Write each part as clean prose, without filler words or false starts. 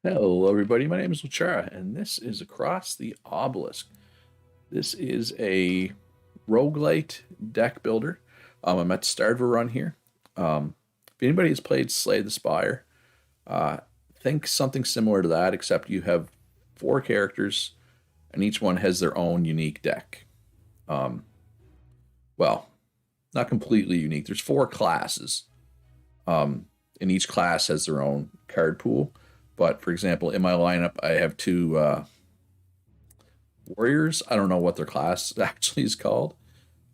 Hello, everybody. My name is Luchara, and this is Across the Obelisk. This is a roguelite deck builder. I'm at the start of a run here. If anybody has played Slay the Spire, uh, think something similar to that, except you have four characters, and each one has their own unique deck. Um, well, not completely unique. There's four classes, and each class has their own card pool. But for example, in my lineup, I have two warriors. I don't know what their class actually is called,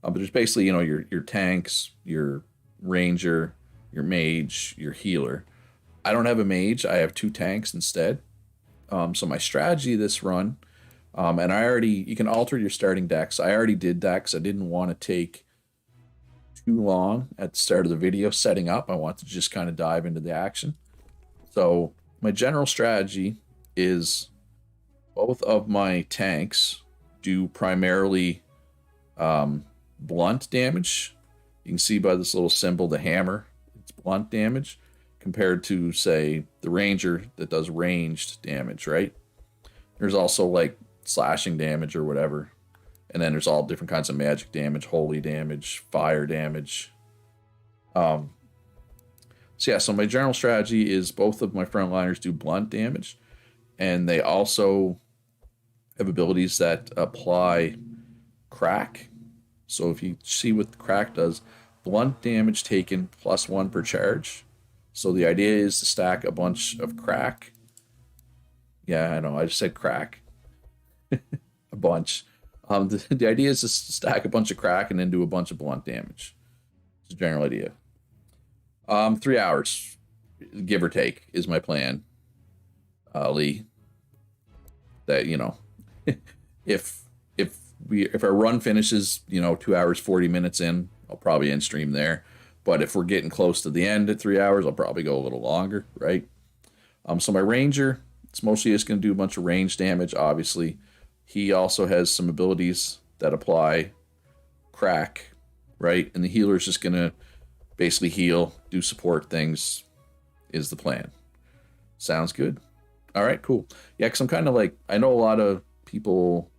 but there's basically your tanks, your ranger, your mage, your healer. I don't have a mage. I have two tanks instead. So my strategy this run, and you can alter your starting decks. I already did that because I didn't want to take too long at the start of the video setting up. I want to just kind of dive into the action. So my general strategy is both of my tanks do primarily blunt damage. You can see by this little symbol, the hammer, it's blunt damage compared to, say, the ranger that does ranged damage, right? There's also like slashing damage or whatever. And then there's all different kinds of magic damage, holy damage, fire damage. Um, so my general strategy is both of my frontliners do blunt damage, and they also have abilities that apply crack. So if you see what crack does, blunt damage taken +1 per charge. So the idea is to stack a bunch of crack. Yeah, I know, I just said crack. A bunch. The idea is to stack a bunch of crack and then do a bunch of blunt damage. It's a general idea. 3 hours, give or take, is my plan. Lee, that if if our run finishes 2 hours 40 minutes in, I'll probably end stream there. But if we're getting close to the end at 3 hours, I'll probably go a little longer, right? So my ranger, it's mostly just going to do a bunch of range damage. Obviously, he also has some abilities that apply crack, right? And the healer is just going to basically heal, do support things, is the plan. Sounds good. All right, cool. Yeah, because I'm kind of like, I know a lot of people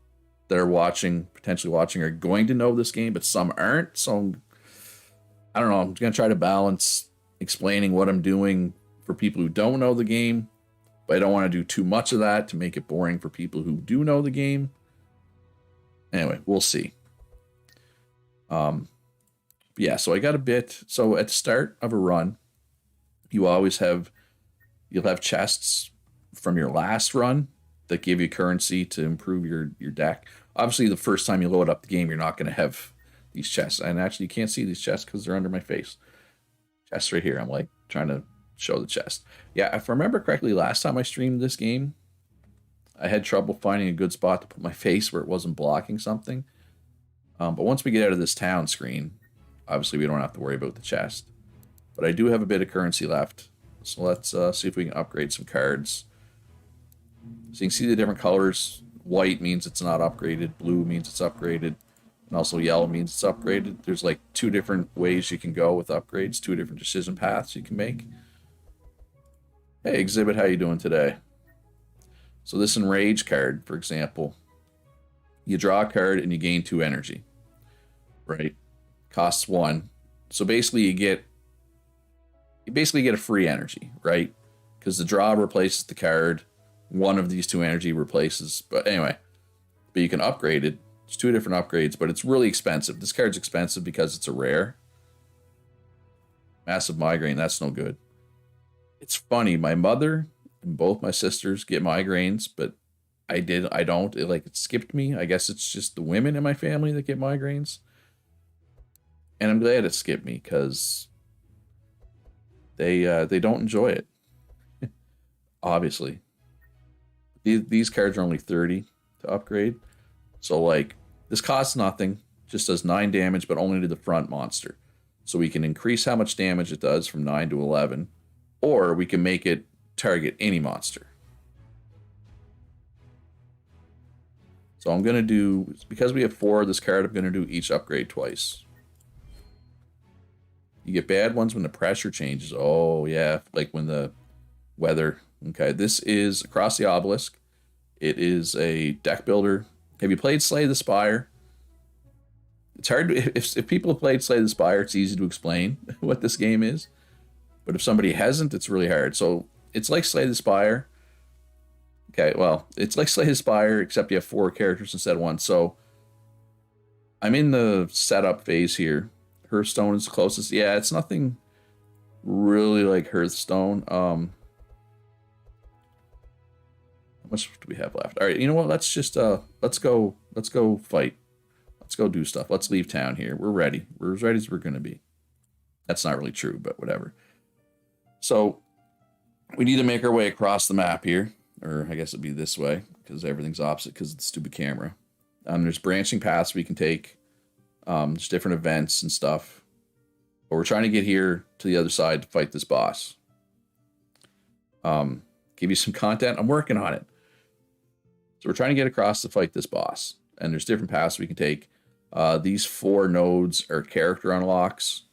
that are potentially watching, are going to know this game, but some aren't. So I don't know. I'm going to try to balance explaining what I'm doing for people who don't know the game, but I don't want to do too much of that to make it boring for people who do know the game. Anyway, we'll see. Yeah, so I got a bit. So at the start of a run, you'll have chests from your last run that give you currency to improve your deck. Obviously, the first time you load up the game, you're not going to have these chests. And actually, you can't see these chests because they're under my face. Chests right here. I'm like trying to show the chest. Yeah, if I remember correctly, last time I streamed this game, I had trouble finding a good spot to put my face where it wasn't blocking something. But once we get out of this town screen, obviously we don't have to worry about the chest. But I do have a bit of currency left. So let's see if we can upgrade some cards. So you can see the different colors. White means it's not upgraded. Blue means it's upgraded. And also yellow means it's upgraded. There's like two different ways you can go with upgrades. Two different decision paths you can make. Hey, Exhibit, how you doing today? So this Enrage card, for example. You draw a card and you gain 2 energy. Right? Costs 1. So basically you get a free energy, right? Because the draw replaces the card. One of these 2 energy replaces. But anyway, you can upgrade it. There's 2 different upgrades, but it's really expensive. This card's expensive because it's a rare. Massive migraine, that's no good. It's funny, my mother and both my sisters get migraines, but I don't. It skipped me. I guess it's just the women in my family that get migraines. And I'm glad it skipped me because they don't enjoy it. Obviously. These cards are only 30 to upgrade. So like this costs nothing, just does 9 damage, but only to the front monster. So we can increase how much damage it does from 9 to 11, or we can make it target any monster. So I'm going to do, because we have 4 of this card, I'm going to do each upgrade twice. You get bad ones when the pressure changes. Oh, yeah, like when the weather Okay, this is across the Obelisk. It is a deck builder. Have you played Slay the Spire? It's hard to, if people have played Slay the Spire, it's easy to explain what this game is. But if somebody hasn't, it's really hard. So it's like Slay the Spire. Okay, well, it's like Slay the Spire, except you have 4 characters instead of 1. So I'm in the setup phase here. Hearthstone is the closest. Yeah, it's nothing really like Hearthstone. How much do we have left? All right, you know what? Let's just let's go fight. Let's go do stuff. Let's leave town here. We're ready. We're as ready as we're gonna be. That's not really true, but whatever. So we need to make our way across the map here, or I guess it'd be this way because everything's opposite because of the stupid camera. There's branching paths we can take. There's different events and stuff. But we're trying to get here to the other side to fight this boss. Give you some content. I'm working on it. So we're trying to get across to fight this boss. And there's different paths we can take. These 4 nodes are character unlocks.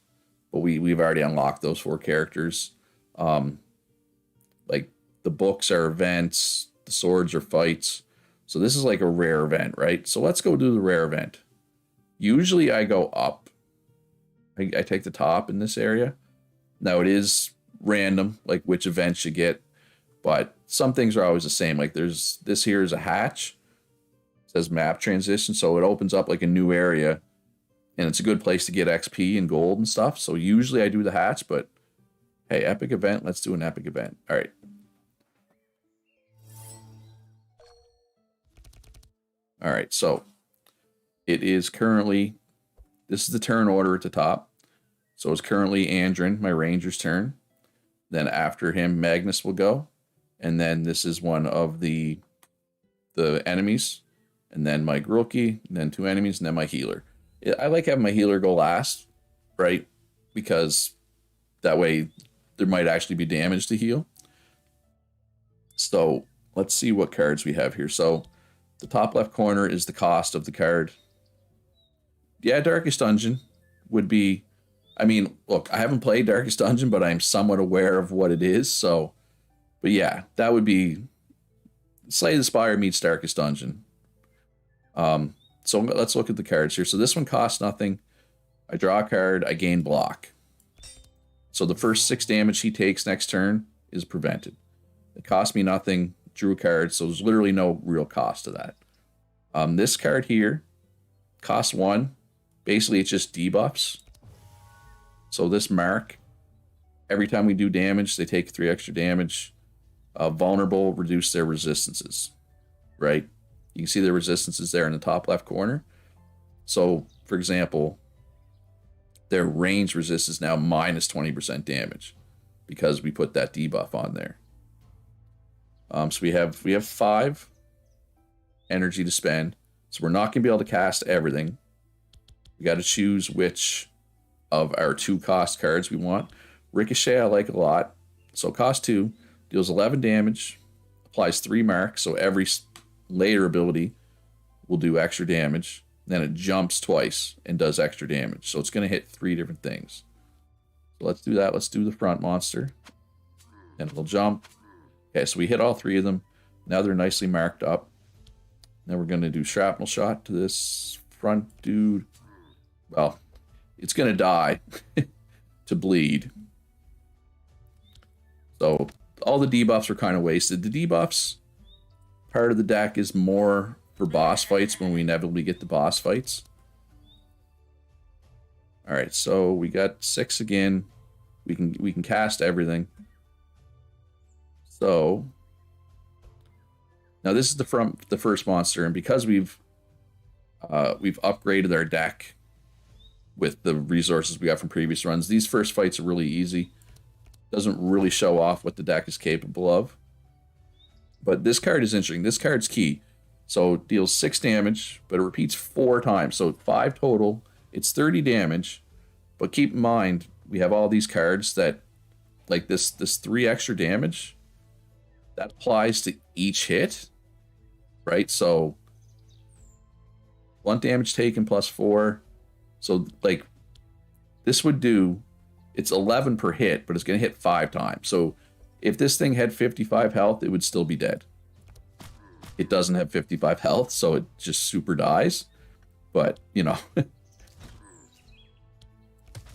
But we've already unlocked those 4 characters. Like the books are events. The swords are fights. So this is like a rare event, right? So let's go do the rare event. Usually I go up. I take the top in this area. Now it is random, like which events you get. But some things are always the same. Like there's this here is a hatch. It says map transition. So it opens up like a new area. And it's a good place to get XP and gold and stuff. So usually I do the hatch, but hey, epic event. Let's do an epic event. All right. All right, so it is currently, this is the turn order at the top. So it's currently Andrin, my ranger's turn. Then after him, Magnus will go. And then this is one of the enemies. And then my Grulki, and then 2 enemies, and then my healer. I like having my healer go last, right? Because that way there might actually be damage to heal. So let's see what cards we have here. So the top left corner is the cost of the card. Yeah, Darkest Dungeon would be... I mean, look, I haven't played Darkest Dungeon, but I'm somewhat aware of what it is. So, but yeah, that would be Slay the Spire meets Darkest Dungeon. So let's look at the cards here. So this one costs nothing. I draw a card, I gain block. So the first 6 damage he takes next turn is prevented. It cost me nothing. Drew a card, so there's literally no real cost to that. This card here costs 1. Basically, it's just debuffs. So this mark, every time we do damage, they take 3 extra damage. Vulnerable, reduce their resistances, right? You can see the resistances there in the top left corner. So, for example, their range resist is now minus 20% damage because we put that debuff on there. So we have 5 energy to spend. So we're not going to be able to cast everything. We got to choose which of our 2 cost cards we want. Ricochet I like a lot. So cost 2, deals 11 damage, applies 3 marks. So every later ability will do extra damage. Then it jumps twice and does extra damage. So it's going to hit 3 different things. So let's do that. Let's do the front monster. And it'll jump. Okay, so we hit all 3 of them. Now they're nicely marked up. Now we're going to do shrapnel shot to this front dude. Well, it's going to die to bleed. So all the debuffs are kind of wasted. The debuffs part of the deck is more for boss fights when we inevitably get the boss fights. All right, so we got 6 again. We can cast everything. So now this is the first monster, and because we've upgraded our deck with the resources we got from previous runs, these first fights are really easy. Doesn't really show off what the deck is capable of. But this card is interesting. This card's key. So it deals 6 damage, but it repeats 4 times. So 5 total. It's 30 damage. But keep in mind, we have all these cards that, like this 3 extra damage, that applies to each hit, right? So blunt damage taken plus 4. So like this would do, it's 11 per hit, but it's going to hit 5 times. So If this thing had 55 health, it would still be dead. It doesn't have 55 health, so it just super dies. But, you know,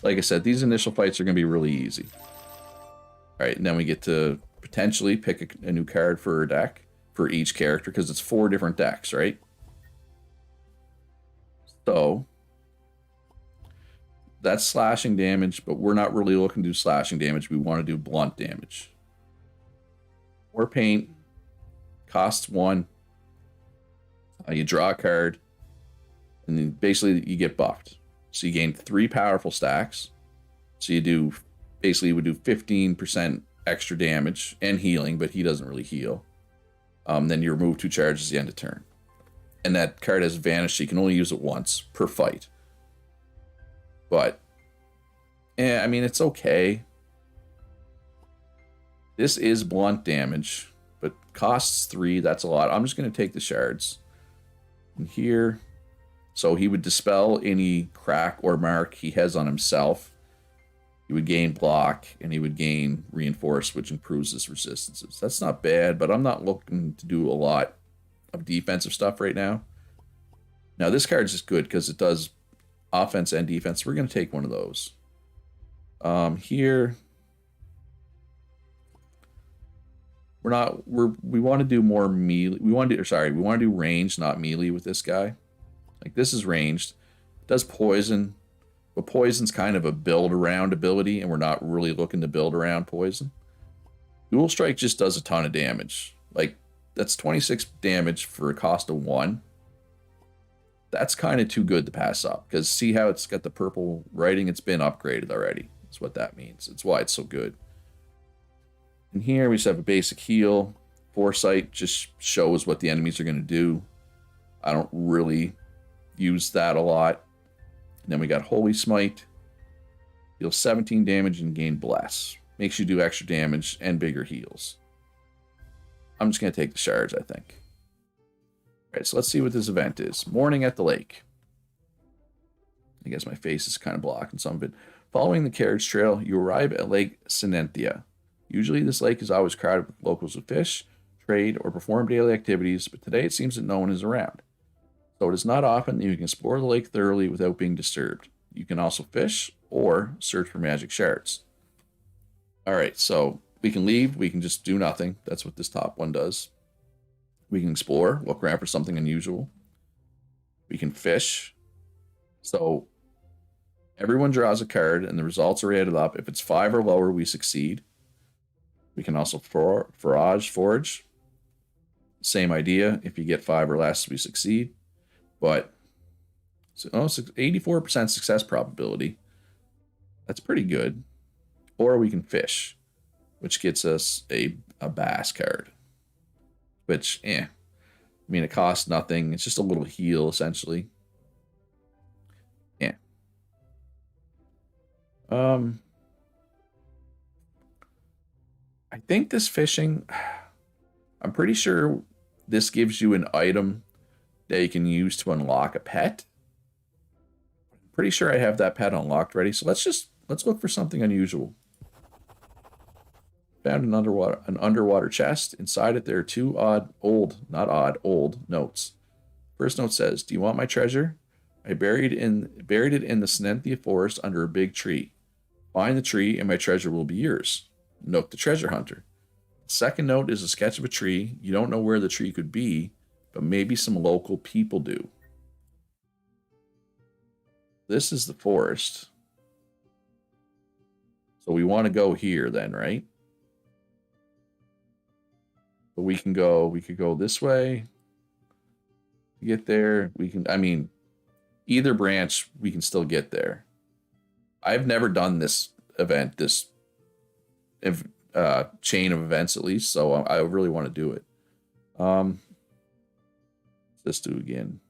like I said, these initial fights are going to be really easy. All right, and then we get to potentially pick a new card for our deck for each character, because it's 4 different decks, right? So that's slashing damage, but we're not really looking to do slashing damage. We want to do blunt damage. More paint, costs 1. You draw a card, and then basically you get buffed. So you gain 3 powerful stacks. So you do, basically you would do 15% extra damage and healing, but he doesn't really heal. Then you remove 2 charges at the end of turn. And that card has vanished, so you can only use it once per fight. But, I mean, it's okay. This is blunt damage, but costs 3, that's a lot. I'm just going to take the shards. And here, so he would dispel any crack or mark he has on himself. He would gain block, and he would gain reinforce, which improves his resistances. That's not bad, but I'm not looking to do a lot of defensive stuff right now. Now, this card is just good because it does offense and defense. We're going to take one of those. Here, we want to do more melee. We want to do range, not melee with this guy. Like, this is ranged. It does poison, but poison's kind of a build around ability, and we're not really looking to build around poison. Dual strike just does a ton of damage. Like, that's 26 damage for a cost of 1. That's kind of too good to pass up, because see how it's got the purple writing? It's been upgraded already. That's what that means. It's why it's so good. And here we just have a basic heal. Foresight just shows what the enemies are going to do. I don't really use that a lot. And then we got Holy Smite. Deal 17 damage and gain Bless. Makes you do extra damage and bigger heals. I'm just going to take the shards, I think. All right, so let's see what this event is. Morning at the lake. I guess my face is kind of blocking some of it. Following the carriage trail, you arrive at Lake Sinentia. Usually this lake is always crowded with locals who fish, trade, or perform daily activities, but today it seems that no one is around. So it is not often that you can explore the lake thoroughly without being disturbed. You can also fish or search for magic shards. All right, so we can leave. We can just do nothing. That's what this top one does. We can explore, look around for something unusual. We can fish. So everyone draws a card, and the results are added up. If it's 5 or lower, we succeed. We can also forage. Same idea. If you get 5 or less, we succeed. But so, 84% success probability. That's pretty good. Or we can fish, which gets us a bass card. Which, I mean, it costs nothing. It's just a little heal, essentially. Yeah. I think this fishing, I'm pretty sure this gives you an item that you can use to unlock a pet. I'm pretty sure I have that pet unlocked already. So let's look for something unusual. Found an underwater chest. Inside it, there are 2 old notes. First note says, "Do you want my treasure? I buried it in the Sinentia forest under a big tree. Find the tree and my treasure will be yours. Nook the treasure hunter." Second note is a sketch of a tree. You don't know where the tree could be, but maybe some local people do. This is the forest. So we want to go here then, right? But we could go this way. To get there, either branch, we can still get there. I've never done this event, this chain of events at least, so I really want to do it. Let's do again.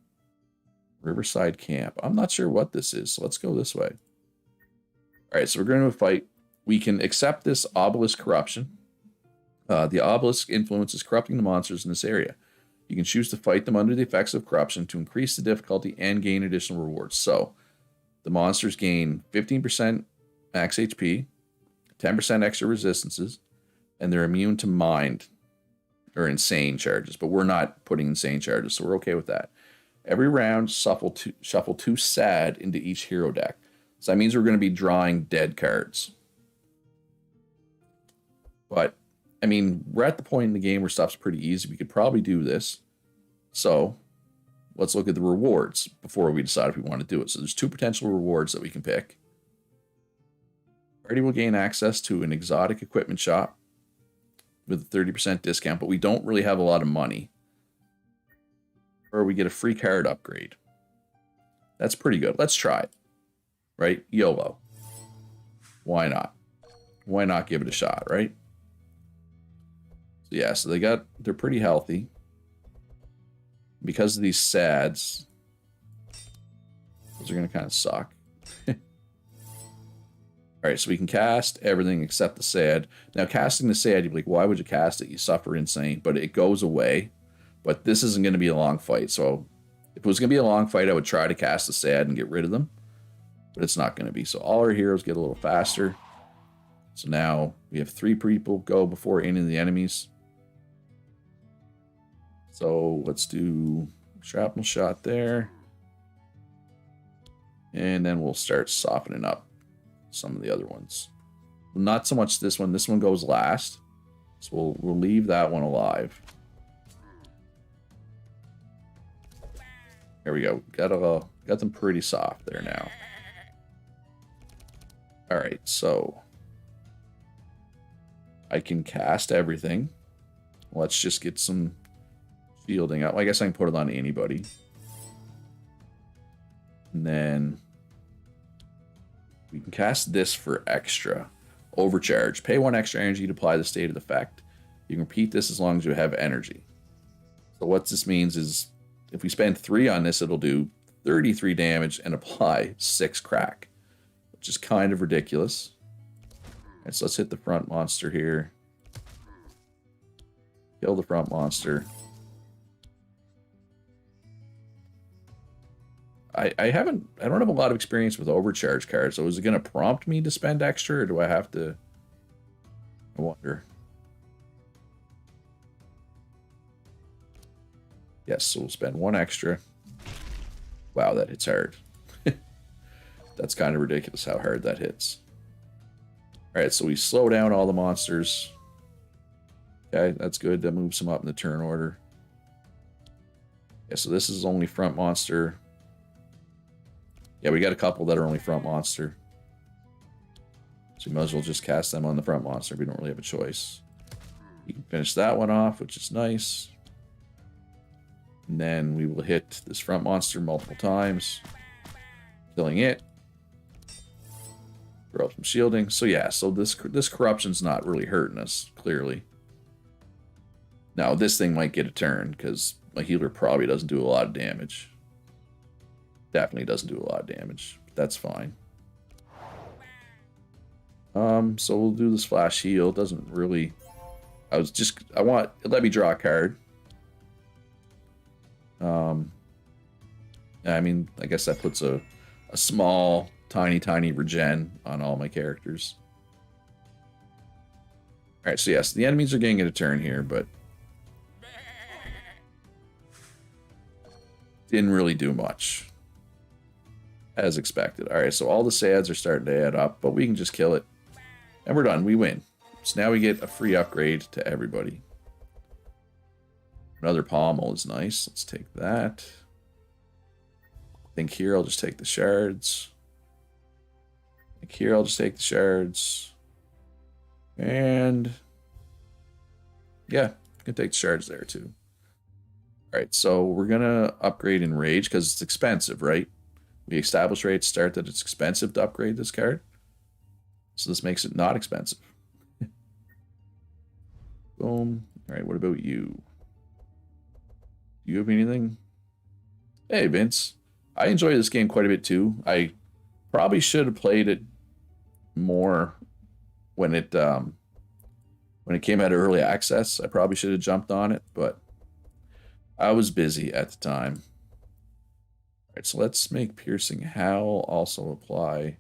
Riverside Camp. I'm not sure what this is, so let's go this way. All right, so we're going to fight. We can accept this Obelisk corruption. The Obelisk influence is corrupting the monsters in this area. You can choose to fight them under the effects of corruption to increase the difficulty and gain additional rewards. So, the monsters gain 15% max HP, 10% extra resistances, and they're immune to mind or insane charges, but we're not putting insane charges, so we're okay with that. Every round, shuffle two sad into each hero deck. So that means we're going to be drawing dead cards. But, I mean, we're at the point in the game where stuff's pretty easy. We could probably do this. So, let's look at the rewards before we decide if we want to do it. So there's 2 potential rewards that we can pick. Party will gain access to an exotic equipment shop with a 30% discount, but we don't really have a lot of money. Or we get a free card upgrade. That's pretty good. Let's try it. Right? YOLO. Why not? Why not give it a shot, right? So yeah, so they're pretty healthy. Because of these sads, those are going to kind of suck. Alright, so we can cast everything except the sad. Now, casting the sad, you'd be like, why would you cast it? You suffer insane. But it goes away. But this isn't going to be a long fight. So, if it was going to be a long fight, I would try to cast the sad and get rid of them. But it's not going to be. So, all our heroes get a little faster. So now, we have 3 people go before any of the enemies. So, let's do shrapnel shot there. And then we'll start softening up some of the other ones. Not so much this one. This one goes last. So we'll leave that one alive. There we go. Got them pretty soft there now. Alright, so I can cast everything. Let's just get some shielding up. I guess I can put it on anybody. And then we can cast this for extra. Overcharge. Pay 1 extra energy to apply the stated effect. You can repeat this as long as you have energy. So what this means is if we spend 3 on this, it'll do 33 damage and apply 6 crack, which is kind of ridiculous. Alright, so let's hit the front monster here. Kill the front monster. I don't have a lot of experience with overcharge cards, so is it going to prompt me to spend extra, or do I have to? I wonder. Yes, so we'll spend 1 extra. Wow, that hits hard. That's kind of ridiculous how hard that hits. Alright, so we slow down all the monsters. Okay, that's good. That moves them up in the turn order. Yeah, so this is only front monster. Yeah, we got a couple that are only front monster. So you might as well just cast them on the front monster. We don't really have a choice. You can finish that one off, which is nice. And then we will hit this front monster multiple times. Killing it. Throw up some shielding. So yeah, so this corruption's not really hurting us, clearly. Now, this thing might get a turn, because my healer probably doesn't do a lot of damage. Definitely doesn't do a lot of damage. But that's fine. So we'll do this flash heal. Doesn't really... let me draw a card. I mean, I guess that puts a small, tiny regen on all my characters. Alright, so yes, the enemies are getting a turn here, but didn't really do much. As expected. Alright, so all the sads are starting to add up, but we can just kill it. And we're done. We win. So now we get a free upgrade to everybody. Another pommel is nice. Let's take that. I think here I'll just take the shards. I think here I'll just take the shards. And yeah, I can take the shards there too. Alright, so we're gonna upgrade in Rage because it's expensive, right? We established right at the start that it's expensive to upgrade this card. So this makes it not expensive. Boom. Alright, what about you? Do you have anything? Hey, Vince. I enjoy this game quite a bit too. I probably should have played it more when it came out of early access. I probably should have jumped on it, but I was busy at the time. Alright, so let's make Piercing Howl also apply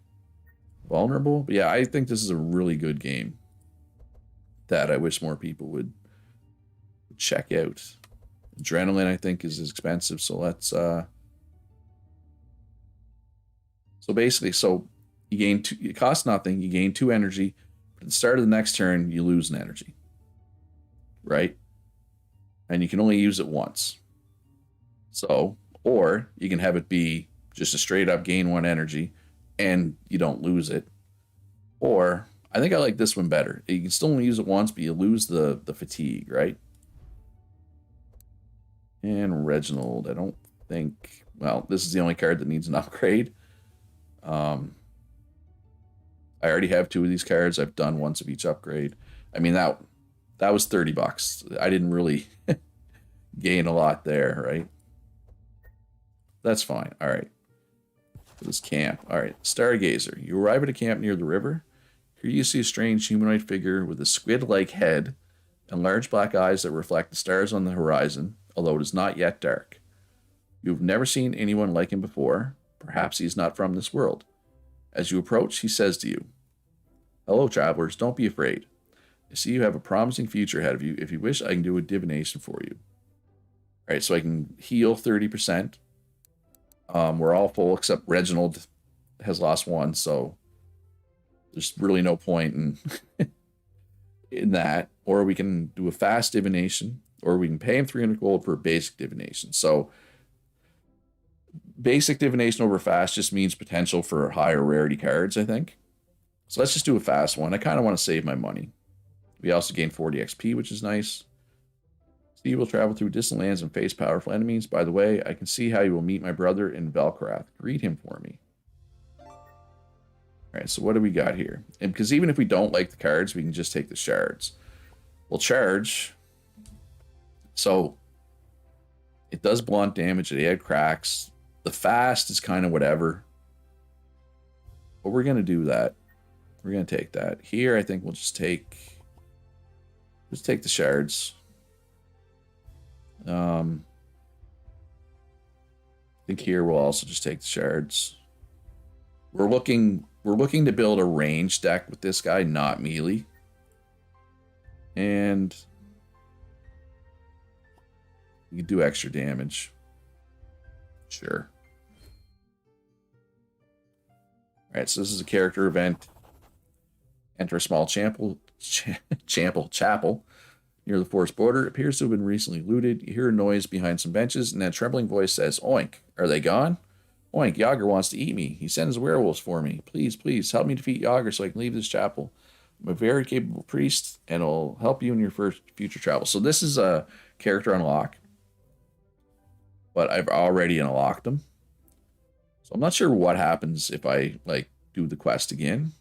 Vulnerable. But yeah, I think this is a really good game. that I wish more people would check out. Adrenaline, I think, is expensive, so let's so basically, so you gain two, it costs nothing, you gain 2 energy, but at the start of the next turn, you lose an energy. Right? And you can only use it once. So, or you can have it be just a straight up gain 1 energy and you don't lose it. Or I think I like this one better. You can still only use it once, but you lose the fatigue, right? And Reginald, I don't think, well, this is the only card that needs an upgrade. I already have 2 of these cards. I've done once of each upgrade. I mean, that was $30. I didn't really gain a lot there, right? That's fine. All right. This camp. All right. Stargazer. You arrive at a camp near the river. Here you see a strange humanoid figure with a squid-like head and large black eyes that reflect the stars on the horizon, although it is not yet dark. You've never seen anyone like him before. Perhaps he's not from this world. As you approach, he says to you, "Hello, travelers. Don't be afraid. I see you have a promising future ahead of you. If you wish, I can do a divination for you." All right, so I can heal 30%. We're all full except Reginald has lost 1, so there's really no point in in that. Or we can do a fast divination, or we can pay him 300 gold for a basic divination. So basic divination over fast just means potential for higher rarity cards, I think. So let's just do a fast one. I kind of want to save my money. We also gain 40 XP, which is nice. So you will travel through distant lands and face powerful enemies. By the way, I can see how you will meet my brother in Velkorath. Greet him for me. All right, so what do we got here? And because even if we don't like the cards, we can just take the shards. We'll charge. So it does blunt damage. It add cracks. The fast is kind of whatever. But we're going to do that. We're going to take that. Here, I think we'll just take the shards. I think here we'll also just take the shards. We're looking to build a range deck with this guy, not melee. And you can do extra damage. Sure. Alright, so this is a character event. Enter a small chapel near the forest border. It appears to have been recently looted. You hear a noise behind some benches, and a trembling voice says, "Oink, are they gone? Oink, Yager wants to eat me. He sent his werewolves for me. Please, please, help me defeat Yager so I can leave this chapel. I'm a very capable priest, and it'll help you in your future travel." So this is a character unlock, but I've already unlocked them. So I'm not sure what happens if I, do the quest again.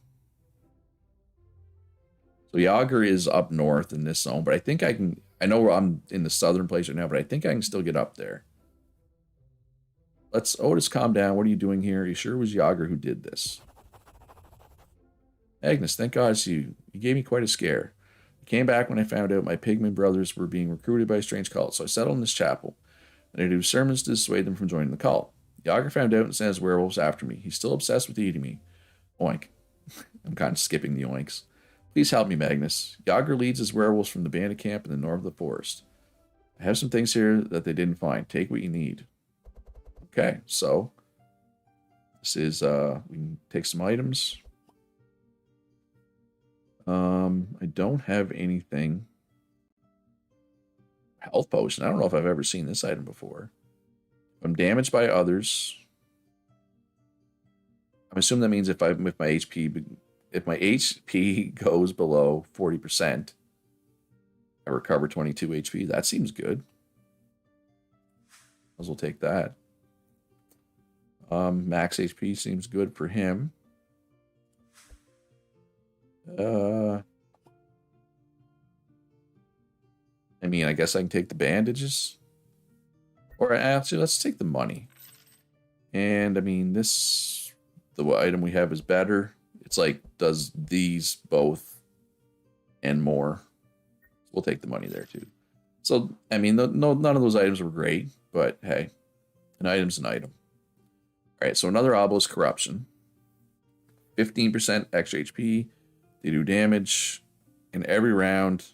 So Yager is up north in this zone, but I think I can... I know I'm in the southern place right now, but I think I can still get up there. Let's... Otis, calm down. What are you doing here? Are you sure it was Yager who did this? Agnes, thank God it's you. You gave me quite a scare. I came back when I found out my pigman brothers were being recruited by a strange cult, so I settled in this chapel. And I do sermons to dissuade them from joining the cult. Yager found out and sent his werewolves after me. He's still obsessed with eating me. Oink. I'm kind of skipping the oinks. Please help me, Magnus. Yager leads his werewolves from the bandit camp in the north of the forest. I have some things here that they didn't find. Take what you need. Okay, so this is we can take some items. I don't have anything. Health potion. I don't know if I've ever seen this item before. I'm damaged by others. I'm assuming that means if my HP goes below 40%, I recover 22 HP. That seems good. Might as well take that. Max HP seems good for him. I mean, I guess I can take the bandages. Or actually, let's take the money. And I mean, the item we have is better. It's like, does these both and more. We'll take the money there too. So, I mean, none of those items were great, but hey, an item's an item. All right, so another Obelisk Corruption. 15% extra HP. They do damage. in every round.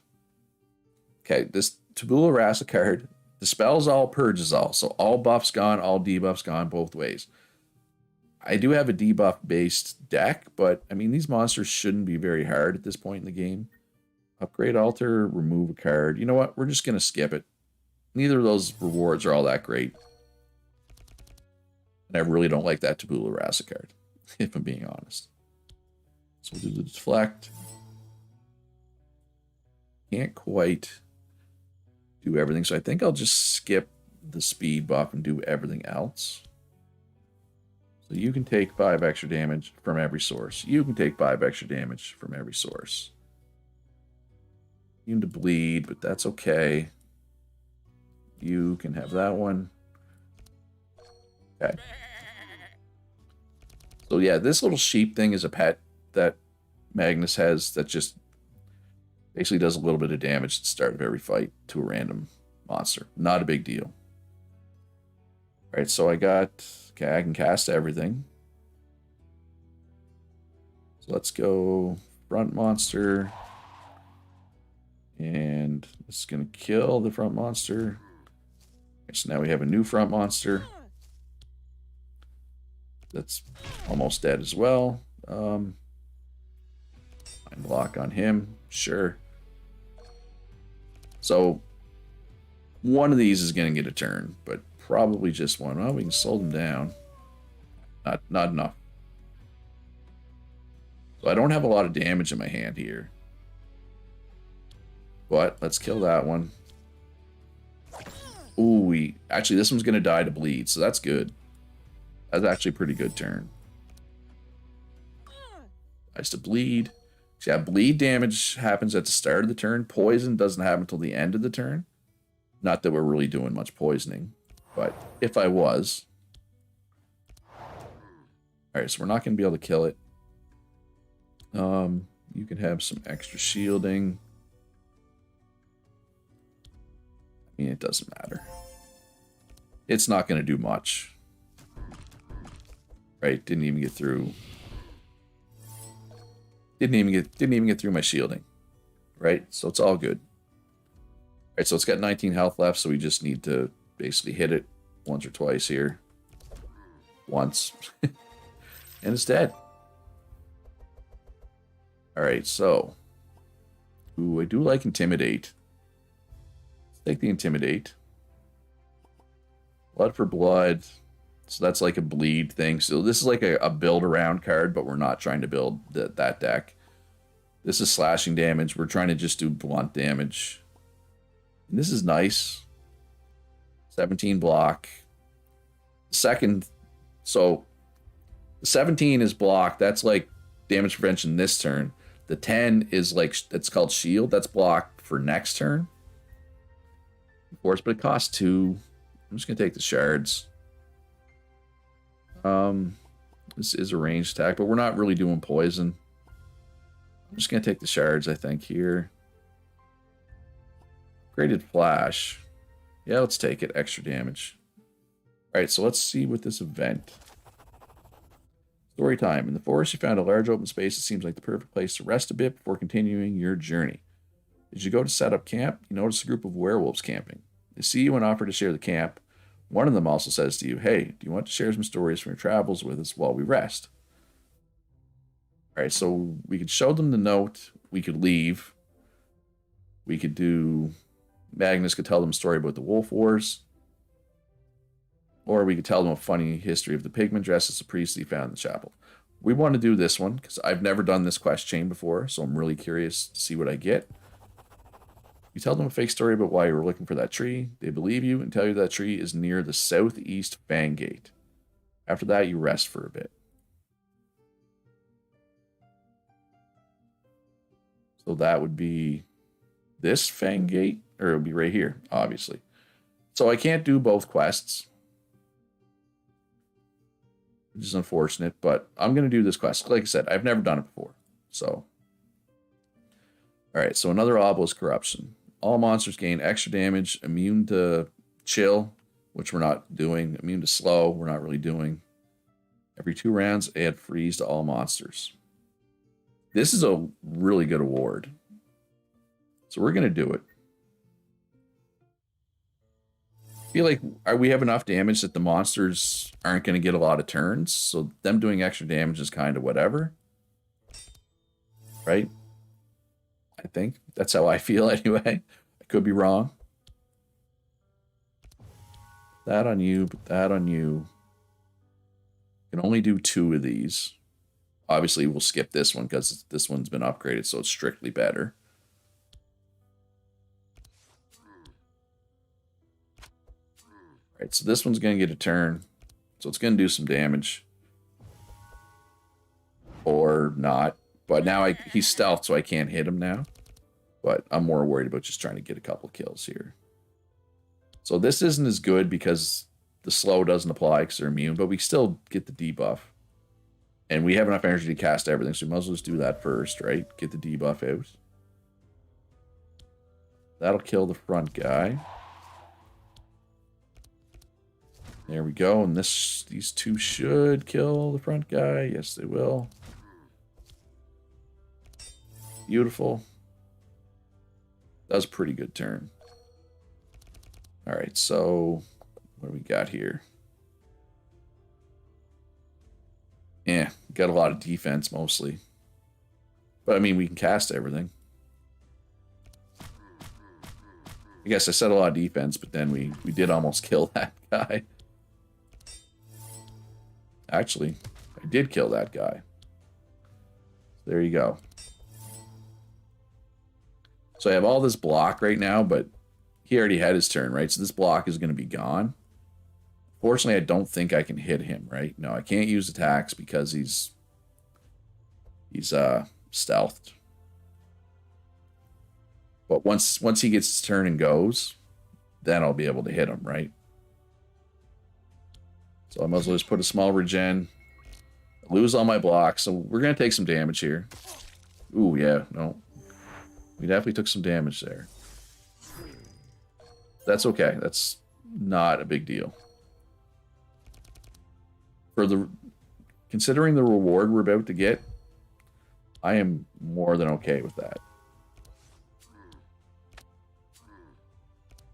Okay, this Tabula Rasa card dispels all, purges all. So all buffs gone, all debuffs gone both ways. I do have a debuff based deck, but I mean, these monsters shouldn't be very hard at this point in the game. Upgrade altar, remove a card. You know what? We're just going to skip it. Neither of those rewards are all that great. And I really don't like that Tabula Rasa card, if I'm being honest. So we'll do the deflect. Can't quite do everything, so I think I'll just skip the speed buff and do everything else. So you can take 5 extra damage from every source. You can take 5 extra damage from every source. Immune to bleed, but that's okay. You can have that one. Okay. So yeah, this little sheep thing is a pet that Magnus has that just basically does a little bit of damage at the start of every fight to a random monster. Not a big deal. Alright, so I can cast everything. So let's go front monster. And this is going to kill the front monster. So now we have a new front monster. That's almost dead as well. Mind block on him. Sure. So one of these is going to get a turn, but probably just one. Well, we can slow them down. Not enough. So I don't have a lot of damage in my hand here. But let's kill that one. Ooh, actually this one's going to die to bleed, so that's good. That's actually a pretty good turn. Nice to bleed. So yeah, bleed damage happens at the start of the turn. Poison doesn't happen until the end of the turn. Not that we're really doing much poisoning, but if I was. Alright, so we're not going to be able to kill it. You can have some extra shielding. I mean, it doesn't matter. It's not going to do much. Right? Didn't even get through. Didn't even get through my shielding. Right? So it's all good. Right, so it's got 19 health left, so we just need to basically hit it once or twice here. Once. And it's dead. Alright, so. Ooh, I do like Intimidate. Let's take the Intimidate. Blood for blood. So that's like a bleed thing. So this is like a build around card, but we're not trying to build that deck. This is slashing damage. We're trying to just do blunt damage. And this is nice. 17 block. Second, so 17 is block. That's like damage prevention this turn. The 10 is like, it's called shield. That's block for next turn. Of course, but it costs 2. I'm just going to take the shards. This is a ranged attack, but we're not really doing poison. I'm just going to take the shards, I think, here. Graded flash. Yeah, let's take it. Extra damage. Alright, so let's see what this event. Story time. In the forest, you found a large open space. It seems like the perfect place to rest a bit before continuing your journey. As you go to set up camp, you notice a group of werewolves camping. They see you and offer to share the camp. One of them also says to you, hey, do you want to share some stories from your travels with us while we rest? Alright, so we could show them the note. We could leave. We could do... Magnus could tell them a story about the Wolf Wars. Or we could tell them a funny history of the pigment dress as a priest he found in the chapel. We want to do this one, because I've never done this quest chain before, so I'm really curious to see what I get. You tell them a fake story about why you were looking for that tree. They believe you and tell you that tree is near the southeast Fang Gate. After that, you rest for a bit. So that would be this Fang Gate, or it would be right here, obviously. So I can't do both quests, which is unfortunate, but I'm going to do this quest. Like I said, I've never done it before. So, alright, so another Obelisk Corruption. All monsters gain extra damage, immune to chill, which we're not doing. Immune to slow, we're not really doing. Every 2 rounds, add freeze to all monsters. This is a really good award. So we're going to do it. I feel like we have enough damage that the monsters aren't going to get a lot of turns. So them doing extra damage is kind of whatever. Right? I think. That's how I feel anyway. I could be wrong. That on you, but that on you. Can only do 2 of these. Obviously, we'll skip this one because this one's been upgraded, so it's strictly better. All right, so this one's going to get a turn. So it's going to do some damage. Or not. But now he's stealth, so I can't hit him now. But I'm more worried about just trying to get a couple kills here. So this isn't as good because the slow doesn't apply because they're immune, but we still get the debuff. And we have enough energy to cast everything, so we might as well just do that first, right? Get the debuff out. That'll kill the front guy. There we go, and these 2 should kill the front guy. Yes, they will. Beautiful. That was a pretty good turn. All right, so what do we got here? Yeah, got a lot of defense mostly. But I mean, we can cast everything. I guess I said a lot of defense, but then we did almost kill that guy. Actually, I did kill that guy. There you go. So I have all this block right now, but he already had his turn, right? So this block is going to be gone. Fortunately, I don't think I can hit him, right? No, I can't use attacks because he's stealthed. But once he gets his turn and goes, then I'll be able to hit him, right? So I might as well just put a small regen. Lose all my blocks, so we're going to take some damage here. Ooh, yeah, no. We definitely took some damage there. That's okay. That's not a big deal. Considering the reward we're about to get, I am more than okay with that.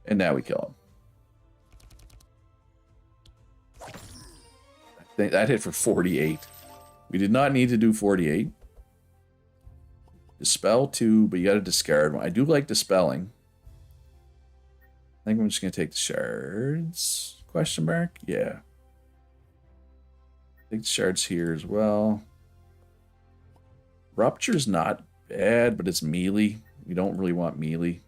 And now we kill him. I think that hit for 48. We did not need to do 48. Dispel 2, but you got to discard 1. I do like dispelling. I think I'm just going to take the shards. Question mark? Yeah. Take the shards here as well. Rupture's not bad, but it's melee. We don't really want melee.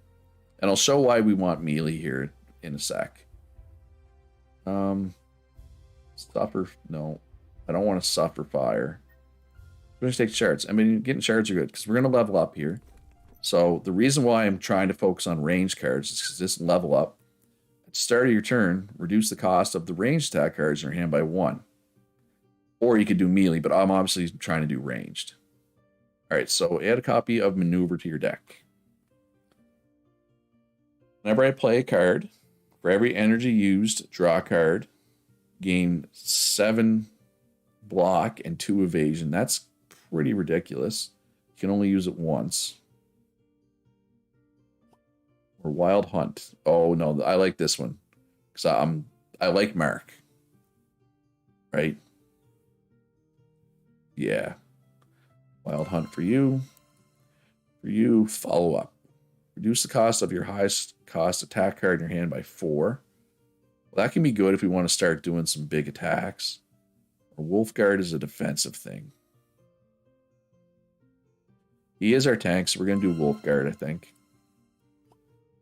And I'll show why we want melee here in a sec. Suffer. No. I don't want to suffer fire. We're going to take shards. I mean, getting shards are good because we're going to level up here. So the reason why I'm trying to focus on range cards is because this level up. At the start of your turn, reduce the cost of the ranged attack cards in your hand by 1. Or you could do melee, but I'm obviously trying to do ranged. All right, so add a copy of Maneuver to your deck. Whenever I play a card, for every energy used, draw a card. Gain 7 block and 2 evasion. That's pretty ridiculous. You can only use it once. Or Wild Hunt. Oh no, I like this one because I like Mark. Right? Yeah. Wild Hunt for you. For you, follow up. Reduce the cost of your highest cost attack card in your hand by 4. Well, that can be good if we want to start doing some big attacks. Or Wolfguard is a defensive thing. He is our tank, so we're going to do Wolfguard, I think.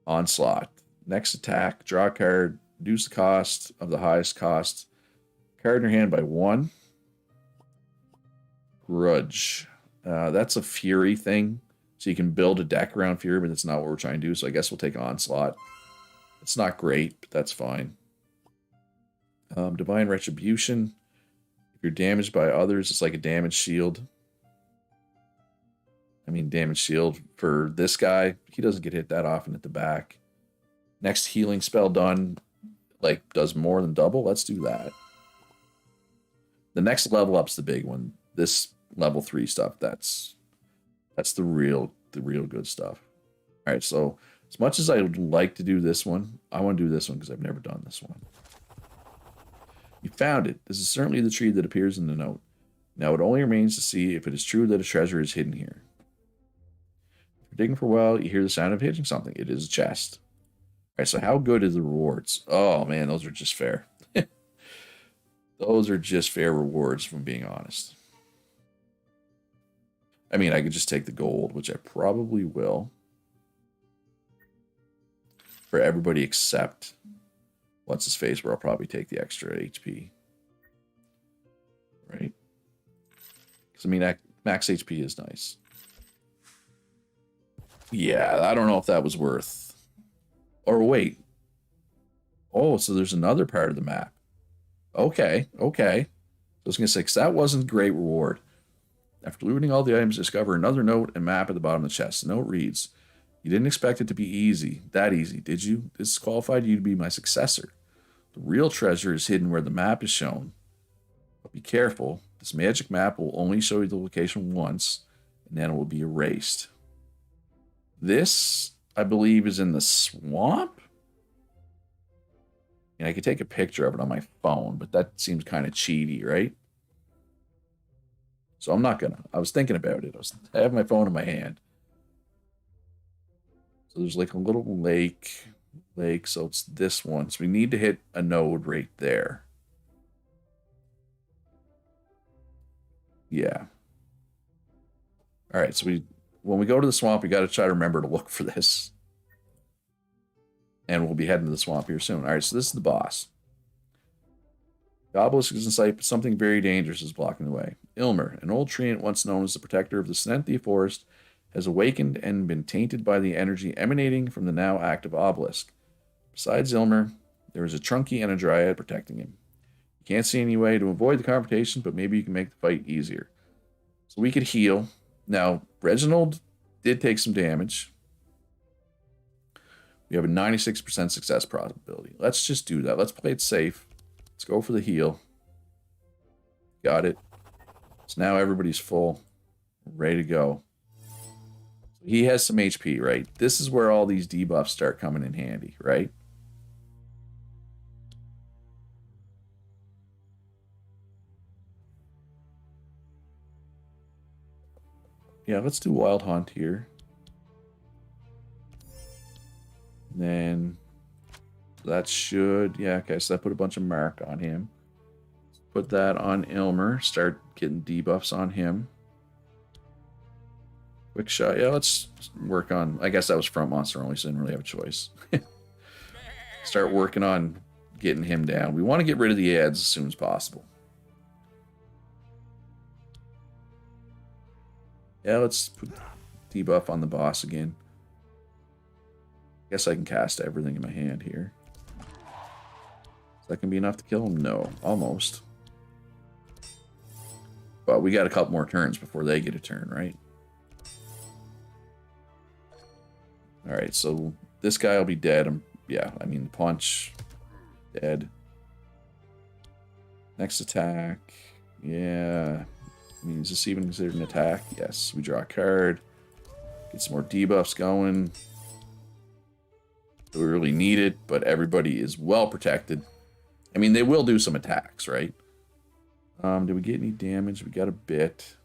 Onslaught. Next attack, draw a card, reduce the cost of the highest cost card in your hand by 1. Grudge. That's a Fury thing. So you can build a deck around Fury, but that's not what we're trying to do. So I guess we'll take Onslaught. It's not great, but that's fine. Divine Retribution. If you're damaged by others, it's like a damage shield. I mean, damage shield for this guy. He doesn't get hit that often at the back. Next healing spell done, like, does more than double. Let's do that. The next level up's the big one. This level 3 stuff, that's the real good stuff. All right, so as much as I would like to do this one, I want to do this one because I've never done this one. You found it. This is certainly the tree that appears in the note. Now it only remains to see if it is true that a treasure is hidden here. If you're digging for a while, you hear the sound of hitting something. It is a chest. All right, so how good are the rewards? Oh, man, those are just fair. Those are just fair rewards, if I'm being honest. I mean, I could just take the gold, which I probably will. For everybody except what's his face, where I'll probably take the extra HP. Right? Because, I mean, max HP is nice. Yeah, I don't know if that was worth. Or wait. Oh, so there's another part of the map. Okay, okay. I was going to say, because that wasn't a great reward. After looting all the items, discover another note and map at the bottom of the chest. The note reads, "You didn't expect it to be easy, that easy, did you? This qualified you to be my successor. The real treasure is hidden where the map is shown. But be careful, this magic map will only show you the location once, and then it will be erased." This, I believe, is in the swamp? And I could take a picture of it on my phone, but that seems kind of cheaty, right? So I'm not gonna. I was thinking about it. I have my phone in my hand. So there's like a little lake, so it's this one. So we need to hit a node right there. Yeah. All right, so when we go to the swamp, we got to try to remember to look for this. And we'll be heading to the swamp here soon. All right, so this is the boss. The obelisk is in sight, but something very dangerous is blocking the way. Ilmer, an old treant once known as the protector of the Snenthia forest, has awakened and been tainted by the energy emanating from the now active obelisk. Besides Ilmer, there is a Trunky and a Dryad protecting him. You can't see any way to avoid the confrontation, but maybe you can make the fight easier. So we could heal. Now, Reginald did take some damage. We have a 96% success probability. Let's just do that. Let's play it safe. Let's go for the heal. Got it. So now everybody's full. Ready to go. So he has some HP, right? This is where all these debuffs start coming in handy, right? Yeah, let's do Wild Hunt here. And then that should, yeah, okay, so that put a bunch of mark on him. Put that on Ilmer, start getting debuffs on him. Quick shot, yeah, let's work on, I guess that was front monster only, so I didn't really have a choice. Start working on getting him down. We want to get rid of the ads as soon as possible. Yeah, let's put debuff on the boss again. Guess I can cast everything in my hand here. Is that going to be enough to kill him? No, almost. But we got a couple more turns before they get a turn, right? Alright, so this guy will be dead. Yeah, I mean, punch. Dead. Next attack. Yeah. I mean, is this even considered an attack? Yes. We draw a card. Get some more debuffs going. We really need it, but everybody is well protected. I mean, they will do some attacks, right? Did we get any damage? We got a bit.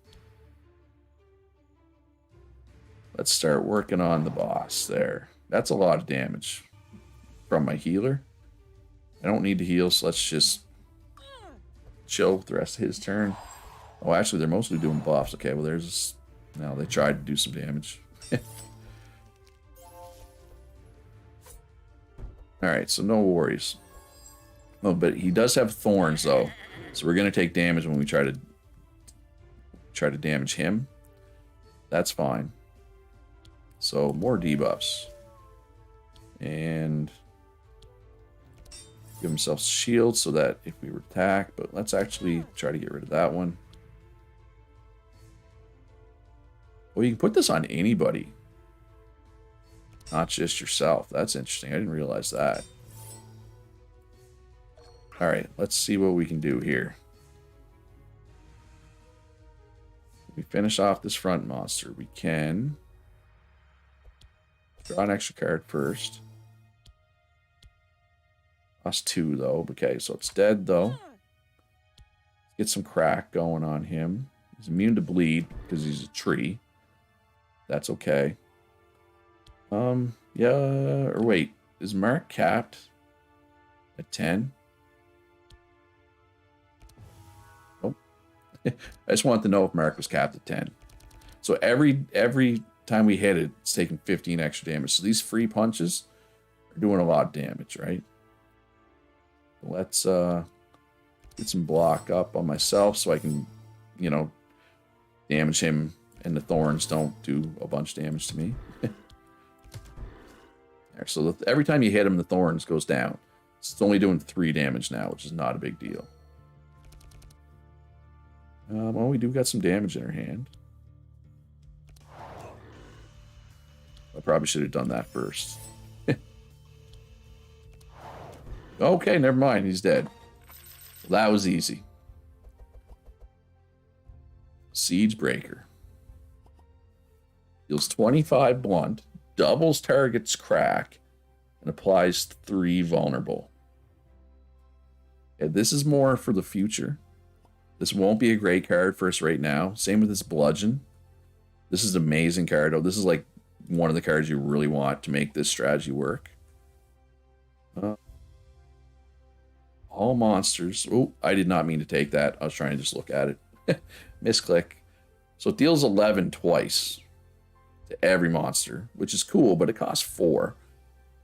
Let's start working on the boss there. That's a lot of damage from my healer. I don't need to heal, so let's just chill with the rest of his turn. Oh, actually, they're mostly doing buffs. Okay, well, there's... No, they tried to do some damage. Alright, so no worries. Oh, but he does have thorns, though. So we're going to take damage when we try to damage him. That's fine. So, more debuffs. And give himself shield so that if we were attacked, but let's actually try to get rid of that one. Well, you can put this on anybody. Not just yourself. That's interesting. I didn't realize that. Alright, let's see what we can do here. We finish off this front monster. We can Draw an extra card first. Lost 2, though. Okay, so it's dead, though. Get some crack going on him. He's immune to bleed because he's a tree. That's okay. Yeah, or wait. Is Mark capped at 10? Nope. I just wanted to know if Mark was capped at 10. So every time we hit it, it's taking 15 extra damage. So these free punches are doing a lot of damage, right? Let's get some block up on myself so I can, you know, damage him, and the thorns don't do a bunch of damage to me. There, so every time you hit him, the thorns goes down. So it's only doing 3 damage now, which is not a big deal. Well, we do got some damage in our hand. I probably should have done that first. Okay, never mind. He's dead. Well, that was easy. Siege Breaker. Deals 25 blunt, doubles target's crack, and applies 3 vulnerable. Okay, this is more for the future. This won't be a great card for us right now. Same with this bludgeon. This is an amazing card. Oh, this is like one of the cards you really want to make this strategy work. All monsters. Oh, I did not mean to take that. I was trying to just look at it. Misclick. So it deals 11 twice to every monster, which is cool, but it costs 4.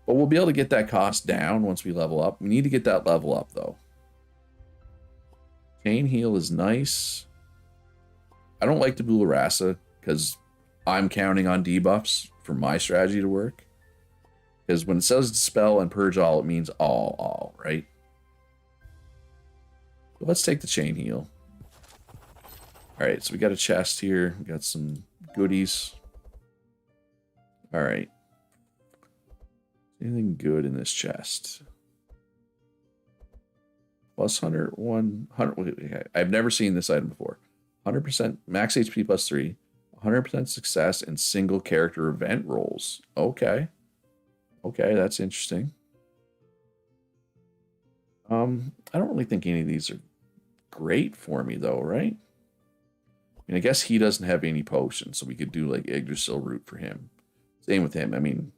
But we'll be able to get that cost down once we level up. We need to get that level up, though. Chain heal is nice. I don't like Tabula Rasa because I'm counting on debuffs for my strategy to work. Because when it says dispel and purge all, it means all, right? So let's take the chain heal. Alright, so we got a chest here. We got some goodies. Alright. Anything good in this chest? Plus 100. I've never seen this item before. 100% max HP plus 3. 100% success in single character event rolls. Okay. Okay, that's interesting. I don't really think any of these are great for me, though, right? I mean, I guess he doesn't have any potions, so we could do, like, Yggdrasil root for him. Same with him. I mean,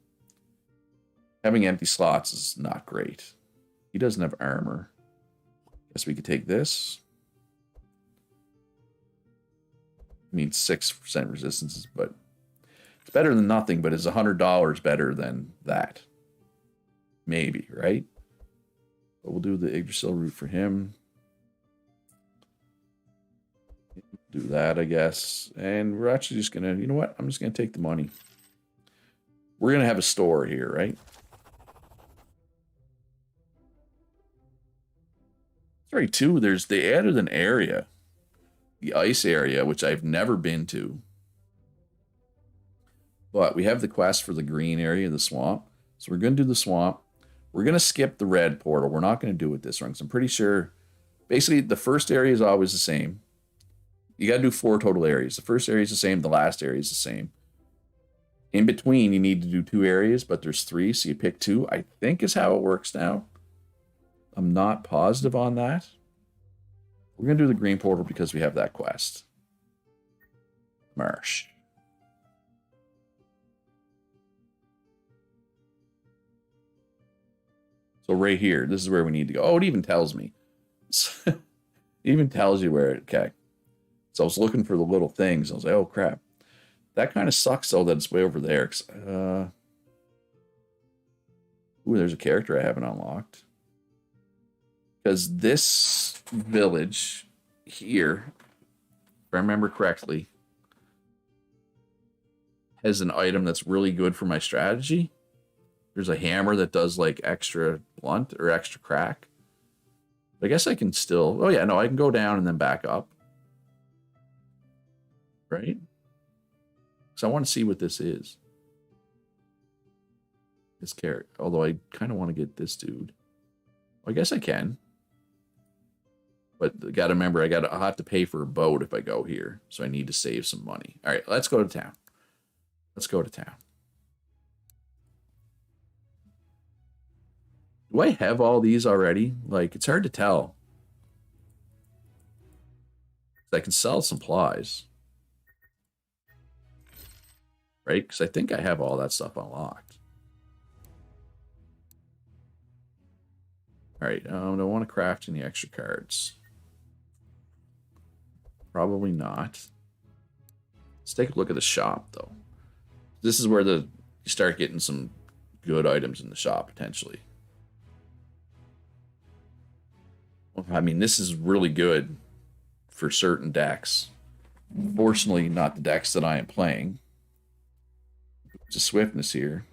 having empty slots is not great. He doesn't have armor. Guess we could take this. I mean, 6% resistances, but it's better than nothing, but is $100 better than that? Maybe, right? But we'll do the Yggdrasil root for him. Do that, I guess. And we're actually just going to, you know what? I'm just going to take the money. We're going to have a store here, right? Sorry, too, they added an area. The ice area, which I've never been to. But we have the quest for the green area, the swamp. So we're going to do the swamp. We're going to skip the red portal. We're not going to do it this run, because I'm pretty sure... Basically, the first area is always the same. You got to do 4 total areas. The first area is the same. The last area is the same. In between, you need to do 2 areas, but there's 3, so you pick 2. I think is how it works now. I'm not positive on that. We're going to do the green portal because we have that quest. Marsh. So right here, this is where we need to go. Oh, it even tells me. It even tells you where, okay. So I was looking for the little things. I was like, oh, crap. That kind of sucks, though, that it's way over there. Ooh, there's a character I haven't unlocked. Because this village here, if I remember correctly, has an item that's really good for my strategy. There's a hammer that does like extra blunt or extra crack. But I guess I can still... Oh, yeah, no, I can go down and then back up. Right? Because I want to see what this is. This character. Although I kind of want to get this dude. Well, I guess I can. But I got to remember, I'll have to pay for a boat if I go here. So I need to save some money. All right, let's go to town. Let's go to town. Do I have all these already? Like, it's hard to tell. I can sell supplies. Right? Because I think I have all that stuff unlocked. All right, I don't want to craft any extra cards. Probably not. Let's take a look at the shop, though. This is where you start getting some good items in the shop, potentially. I mean, this is really good for certain decks. Fortunately, not the decks that I am playing. It's a swiftness here,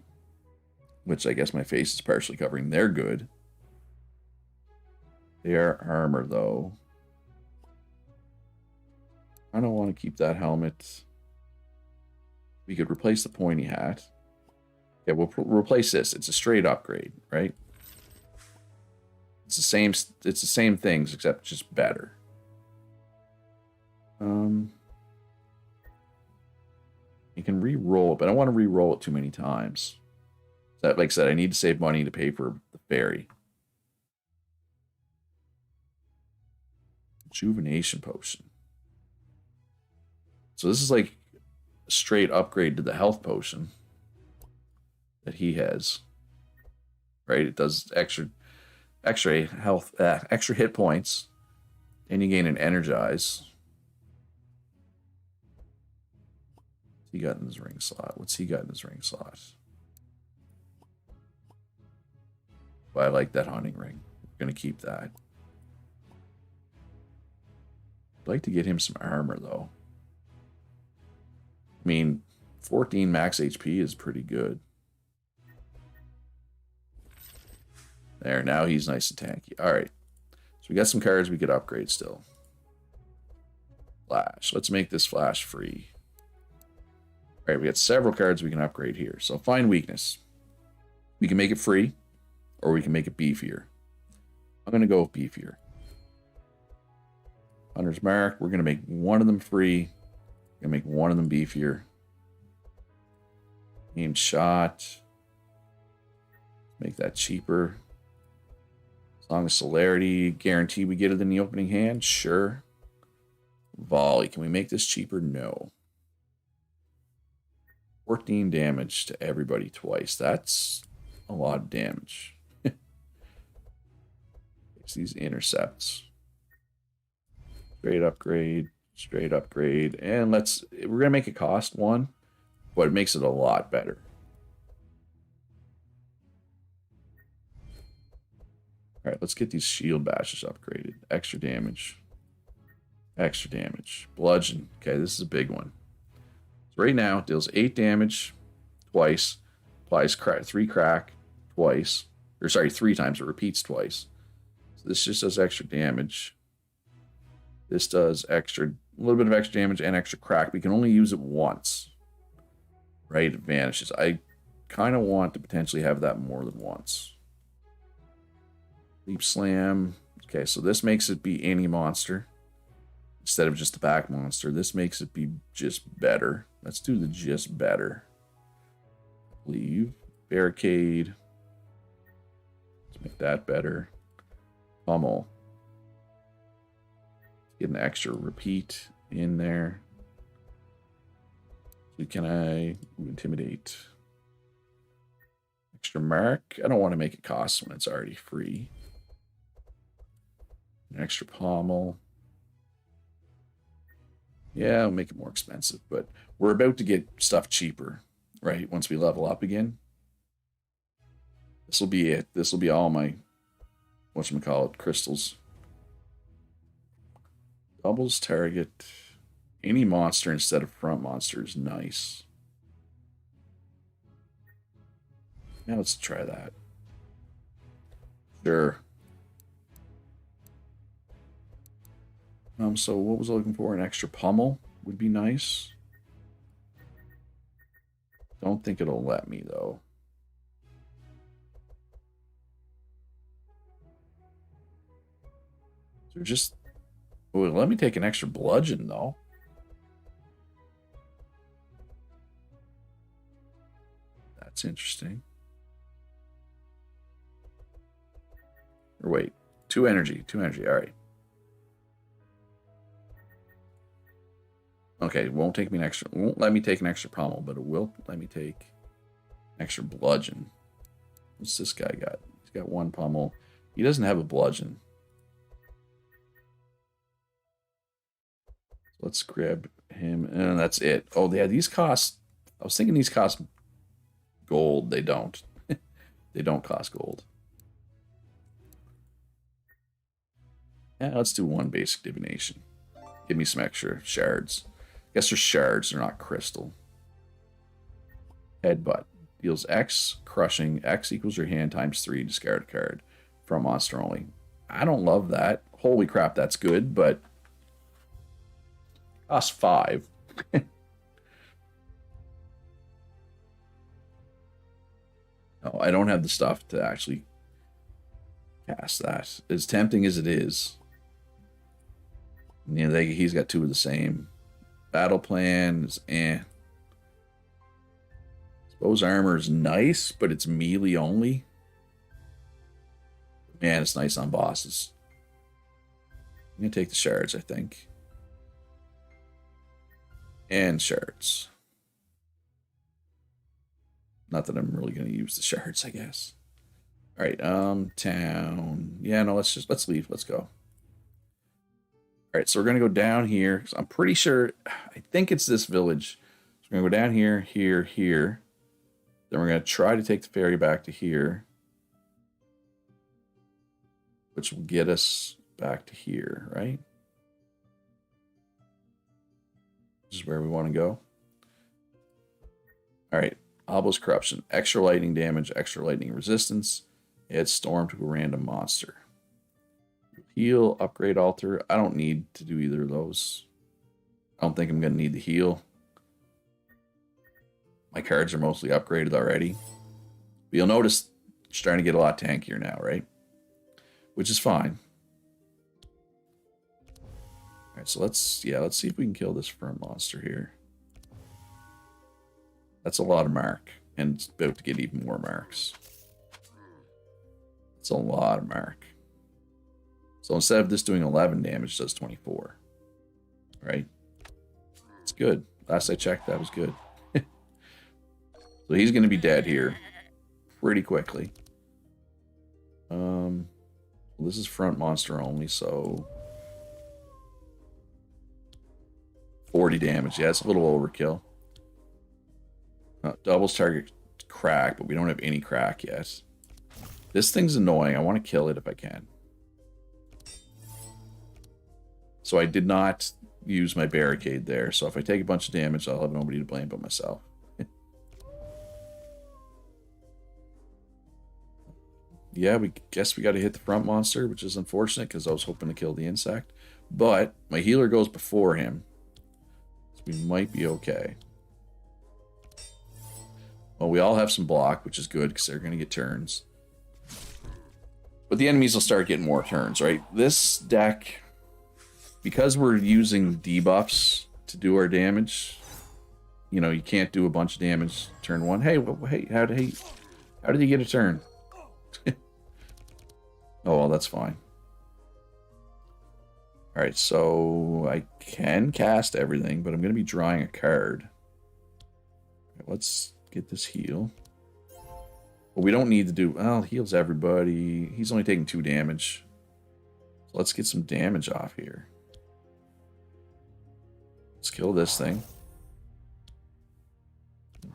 which I guess my face is partially covering. They're good. They are armor, though. I don't want to keep that helmet. We could replace the pointy hat. Yeah, we'll replace this. It's a straight upgrade, right? It's the same things except just better. You can re-roll it, but I don't want to re-roll it too many times. That, like I said, I need to save money to pay for the ferry. Rejuvenation potion. So this is like a straight upgrade to the health potion that he has. Right? It does extra health, extra hit points, and you gain an energize. What's he got in his ring slot? What's he got in his ring slot? Well, I like that hunting ring. We're gonna keep that. I'd like to get him some armor though. I mean, 14 max HP is pretty good. There, now he's nice and tanky. All right. So we got some cards we could upgrade still. Flash. Let's make this flash free. All right, we got several cards we can upgrade here. So find weakness. We can make it free, or we can make it beefier. I'm going to go with beefier. Hunter's Mark. We're going to make one of them free. We're going to make one of them beefier. Aimed shot. Make that cheaper. As long as celerity, guarantee we get it in the opening hand? Sure. Volley. Can we make this cheaper? No. 14 damage to everybody twice. That's a lot of damage. It's these intercepts. Straight upgrade. And we're going to make it cost 1, but it makes it a lot better. All right, let's get these shield bashes upgraded. Extra damage. Bludgeon. Okay, this is a big one. So right now, it deals 8 damage twice. Applies 3 crack twice. Or sorry, 3 times. It repeats twice. So this just does extra damage. This does a little bit of extra damage and extra crack. We can only use it once. Right? It vanishes. I kind of want to potentially have that more than once. Leap Slam. Okay, so this makes it be any monster instead of just the back monster. This makes it be just better. Let's do the just better. Leave. Barricade. Let's make that better. Pummel. Get an extra repeat in there. So can I intimidate? Extra mark. I don't want to make it cost when it's already free. An extra pommel. Yeah, I'll make it more expensive, but we're about to get stuff cheaper, right? Once we level up again. This will be it. This will be all my, whatchamacallit, crystals. Doubles target. Any monster instead of front monster is nice. Now let's try that. Sure. So what was I looking for? An extra pummel would be nice. Don't think it'll let me though. So just, oh, let me take an extra bludgeon though. That's interesting. Or wait, 2 energy. 2 energy. All right. Okay, it won't take me an extra. It won't let me take an extra pommel, but it will let me take an extra bludgeon. What's this guy got? He's got 1 pommel. He doesn't have a bludgeon. Let's grab him, and that's it. Oh, yeah, these cost. I was thinking these cost gold. They don't. They don't cost gold. Yeah, let's do 1 basic divination. Give me some extra shards. Guess they're shards, they're not crystal. Headbutt. Deals X, crushing. X equals your hand times 3, discard a card. From monster only. I don't love that. Holy crap, that's good, but costs 5. No, I don't have the stuff to actually cast that. As tempting as it is. You know, he's got 2 of the same. Battle plan is Suppose armor is nice, but it's melee only. Man, it's nice on bosses. I'm gonna take the shards, I think. And shards. Not that I'm really gonna use the shards, I guess. Alright, town. Yeah, no, let's leave. Let's go. Alright, so we're gonna go down here. I'm pretty sure, I think it's this village. So we're gonna go down here, here, here. Then we're gonna try to take the ferry back to here. Which will get us back to here, right? This is where we want to go. Alright, Obelisk Corruption. Extra lightning damage, extra lightning resistance. Add storm to a random monster. Heal, upgrade altar. I don't need to do either of those. I don't think I'm going to need the heal. My cards are mostly upgraded already. But you'll notice it's starting to get a lot tankier now, right? Which is fine. Alright, so let's see if we can kill this firm monster here. That's a lot of mark. And it's about to get even more marks. It's a lot of mark. So instead of this doing 11 damage, it does 24. Right? It's good. Last I checked, that was good. So he's going to be dead here pretty quickly. This is front monster only, so 40 damage. Yeah, it's a little overkill. Doubles target crack, but we don't have any crack yet. This thing's annoying. I want to kill it if I can. So I did not use my barricade there. So if I take a bunch of damage, I'll have nobody to blame but myself. Yeah, we guess we got to hit the front monster, which is unfortunate because I was hoping to kill the insect. But my healer goes before him. So we might be okay. Well, we all have some block, which is good because they're going to get turns. But the enemies will start getting more turns, right? This deck, because we're using debuffs to do our damage, you know, you can't do a bunch of damage turn 1. Hey, hey, how did he get a turn? Oh, well, that's fine. Alright, so I can cast everything, but I'm going to be drawing a card. Right, let's get this heal. But we don't need to do... Well, heals everybody. He's only taking 2 damage. So let's get some damage off here. Let's kill this thing.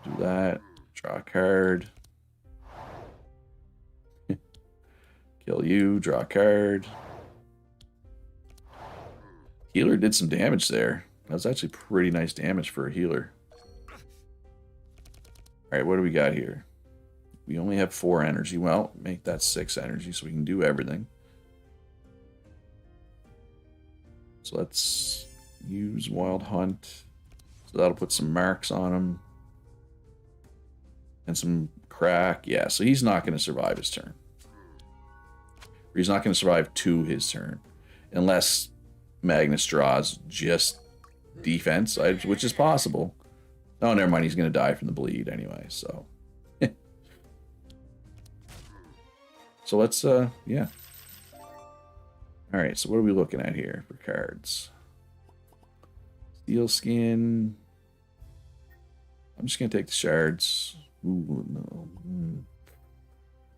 Do that. Draw a card. Kill you, draw a card. Healer did some damage there. That was actually pretty nice damage for a healer. Alright, what do we got here? We only have 4 energy. Well, make that 6 energy so we can do everything. So let's use Wild Hunt. So that'll put some marks on him. And some crack. Yeah, so he's not going to survive his turn. He's not going to survive to his turn. Unless Magnus draws just defense, which is possible. Oh, never mind. He's going to die from the bleed anyway, so. So let's, yeah. All right, so what are we looking at here for cards? Steel skin. I'm just gonna take the shards. Ooh, no.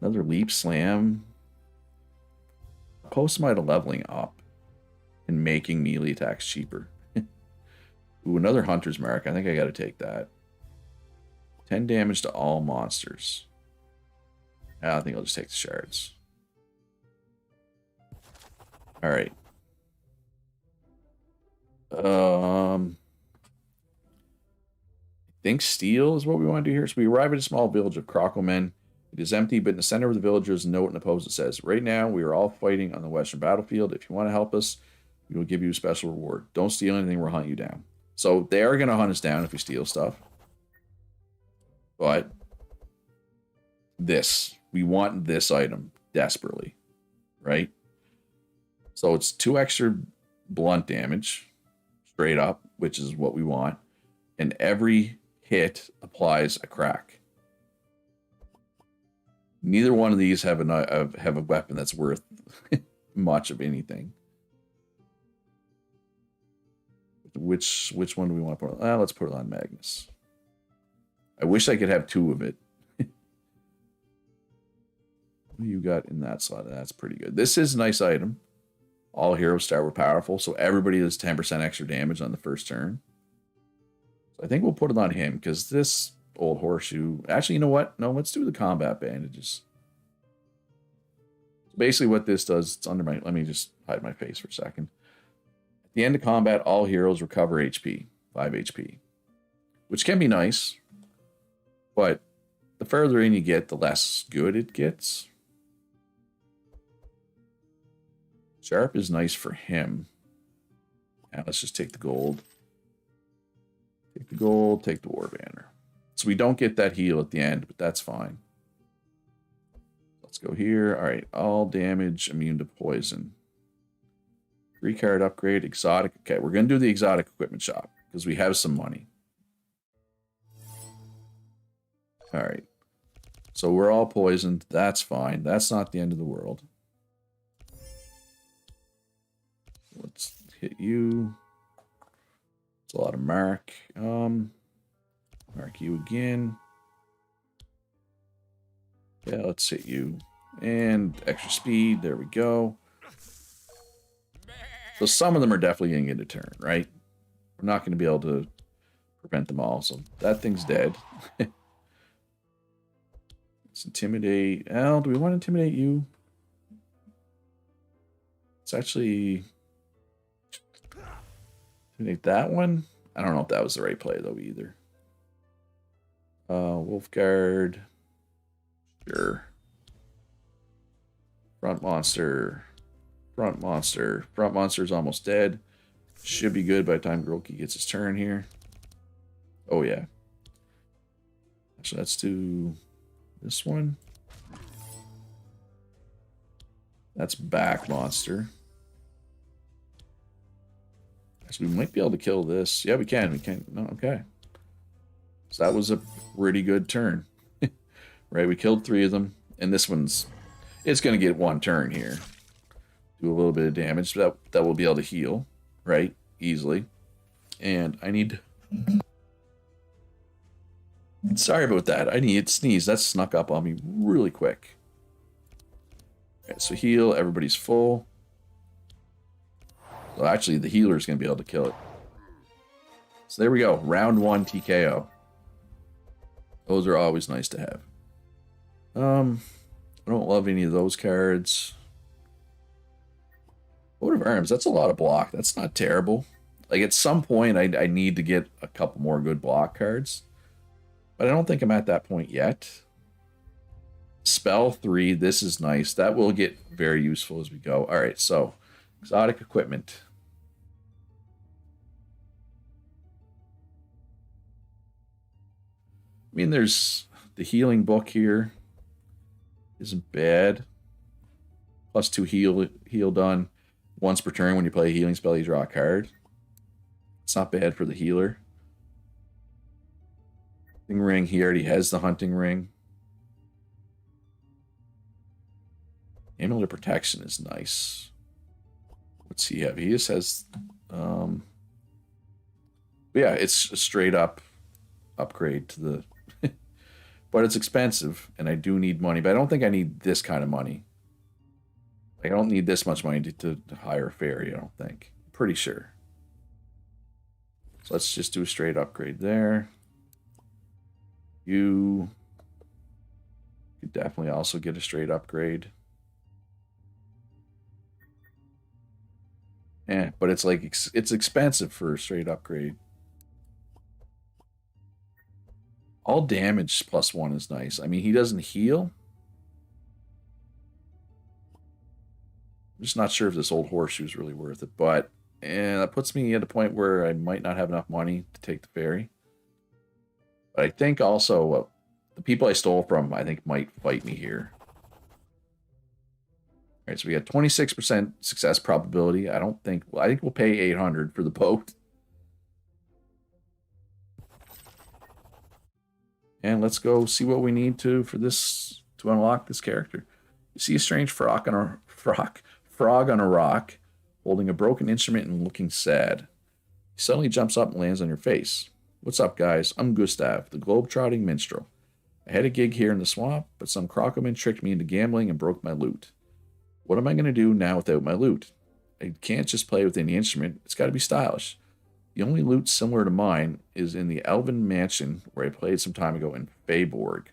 Another leap slam. Post might leveling up and making melee attacks cheaper. Ooh, another hunter's mark. I think I gotta take that. 10 damage to all monsters. I think I'll just take the shards. All right. I think steel is what we want to do here. So we arrive at a small village of Crockelmen. It is empty, but in the center of the village is a note in the post that says, "Right now, we are all fighting on the western battlefield. If you want to help us, we will give you a special reward. Don't steal anything, we'll hunt you down." So they are going to hunt us down if we steal stuff. But this, we want this item desperately, right? So it's 2 extra blunt damage, straight up, which is what we want. And every hit applies a crack. Neither one of these have a weapon that's worth much of anything. Which one do we want to put on? Let's put it on Magnus. I wish I could have 2 of it. What do you got in that slot? That's pretty good. This is a nice item. All heroes start with powerful, so everybody does 10% extra damage on the first turn. So I think we'll put it on him, because this old horseshoe... Actually, you know what? No, let's do the combat bandages. So basically what this does, it's under my... Let me just hide my face for a second. At the end of combat, all heroes recover HP. 5 HP. Which can be nice, but the further in you get, the less good it gets. Sharp is nice for him. Now let's just take the gold. Take the gold, take the war banner. So we don't get that heal at the end, but that's fine. Let's go here. All right, all damage, immune to poison. 3-card upgrade, exotic. Okay, we're going to do the exotic equipment shop because we have some money. All right. So we're all poisoned. That's fine. That's not the end of the world. Let's hit you. It's a lot of mark. Mark you again. Yeah, let's hit you. And extra speed. There we go. So some of them are definitely going to get a turn, right? We're not going to be able to prevent them all. So that thing's dead. Let's intimidate. Al, do we want to intimidate you? It's actually... Intimidate that one? I don't know if that was the right play, though, either. Wolfguard. Sure. Front monster. Front monster. Front monster's almost dead. Should be good by the time Grolki gets his turn here. Oh, yeah. So let's do this one. That's back monster. So we might be able to kill this. Yeah, we can. We can. No, okay. So that was a pretty good turn. Right, we killed 3 of them. And this one's... It's going to get 1 turn here. Do a little bit of damage. That will be able to heal. Right? Easily. And I need... Sorry about that. I need to sneeze. That snuck up on me really quick. Okay, so heal. Everybody's full. So actually, the healer is going to be able to kill it. So there we go. Round 1 TKO. Those are always nice to have. I don't love any of those cards. Coat of Arms, that's a lot of block. That's not terrible. Like, at some point, I need to get a couple more good block cards. But I don't think I'm at that point yet. Spell 3, this is nice. That will get very useful as we go. All right, so exotic equipment. I mean, there's the healing book here. Isn't bad. +2 heal done. Once per turn when you play a healing spell, you draw a card. It's not bad for the healer. Hunting ring, he already has the hunting ring. Amulet of Protection is nice. What's he have? He just has, yeah, it's a straight up upgrade to the, but it's expensive, and I do need money. But I don't think I need this kind of money. Like, I don't need this much money to hire a fairy. I don't think. Pretty sure. So let's just do a straight upgrade there. You could definitely also get a straight upgrade. Yeah, but it's like it's expensive for a straight upgrade. All damage +1 is nice. I mean, he doesn't heal. I'm just not sure if this old horseshoe is really worth it, but that puts me at a point where I might not have enough money to take the ferry. But I think also the people I stole from, I think, might fight me here. All right, so we got 26% success probability. I think we'll pay 800 for the boat. And let's go see what we need to unlock this character. You see a strange frog on a rock, holding a broken instrument and looking sad. He suddenly jumps up and lands on your face. What's up, guys? I'm Gustav, the globe-trotting minstrel. I had a gig here in the swamp, but some crocomen tricked me into gambling and broke my loot. What am I going to do now without my loot? I can't just play with any instrument. It's got to be stylish. The only loot similar to mine is in the Elven Mansion, where I played some time ago in Feyborg.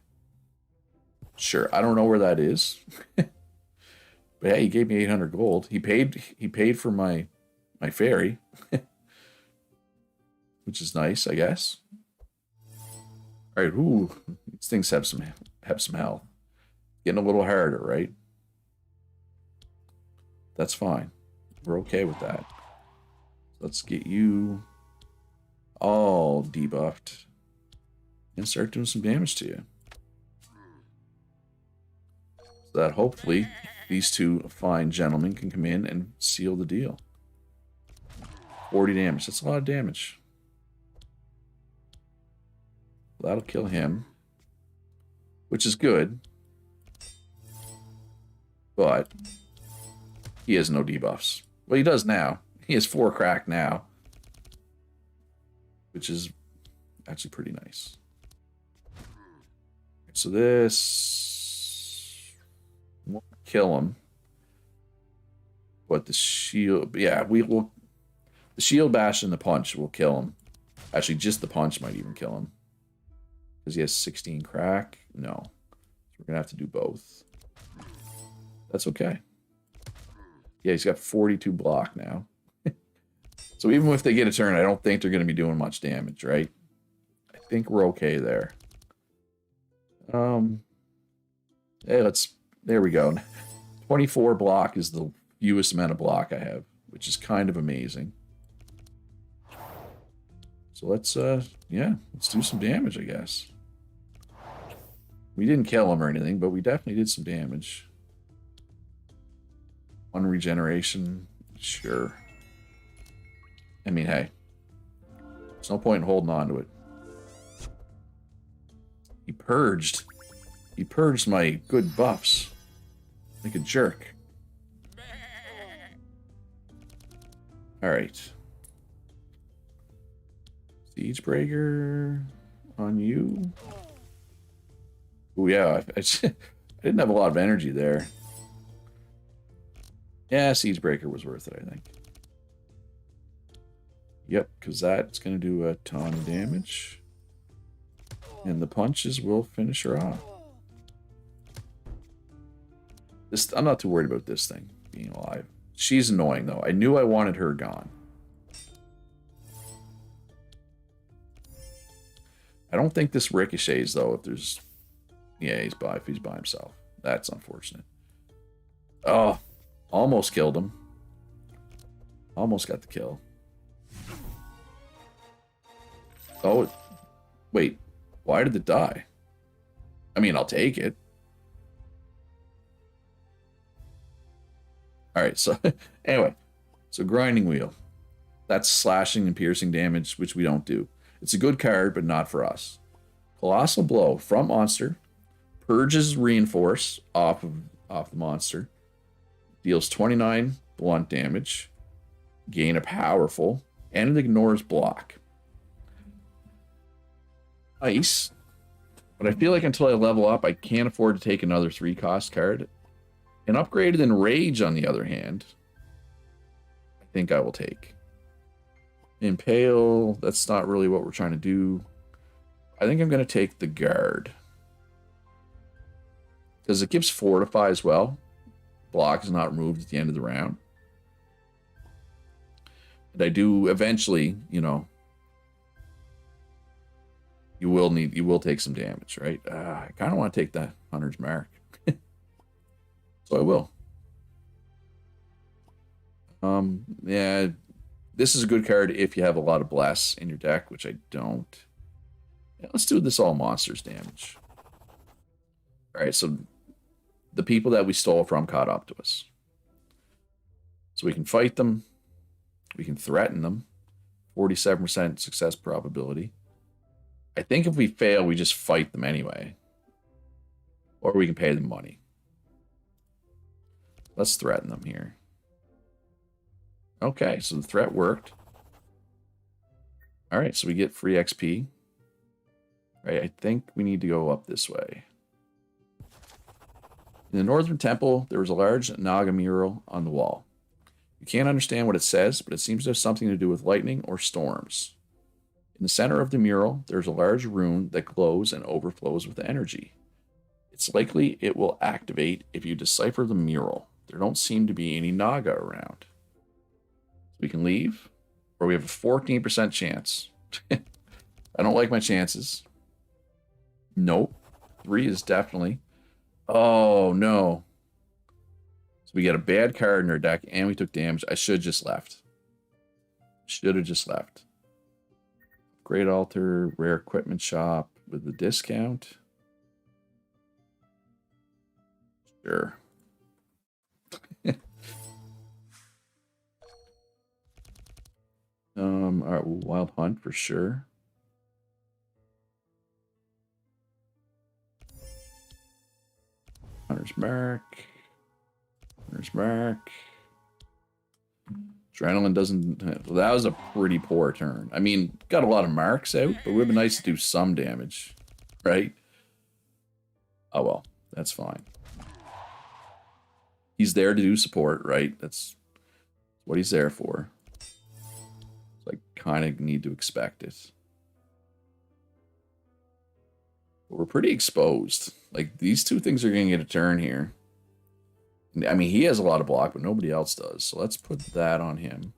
Sure, I don't know where that is. But hey, he gave me 800 gold. He paid for my ferry. Which is nice, I guess. Alright, ooh. These things have some health. Getting a little harder, right? That's fine. We're okay with that. Let's get you all debuffed and start doing some damage to you. So that hopefully these two fine gentlemen can come in and seal the deal. 40 damage. That's a lot of damage. That'll kill him, which is good. But he has no debuffs. Well, he does now. He has 4 crack now, which is actually pretty nice. So this won't kill him, but the shield, yeah, the shield bash and the punch will kill him. Actually, just the punch might even kill him because he has 16 crack. No, so we're gonna have to do both. That's okay. Yeah, he's got 42 block now. So even if they get a turn, I don't think they're going to be doing much damage, right? I think we're okay there. Hey, there we go. 24 block is the fewest amount of block I have, which is kind of amazing. So let's do some damage, I guess. We didn't kill him or anything, but we definitely did some damage. 1 regeneration, sure. I mean, hey, there's no point in holding on to it. He purged my good buffs. Like a jerk. Alright. Siegebreaker on you. Oh yeah, I didn't have a lot of energy there. Yeah, Siegebreaker was worth it, I think. Yep, because that's going to do a ton of damage. And the punches will finish her off. I'm not too worried about this thing being alive. She's annoying, though. I knew I wanted her gone. I don't think this ricochets, though, if there's... Yeah, if he's by himself. That's unfortunate. Oh, almost killed him. Almost got the kill. Oh, wait. Why did it die? I mean, I'll take it. Alright, so anyway. So grinding wheel. That's slashing and piercing damage, which we don't do. It's a good card, but not for us. Colossal blow from monster. Purges reinforce off the monster. Deals 29 blunt damage. gain a powerful, and it ignores block. Nice. But I feel like until I level up, I can't afford to take another 3-cost card. An upgraded Enrage, on the other hand, I think I will take. Impale, that's not really what we're trying to do. I think I'm going to take the Guard. Because it gives Fortify as well. Block is not removed at the end of the round. And I do eventually, you know, you will take some damage, right? I kind of want to take the Hunter's Mark. So I will. Yeah, this is a good card if you have a lot of Bless in your deck, which I don't. Yeah, let's do this all monsters damage. All right, so the people that we stole from caught up to us. So we can fight them. We can threaten them. 47% success probability. I think if we fail, we just fight them anyway. Or we can pay them money. Let's threaten them here. Okay, so the threat worked. All right, so we get free XP. All right, I think we need to go up this way. In the Northern Temple, there was a large Naga mural on the wall. You can't understand what it says, but it seems to have something to do with lightning or storms. In the center of the mural, there's a large rune that glows and overflows with energy. It's likely it will activate if you decipher the mural. There don't seem to be any Naga around. We can leave, or we have a 14% chance. I don't like my chances. Nope. 3 is definitely. Oh, no. So we got a bad card in our deck, and we took damage. I should have just left. Should have just left. Great Altar, Rare Equipment Shop with the discount. Sure. All right, Wild Hunt for sure. Hunter's Mark. Hunter's Mark. Adrenaline doesn't... Well, that was a pretty poor turn. I mean, got a lot of marks out, but it would have been nice to do some damage, right? Oh, well, that's fine. He's there to do support, right? That's what he's there for. So I kind of need to expect it. But we're pretty exposed. Like, these two things are going to get a turn here. I mean, he has a lot of block, but nobody else does. So let's put that on him.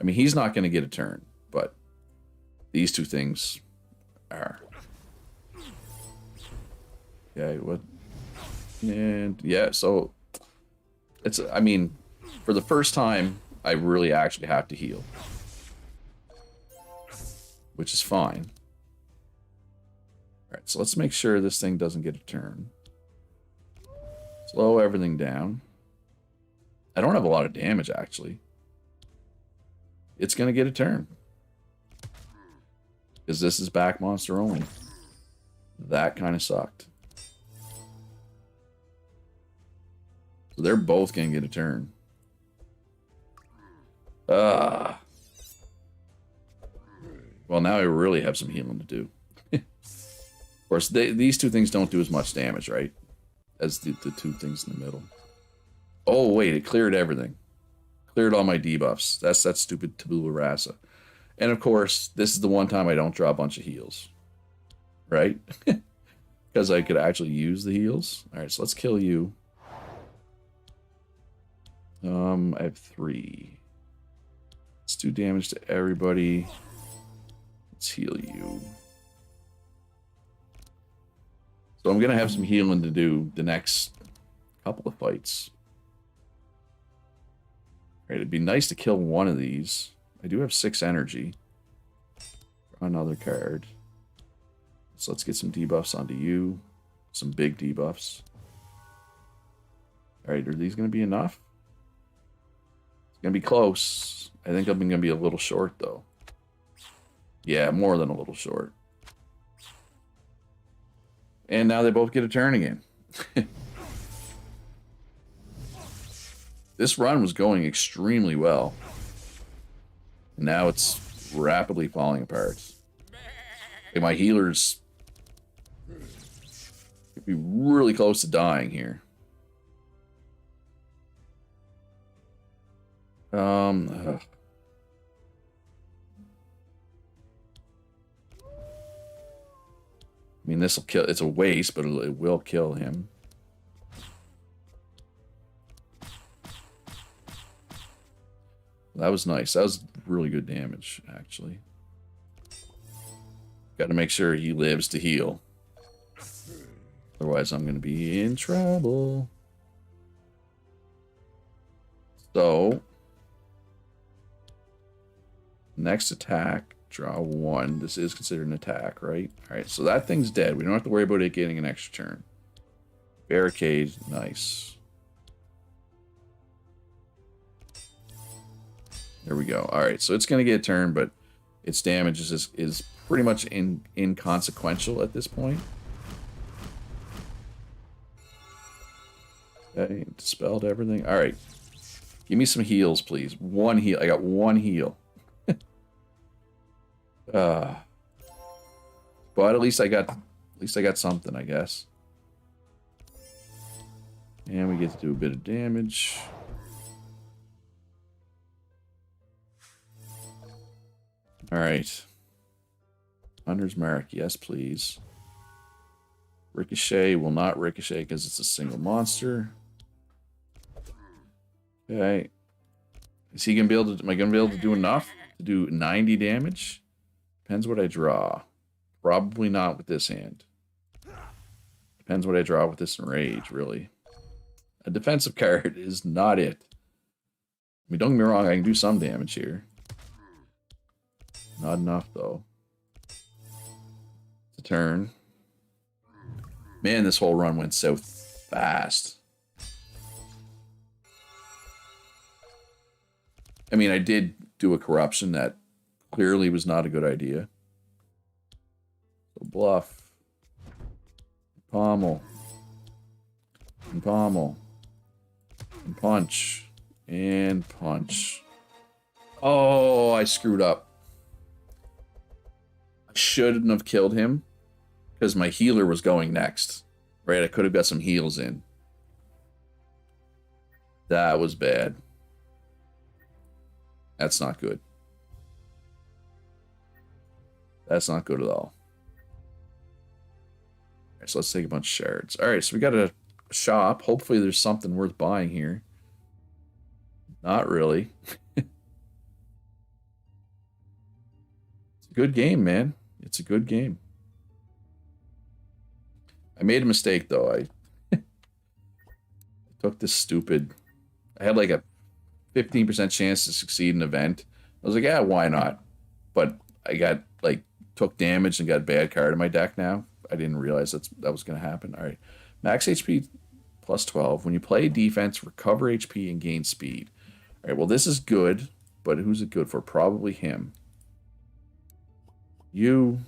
I mean, he's not going to get a turn, but these two things are. Okay, what? And yeah, so it's, I mean, for the first time, I really actually have to heal, which is fine. All right, so let's make sure this thing doesn't get a turn. Slow everything down. I don't have a lot of damage, actually. It's going to get a turn. Because this is back monster only. That kind of sucked. So they're both going to get a turn. Well, now I really have some healing to do. Of course, these two things don't do as much damage, right? As the two things in the middle. Oh, wait, it cleared everything. Cleared all my debuffs. That's that stupid tabula rasa. And of course, this is the one time I don't draw a bunch of heals. Right? Because I could actually use the heals. Alright, so let's kill you. I have 3. Let's do damage to everybody. Let's heal you. So I'm going to have some healing to do the next couple of fights. All right, it'd be nice to kill one of these. I do have 6 energy. Draw another card. So let's get some debuffs onto you. Some big debuffs. All right, are these going to be enough? It's going to be close. I think I'm going to be a little short, though. Yeah, more than a little short. And now they both get a turn again. This run was going extremely well. And now it's rapidly falling apart. Okay, my healers could be really close to dying here. Ugh. I mean, this will kill. It's a waste, but it will kill him. That was nice. That was really good damage, actually. Got to make sure he lives to heal. Otherwise, I'm going to be in trouble. So, next attack, draw 1. This is considered an attack, right? All right, so that thing's dead. We don't have to worry about it getting an extra turn. Barricade, nice. There we go. All right, so it's going to get a turn, but its damage is pretty much inconsequential at this point. Okay, dispelled everything. All right, give me some heals, please. 1 heal. I got 1 heal. But at least I got something, I guess. And we get to do a bit of damage. All right. Hunter's Mark, yes, please. Ricochet will not ricochet because it's a single monster. Okay. Is he gonna be able to? Am I gonna be able to do enough to do 90 damage? Depends what I draw. Probably not with this hand. Depends what I draw with this enrage, really. A defensive card is not it. I mean, don't get me wrong, I can do some damage here. Not enough, though. It's a turn. Man, this whole run went so fast. I mean, I did do a corruption that clearly was not a good idea. So bluff. Pommel. And pommel. And punch. And punch. Oh, I screwed up. I shouldn't have killed him because my healer was going next. Right? I could have got some heals in. That was bad. That's not good. That's not good at all. All right, so let's take a bunch of shards. All right, so we got a shop. Hopefully there's something worth buying here. Not really. It's a good game, man. It's a good game. I made a mistake, though. I took this stupid... I had like a 15% chance to succeed in an event. I was like, yeah, why not? But I got, like, took damage and got a bad card in my deck now. I didn't realize that was going to happen. All right. Max HP plus 12. When you play defense, recover HP and gain speed. All right, well, this is good, but who's it good for? Probably him. You.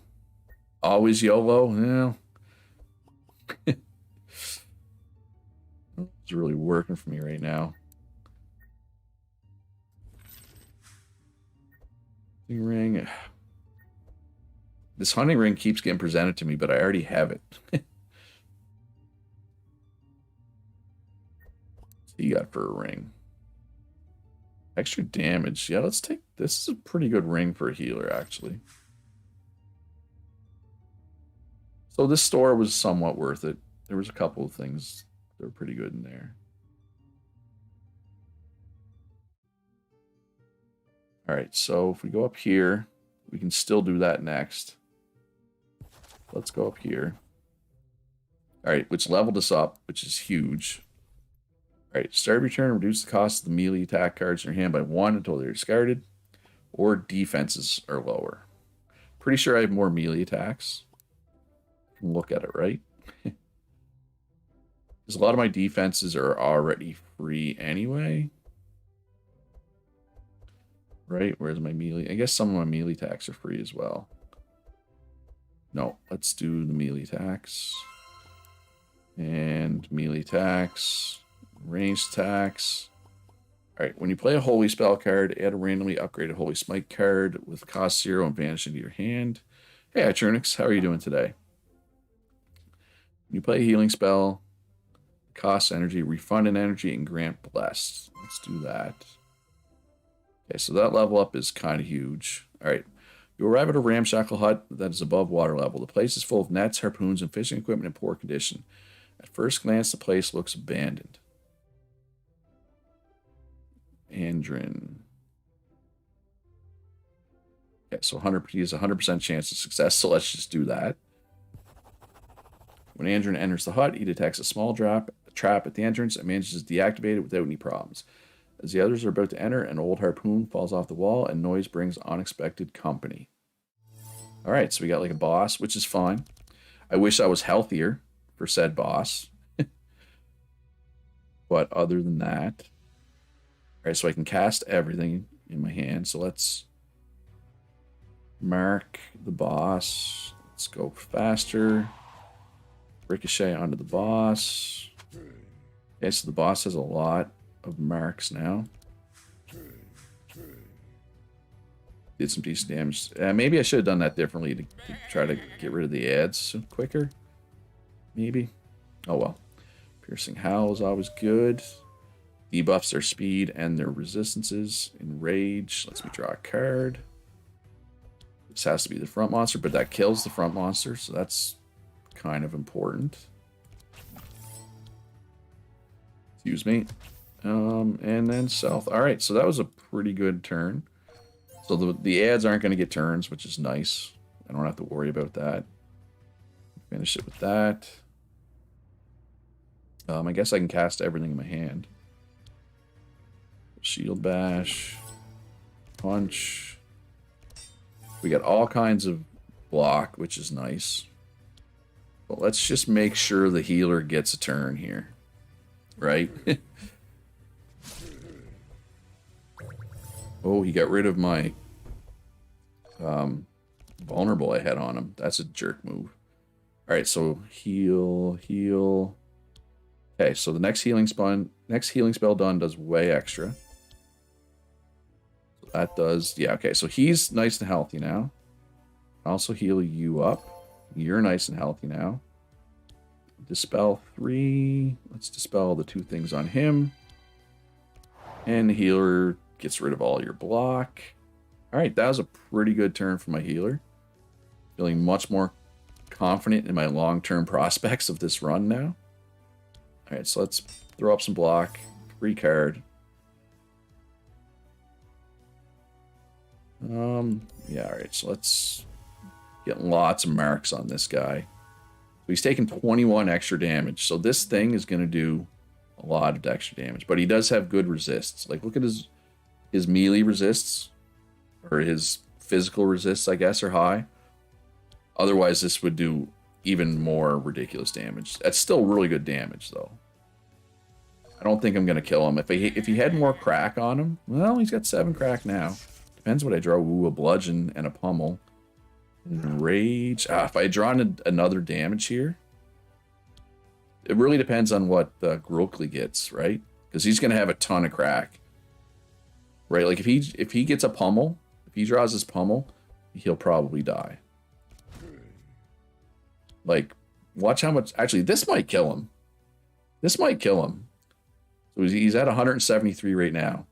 Always YOLO? Yeah. It's really working for me right now. Ring. This hunting ring keeps getting presented to me, but I already have it. What's he got for a ring? Extra damage. Yeah, let's take... This is a pretty good ring for a healer, actually. So this store was somewhat worth it. There was a couple of things that were pretty good in there. All right, so if we go up here, we can still do that next. Let's go up here. All right, which leveled us up, which is huge. All right, start of your turn, reduce the cost of the melee attack cards in your hand by 1 until they're discarded, or defenses are lower. Pretty sure I have more melee attacks. Look at it, right? Because a lot of my defenses are already free anyway. Right? Where's my melee? I guess some of my melee attacks are free as well. No, let's do the melee attacks. And melee attacks. Ranged attacks. Alright, when you play a holy spell card, add a randomly upgraded holy smite card with cost 0 and vanish into your hand. Hey, Atronix, how are you doing today? When you play a healing spell, cost energy, refund an energy, and grant blessed. Let's do that. Okay, so that level up is kind of huge. Alright, you arrive at a ramshackle hut that is above water level. The place is full of nets, harpoons, and fishing equipment in poor condition. At first glance, the place looks abandoned. Andrin. Okay, so he has a 100% chance of success, so let's just do that. When Andrin enters the hut, he detects a small trap at the entrance and manages to deactivate it without any problems. As the others are about to enter, an old harpoon falls off the wall and noise brings unexpected company. Alright, so we got like a boss, which is fine. I wish I was healthier for said boss. But other than that... Alright, so I can cast everything in my hand. So let's mark the boss. Let's go faster. Ricochet onto the boss. Okay, so the boss has a lot of marks now. Did some decent damage. Maybe I should have done that differently to try to get rid of the ads quicker. Maybe. Oh well. Piercing Howl is always good. Debuffs their speed and their resistances. Enrage lets me draw a card. This has to be the front monster, but that kills the front monster, so that's kind of important. Excuse me. And then South. Alright, so that was a pretty good turn. So the ads aren't going to get turns, which is nice. I don't have to worry about that. Finish it with that. I guess I can cast everything in my hand. Shield bash, punch. We got all kinds of block, which is nice. But let's just make sure the healer gets a turn here. Right? Oh, he got rid of my vulnerable I had on him. That's a jerk move. Alright, so heal, heal. Okay, so the next healing spell done does way extra. That does, yeah, okay, so he's nice and healthy now. Also heal you up. You're nice and healthy now. Dispel 3. Let's dispel the 2 things on him. And the healer gets rid of all your block. Alright, that was a pretty good turn for my healer. Feeling much more confident in my long-term prospects of this run now. Alright, so let's throw up some block. Free card. Yeah, alright, so let's get lots of marks on this guy. So he's taking 21 extra damage. So this thing is going to do a lot of extra damage. But he does have good resists. Like, look at his melee resists. Or his physical resists, I guess, are high. Otherwise, this would do even more ridiculous damage. That's still really good damage, though. I don't think I'm going to kill him. If he had more crack on him, well, he's got 7 crack now. Depends what I draw. Ooh, a bludgeon and a pummel. Enrage. If I draw another damage here, it really depends on what Grokli gets, right? Because he's going to have a ton of crack. Right? Like, if he gets a pummel, if he draws his pummel, he'll probably die. Like, watch how much... Actually, this might kill him. This might kill him. So he's at 173 right now.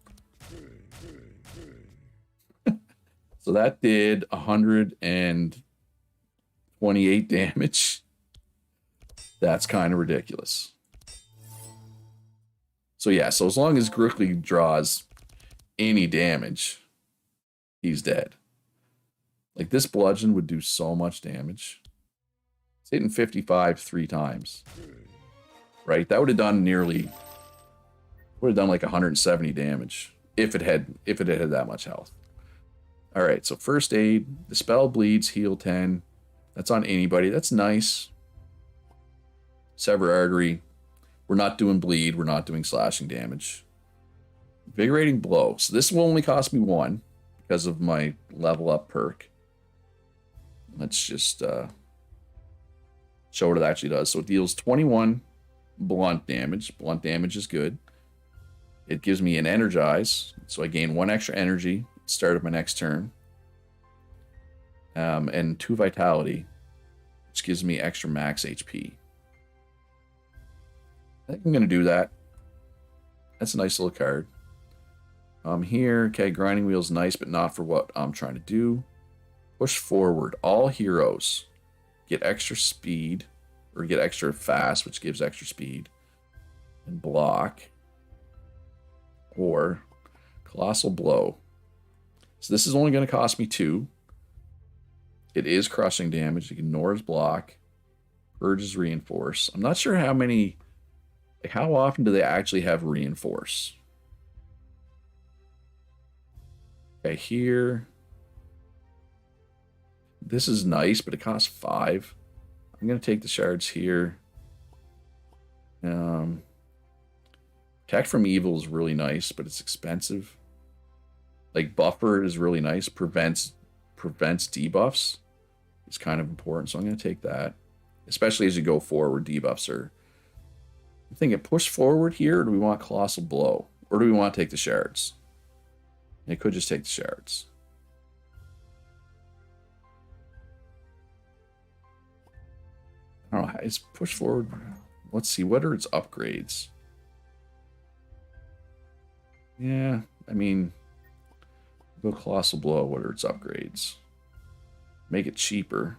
So that did 128 damage. That's kind of ridiculous. So yeah, so as long as Grokli draws any damage, he's dead. Like, this bludgeon would do so much damage. It's hitting 55 3 times. Right? That would have done like 170 damage if it had that much health. All right, so first aid, dispel bleeds, heal 10. That's on anybody. That's nice. Sever artery. We're not doing bleed. We're not doing slashing damage. Invigorating blow. So this will only cost me 1 because of my level up perk. Let's just show what it actually does. So it deals 21 blunt damage. Blunt damage is good. It gives me an energize, so I gain 1 extra energy at the start of my next turn. And 2 vitality, which gives me extra max HP. I think I'm going to do that. That's a nice little card. Here, okay, grinding wheel's nice, but not for what I'm trying to do. Push forward. All heroes get extra speed, or get extra fast, which gives extra speed, and block, or colossal blow. So this is only going to cost me 2. It is crushing damage. It ignores block, purges reinforce. I'm not sure how many, like how often do they actually have reinforce? Okay, here. This is nice, but it costs 5. I'm going to take the shards here. Protect from evil is really nice, but it's expensive. Like buffer is really nice. Prevents debuffs. It's kind of important, so I'm going to take that. Especially as you go forward, debuffs are. I'm thinking push forward here, or do we want colossal blow? Or do we want to take the shards? I could just take the shards. I don't know. Is push forward. Let's see. What are its upgrades? Yeah, I mean, go colossal blow. What are its upgrades? Make it cheaper,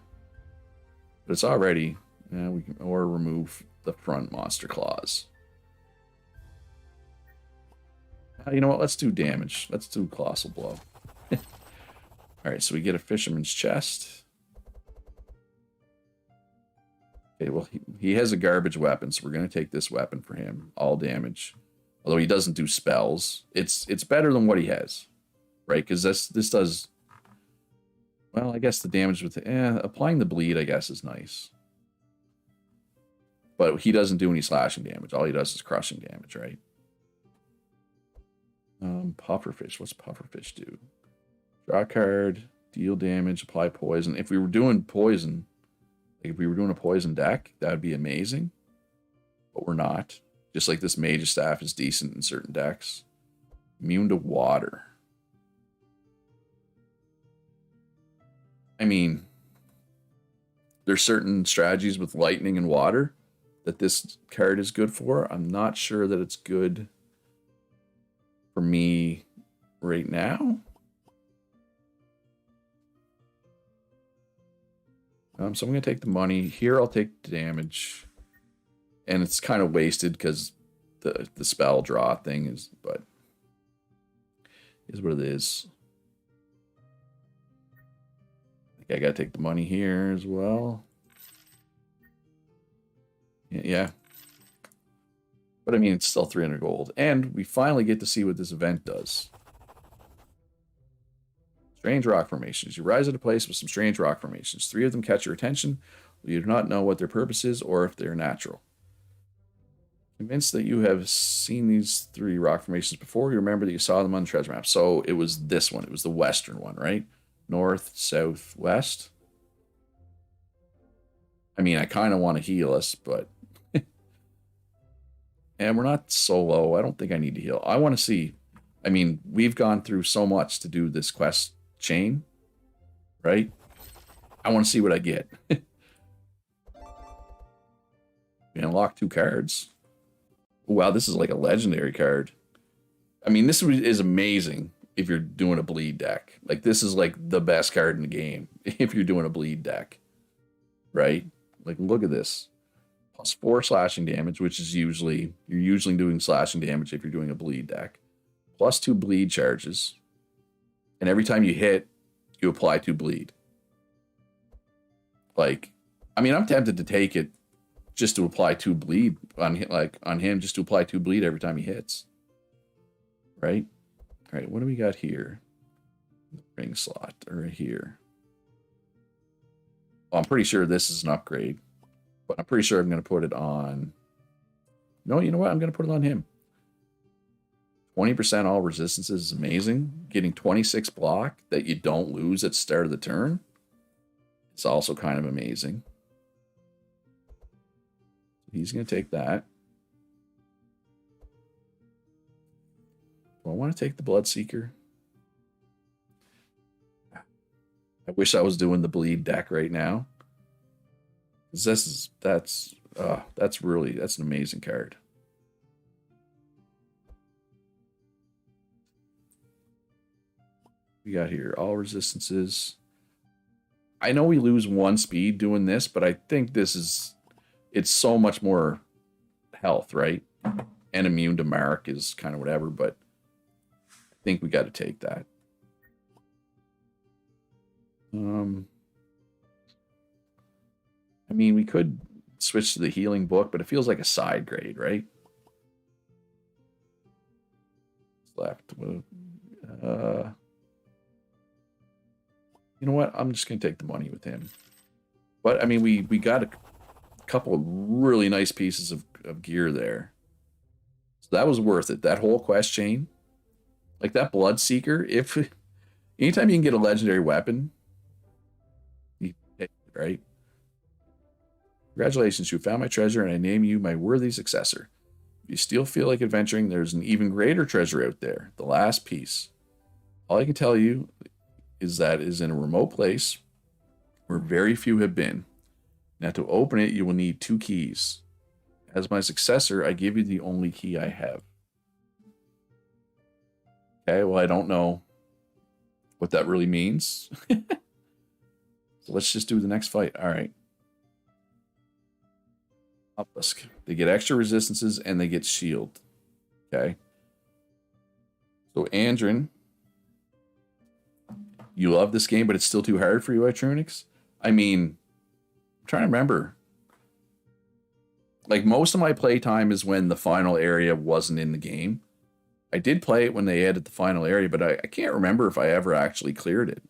but it's already. We can or remove the front monster claws. You know what? Let's do damage. Let's do colossal blow. All right, so we get a fisherman's chest. Okay, well, he has a garbage weapon, so we're going to take this weapon for him. All damage. Although he doesn't do spells. It's better than what he has. Right? Because this does... Well, I guess the damage with... applying the bleed, I guess, is nice. But he doesn't do any slashing damage. All he does is crushing damage, right? Pufferfish. What's Pufferfish do? Draw a card, deal damage, apply poison. If we were doing poison... Like if we were doing a poison deck, that would be amazing. But we're not. Just like this Mage Staff is decent in certain decks. Immune to water. I mean, there's certain strategies with lightning and water that this card is good for. I'm not sure that it's good for me right now. So I'm going to take the money. Here I'll take the damage. And it's kind of wasted because the spell draw thing is, but is what it is. I think I got to take the money here as well. Yeah. But I mean, it's still 300 gold. And we finally get to see what this event does. Strange rock formations. You rise at a place with some strange rock formations. 3 of them catch your attention. You do not know what their purpose is or if they're natural. Convinced that you have seen these 3 rock formations before, you remember that you saw them on the treasure map. So it was this one. It was the western one, right? North, south, west. I mean, I kind of want to heal us, but... and we're not so low. I don't think I need to heal. I want to see... I mean, we've gone through so much to do this quest chain, right? I want to see what I get. We unlock 2 cards. Wow, this is like a legendary card. I mean, this is amazing if you're doing a bleed deck. Like, this is like the best card in the game if you're doing a bleed deck, right? Like, look at this. +4 slashing damage, which is you're usually doing slashing damage if you're doing a bleed deck. +2 bleed charges. And every time you hit, you apply 2 bleed. Like, I mean, I'm tempted to take it just to apply 2 bleed on him, just to apply 2 bleed every time he hits. Right? All right, what do we got here? Ring slot, or here. Well, I'm pretty sure this is an upgrade. But I'm pretty sure I'm going to put it on... No, you know what? I'm going to put it on him. 20% all resistances is amazing. Getting 26 block that you don't lose at the start of the turn. It's also kind of amazing. He's going to take that. want to take the Bloodseeker? I wish I was doing the bleed deck right now. That's an amazing card. We got here all resistances. I know we lose 1 speed doing this, but I think it's so much more health, right? And immune to Mark is kind of whatever, but I think we got to take that. I mean, we could switch to the healing book, but it feels like a side grade, right? Left. You know what? I'm just going to take the money with him. But, I mean, we got a couple of really nice pieces of gear there. So that was worth it. That whole quest chain. Like that Bloodseeker, anytime you can get a legendary weapon, you take it, right? Congratulations, you found my treasure and I name you my worthy successor. If you still feel like adventuring, there's an even greater treasure out there, the last piece. All I can tell you is that it is in a remote place where very few have been. Now to open it, you will need 2 keys. As my successor, I give you the only key I have. Okay, well, I don't know what that really means. So let's just do the next fight. All right. Obelisk. They get extra resistances and they get shield. Okay. So Andrin, you love this game, but it's still too hard for you, Itrunix? I mean, I'm trying to remember. Like, most of my playtime is when the final area wasn't in the game. I did play it when they added the final area, but I can't remember if I ever actually cleared it.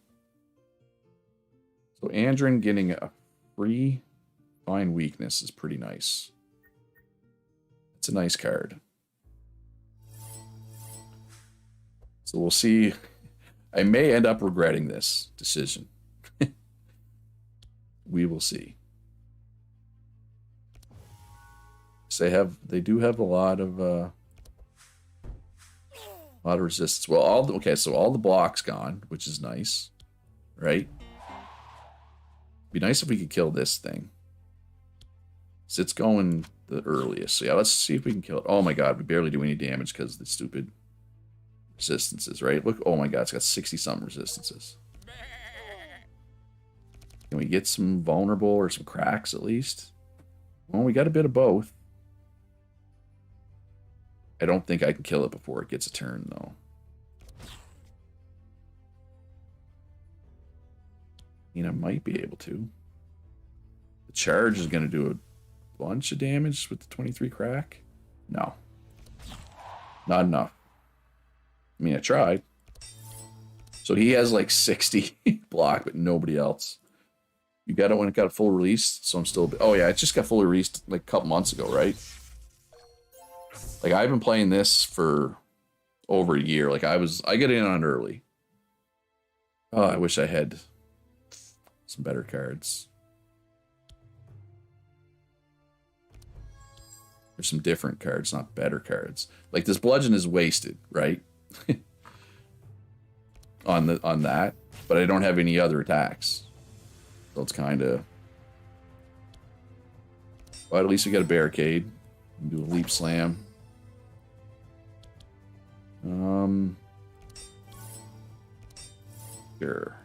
So Andrin getting a free Find Weakness is pretty nice. It's a nice card. So we'll see. I may end up regretting this decision. We will see. So they do have a lot of resistance. Well, so all the blocks gone, which is nice, right? Be nice if we could kill this thing. So it's going the earliest. So yeah, let's see if we can kill it. Oh my god, we barely do any damage because of the stupid resistances, right? Look, oh my god, it's got 60-something resistances. Can we get some vulnerable or some cracks at least? Well, we got a bit of both. I don't think I can kill it before it gets a turn, though. I mean, I might be able to. The charge is going to do a bunch of damage with the 23 crack. No. Not enough. I mean, I tried. So he has like 60 block, but nobody else. You got it when it got a full release, so I'm still... Oh yeah, it just got fully released like a couple months ago, right? Like, I've been playing this for over a year. Like, I get in on early. Oh, I wish I had some better cards. There's some different cards, not better cards. Like, this bludgeon is wasted, right? on that, but I don't have any other attacks. So it's kind of... Well, at least we got a barricade. Do a leap slam. Sure.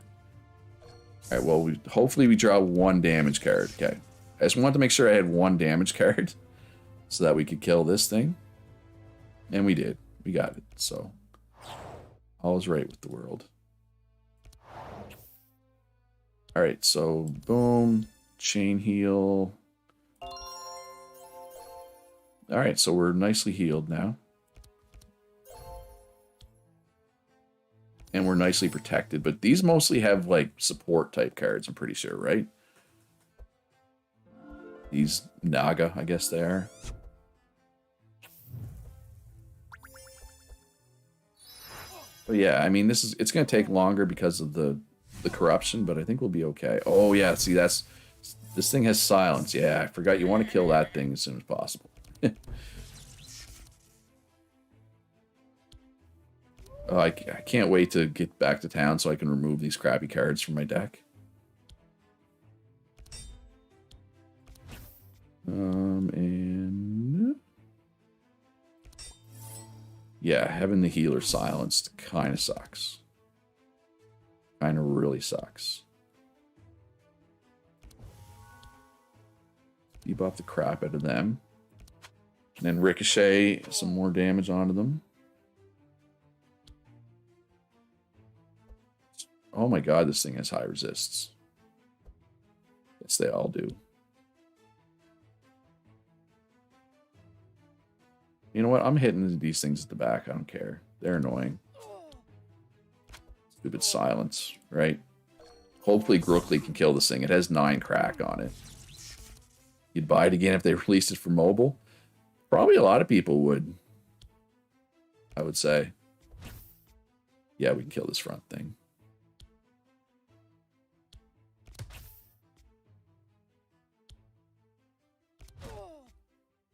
Alright, well, hopefully we draw 1 damage card. Okay. I just wanted to make sure I had 1 damage card so that we could kill this thing. And we did. We got it. So, all is right with the world. Alright, so, boom. Chain heal. Alright, so we're nicely healed now. And we're nicely protected, but these mostly have, like, support type cards, I'm pretty sure, right? These Naga, I guess they are. But yeah, I mean, it's going to take longer because of the corruption, but I think we'll be okay. Oh yeah, see, this thing has silence. Yeah, I forgot you want to kill that thing as soon as possible. Oh, I can't wait to get back to town so I can remove these crappy cards from my deck. And yeah, having the healer silenced kind of sucks. Kind of really sucks. Debuff the crap out of them. And then ricochet some more damage onto them. Oh my god, this thing has high resists. Yes, they all do. You know what? I'm hitting these things at the back. I don't care. They're annoying. Stupid silence, right? Hopefully Grookley can kill this thing. It has 9 crack on it. You'd buy it again if they released it for mobile? Probably a lot of people would. I would say. Yeah, we can kill this front thing.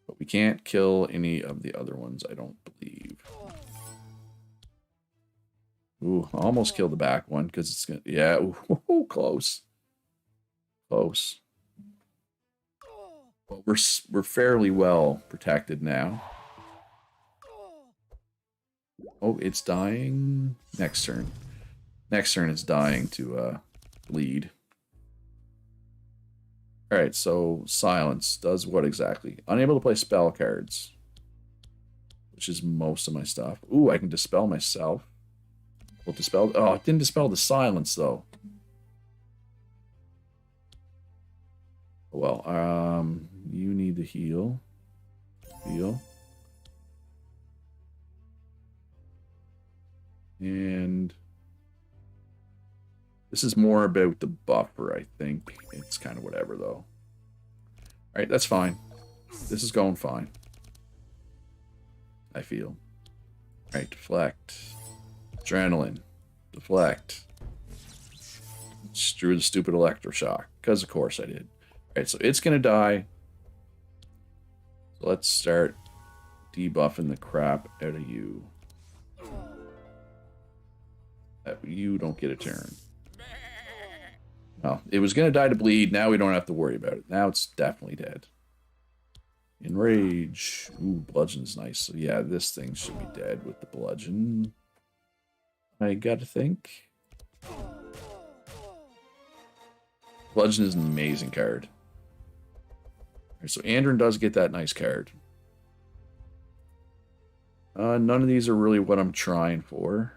But we can't kill any of the other ones, I don't believe. Ooh, I almost killed the back one because it's gonna. Yeah, ooh, close. Close. But we're fairly well protected now. Oh, it's dying. Next turn. Next turn it's dying to bleed. Alright, so silence does what exactly? Unable to play spell cards. Which is most of my stuff. Ooh, I can dispel myself. Well, dispel. Oh, it didn't dispel the silence though. Well, you need to heal. Heal. And this is more about the buffer, I think. It's kind of whatever, though. Alright, that's fine. This is going fine. I feel. Alright, deflect. Adrenaline. Deflect. Just drew the stupid electroshock. Because, of course, I did. Alright, so it's going to die. So let's start debuffing the crap out of you. You don't get a turn. Oh, it was going to die to bleed. Now we don't have to worry about it. Now it's definitely dead. Enrage. Ooh, bludgeon's nice. So yeah, this thing should be dead with the bludgeon. I gotta think. Bludgeon is an amazing card. Right, so Andrin does get that nice card. None of these are really what I'm trying for.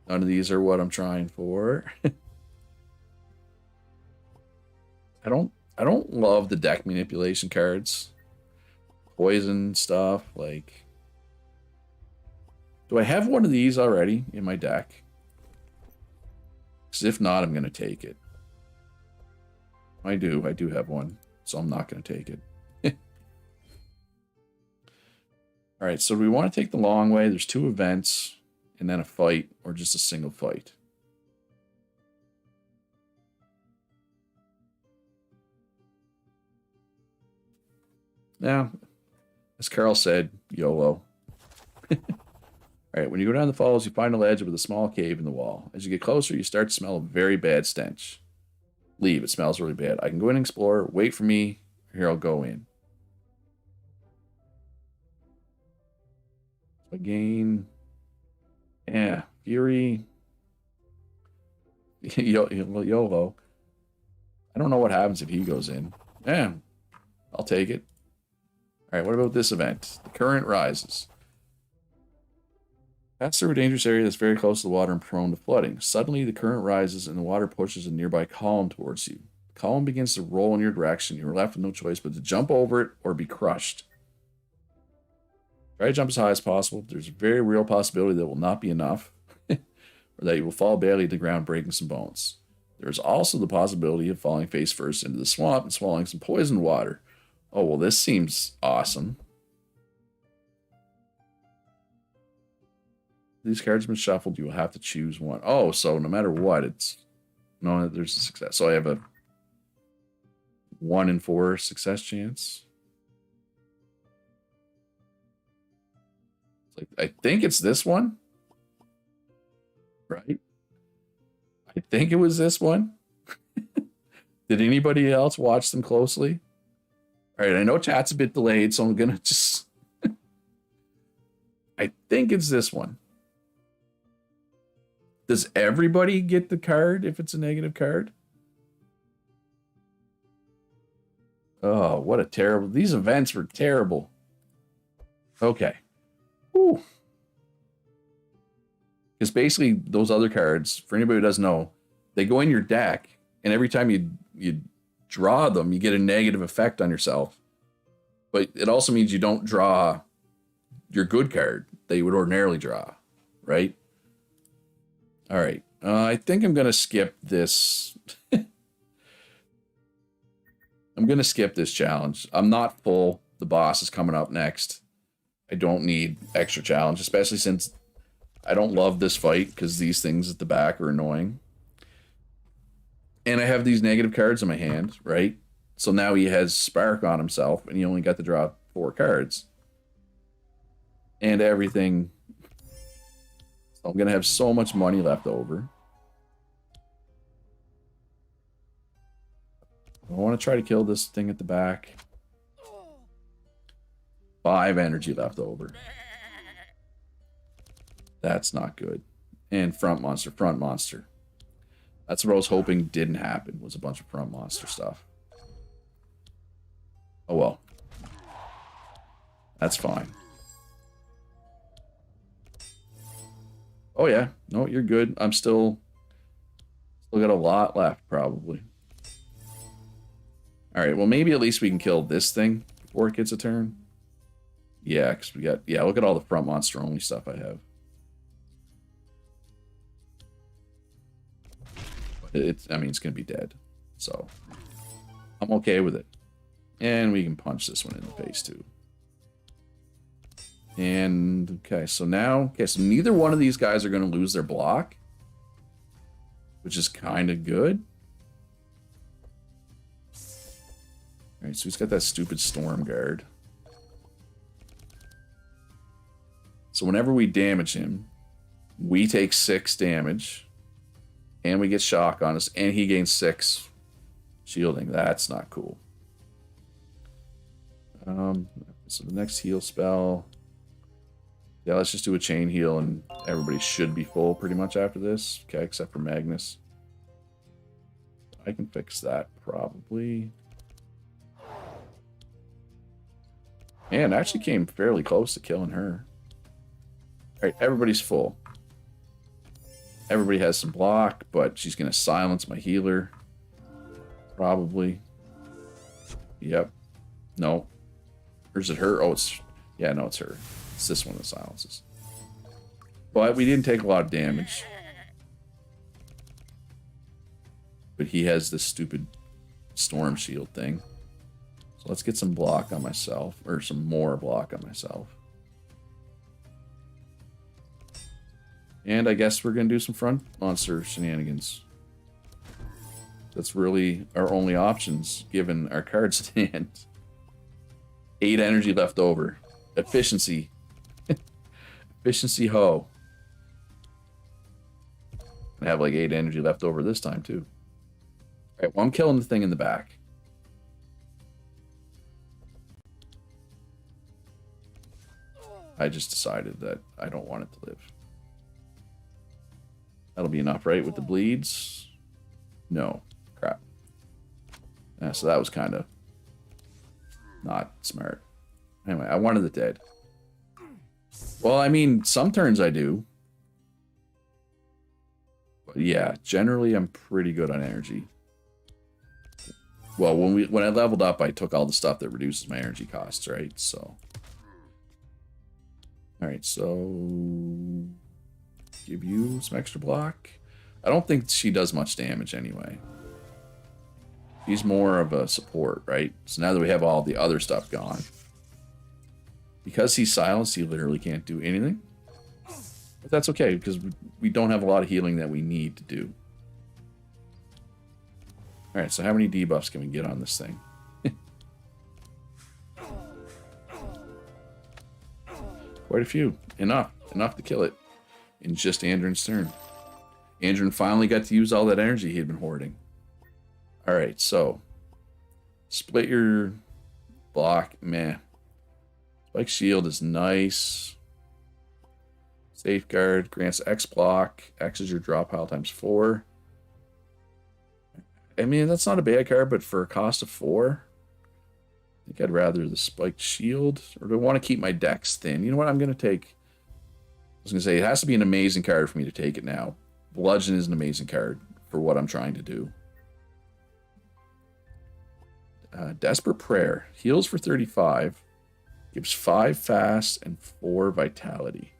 None of these are what I'm trying for. I don't love the deck manipulation cards. Poison stuff, like. Do I have one of these already in my deck? Because if not, I'm gonna take it. I do have one, so I'm not gonna take it. Alright, so do we want to take the long way? There's 2 events. And then a fight, or just a single fight. Now, as Carl said, YOLO. Alright, when you go down the falls, you find a ledge with a small cave in the wall. As you get closer, you start to smell a very bad stench. Leave, it smells really bad. I can go in and explore, wait for me, here I'll go in. Again. Yeah, Fury. YOLO. I don't know what happens if he goes in. Yeah, I'll take it. Alright, what about this event? The current rises. Pass through a dangerous area that's very close to the water and prone to flooding. Suddenly, the current rises and the water pushes a nearby column towards you. The column begins to roll in your direction. You're left with no choice but to jump over it or be crushed. Try to jump as high as possible. There's a very real possibility that will not be enough, or that you will fall badly to the ground, breaking some bones. There is also the possibility of falling face first into the swamp and swallowing some poisoned water. Oh, well, this seems awesome. These cards have been shuffled. You will have to choose one. Oh, so no matter what, it's... No, there's a success. So I have a 1 in 4 success chance. Like, I think it's this one. Right? I think it was this one. Did anybody else watch them closely? All right, I know chat's a bit delayed, so I'm going to just... I think it's this one. Does everybody get the card if it's a negative card? Oh, what a terrible... These events were terrible. Okay. Whew. Because basically, those other cards, for anybody who doesn't know, they go in your deck, and every time you draw them, you get a negative effect on yourself. But it also means you don't draw your good card that you would ordinarily draw, right? All right. I think I'm going to skip this. I'm going to skip this challenge. I'm not full. The boss is coming up next. I don't need extra challenge, especially since I don't love this fight because these things at the back are annoying. And I have these negative cards in my hand, right? So now he has Spark on himself, and he only got to draw 4 cards. And everything. So I'm going to have so much money left over. I want to try to kill this thing at the back. 5 energy left over. That's not good. And front monster, front monster. That's what I was hoping didn't happen, was a bunch of front monster stuff. Oh well. That's fine. Oh yeah. No, you're good. I'm still got a lot left, probably. Alright, well maybe at least we can kill this thing before it gets a turn. Yeah, because we got... Yeah, look at all the front monster only stuff I have. I mean, it's going to be dead. So, I'm okay with it. And we can punch this one in the face, too. And, okay, so now... Okay, so neither one of these guys are going to lose their block. Which is kind of good. Alright, so he's got that stupid Storm Guard. So whenever we damage him, we take 6 damage. And we get shock on us. And he gains 6 shielding. That's not cool. So the next heal spell... Yeah, let's just do a chain heal and everybody should be full pretty much after this. Okay, except for Magnus. I can fix that probably. And actually came fairly close to killing her. Alright, everybody's full. Everybody has some block, but she's going to silence my healer. Probably. Yep. No. Or is it her? Oh, it's... Yeah, no, it's her. It's this one that silences. But we didn't take a lot of damage. But he has this stupid storm shield thing. So let's get some block on myself. Or some more block on myself. And I guess we're going to do some front monster shenanigans. That's really our only options, given our cards in hand. 8 energy left over. Efficiency. Efficiency ho. I have like 8 energy left over this time, too. Alright, well, I'm killing the thing in the back. I just decided that I don't want it to live. That'll be enough, right? With the bleeds? No. Crap. Yeah, so that was kind of not smart. Anyway, I wanted it dead. Well, I mean, some turns I do. But yeah, generally I'm pretty good on energy. Well, when I leveled up, I took all the stuff that reduces my energy costs, right? So. Alright, so... Give you some extra block. I don't think she does much damage anyway. She's more of a support, right? So now that we have all the other stuff gone. Because he's silenced, he literally can't do anything. But that's okay, because we don't have a lot of healing that we need to do. Alright, so how many debuffs can we get on this thing? Quite a few. enough. Enough to kill it. In just Andrin's turn. Andrin finally got to use all that energy he had been hoarding. Alright, so. Split your block. Meh. Spike shield is nice. Safeguard grants X block. X is your draw pile times 4. I mean, that's not a bad card, but for a cost of 4, I think I'd rather the spiked shield. Or do I want to keep my decks thin? You know what? I'm going to take... I was going to say, it has to be an amazing card for me to take it now. Bludgeon is an amazing card for what I'm trying to do. Desperate Prayer. Heals for 35. Gives 5 fast and 4 vitality.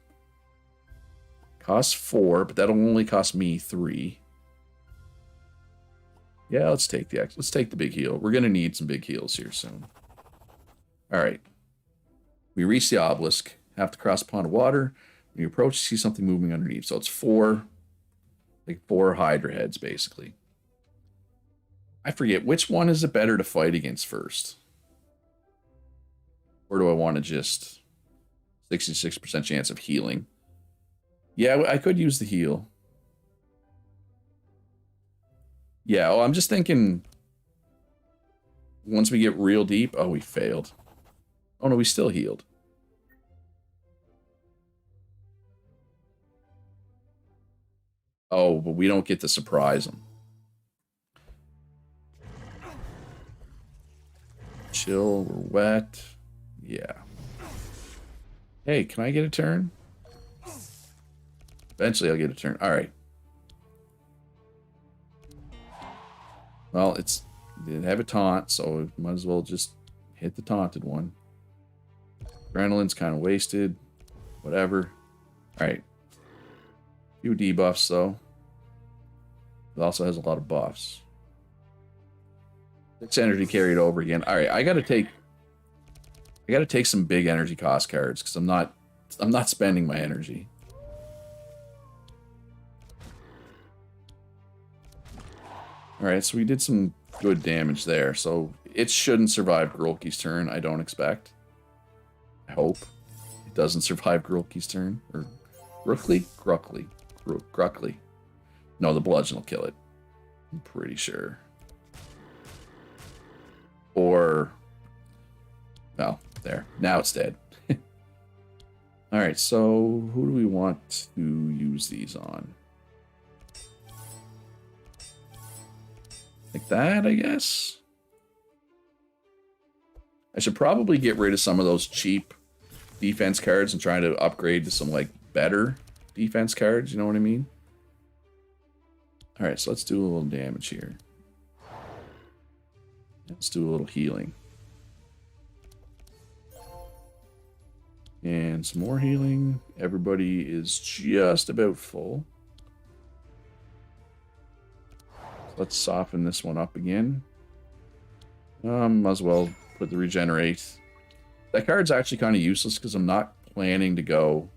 Costs 4, but that'll only cost me 3. Yeah, let's take the big heal. We're going to need some big heals here soon. Alright. We reach the obelisk. Have to cross a pond of water. When you approach, you see something moving underneath. So it's 4 Hydra heads, basically. I forget, which one is it better to fight against first? Or do I want to just 66% chance of healing? Yeah, I could use the heal. Yeah, I'm just thinking once we get real deep... Oh, we failed. Oh, no, we still healed. Oh, but we don't get to surprise them. Chill, we're wet. Yeah. Hey, can I get a turn? Eventually I'll get a turn. Alright. Well, it didn't have a taunt, so might as well just hit the taunted one. Adrenaline's kind of wasted. Whatever. Alright. Few debuffs, though. It also has a lot of buffs. 6 energy carried over again. Alright, I gotta take some big energy cost cards, because I'm not spending my energy. Alright, so we did some good damage there. So it shouldn't survive Grolke's turn, I don't expect. I hope it doesn't survive Grolke's turn. Or Gruckly. No, the bludgeon will kill it. I'm pretty sure. Or... well, there. Now it's dead. Alright, so who do we want to use these on? Like that, I guess? I should probably get rid of some of those cheap defense cards and try to upgrade to some, like, better defense cards, you know what I mean? Alright, so let's do a little damage here. Let's do a little healing. And some more healing. Everybody is just about full. Let's soften this one up again. Might as well put the regenerate. That card's actually kind of useless because I'm not planning to go